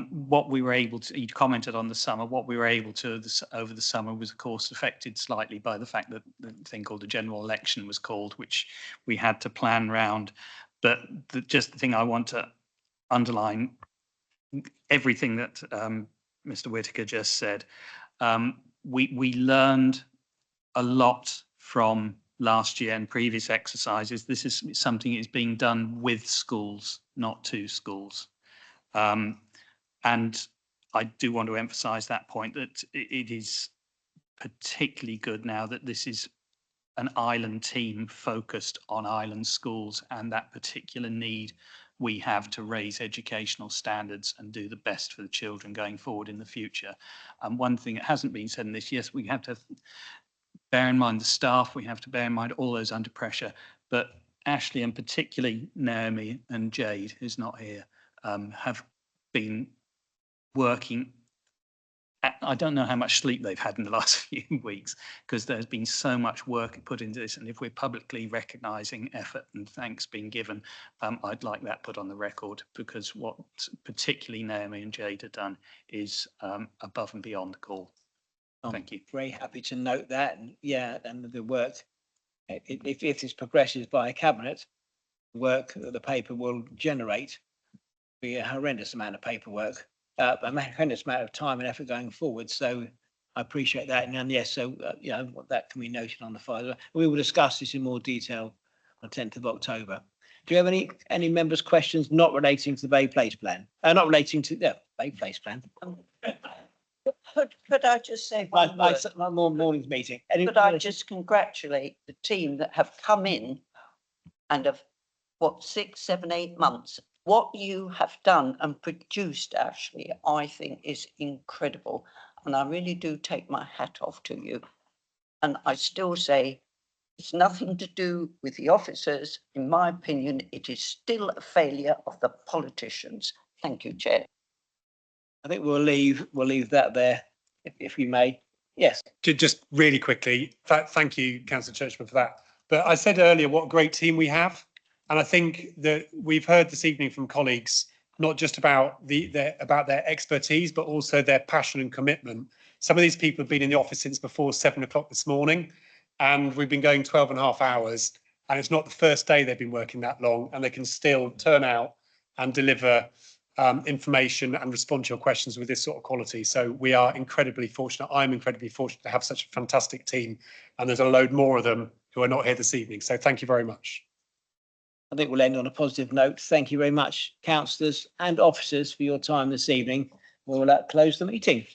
What we were able to, you commented on the summer, what we were able to over the summer was, of course, affected slightly by the fact that the thing called the general election was called, which we had to plan round. But just the thing I want to underline, everything that Mr. Whitaker just said. We learned a lot from last year and previous exercises. This is something that is being done with schools, not to schools. And I do want to emphasize that point, that it is particularly good now that this is an island team focused on island schools and that particular need we have to raise educational standards and do the best for the children going forward in the future. And one thing that hasn't been said in this, yes, we have to bear in mind the staff, we have to bear in mind all those under pressure, but Ashley and particularly Naomi and Jade, who's not here, have been working. I don't know how much sleep they've had in the last few weeks, because there's been so much work put into this. And if we're publicly recognising effort and thanks being given, I'd like that put on the record, because what particularly Naomi and Jade have done is above and beyond the call. Thank you. Very happy to note that. And yeah, and the work, if this progresses by cabinet, the work that the paper will generate be a horrendous amount of paperwork. A horrendous amount of time and effort going forward. So I appreciate that. And yes, so that can be noted on the file. We will discuss this in more detail on 10th of October. Do you have any members' questions not relating to the Bay Place plan? Not relating to the Bay Place plan. Could I just say one word? My morning's meeting. Could I just congratulate the team that have come in and have, 6, 7, 8 months. What you have done and produced, Ashley, I think is incredible. And I really do take my hat off to you. And I still say it's nothing to do with the officers. In my opinion, it is still a failure of the politicians. Thank you, Chair. I think we'll leave that there, if we may. Yes. Just really quickly, thank you, Councillor Churchman, for that. But I said earlier what a great team we have. And I think that we've heard this evening from colleagues, not just about their expertise, but also their passion and commitment. Some of these people have been in the office since before 7 o'clock this morning, and we've been going 12 and a half hours. And it's not the first day they've been working that long, and they can still turn out and deliver information and respond to your questions with this sort of quality. So we are incredibly fortunate. I'm incredibly fortunate to have such a fantastic team, and there's a load more of them who are not here this evening. So thank you very much. I think we'll end on a positive note. Thank you very much, councillors and officers, for your time this evening. We'll close the meeting.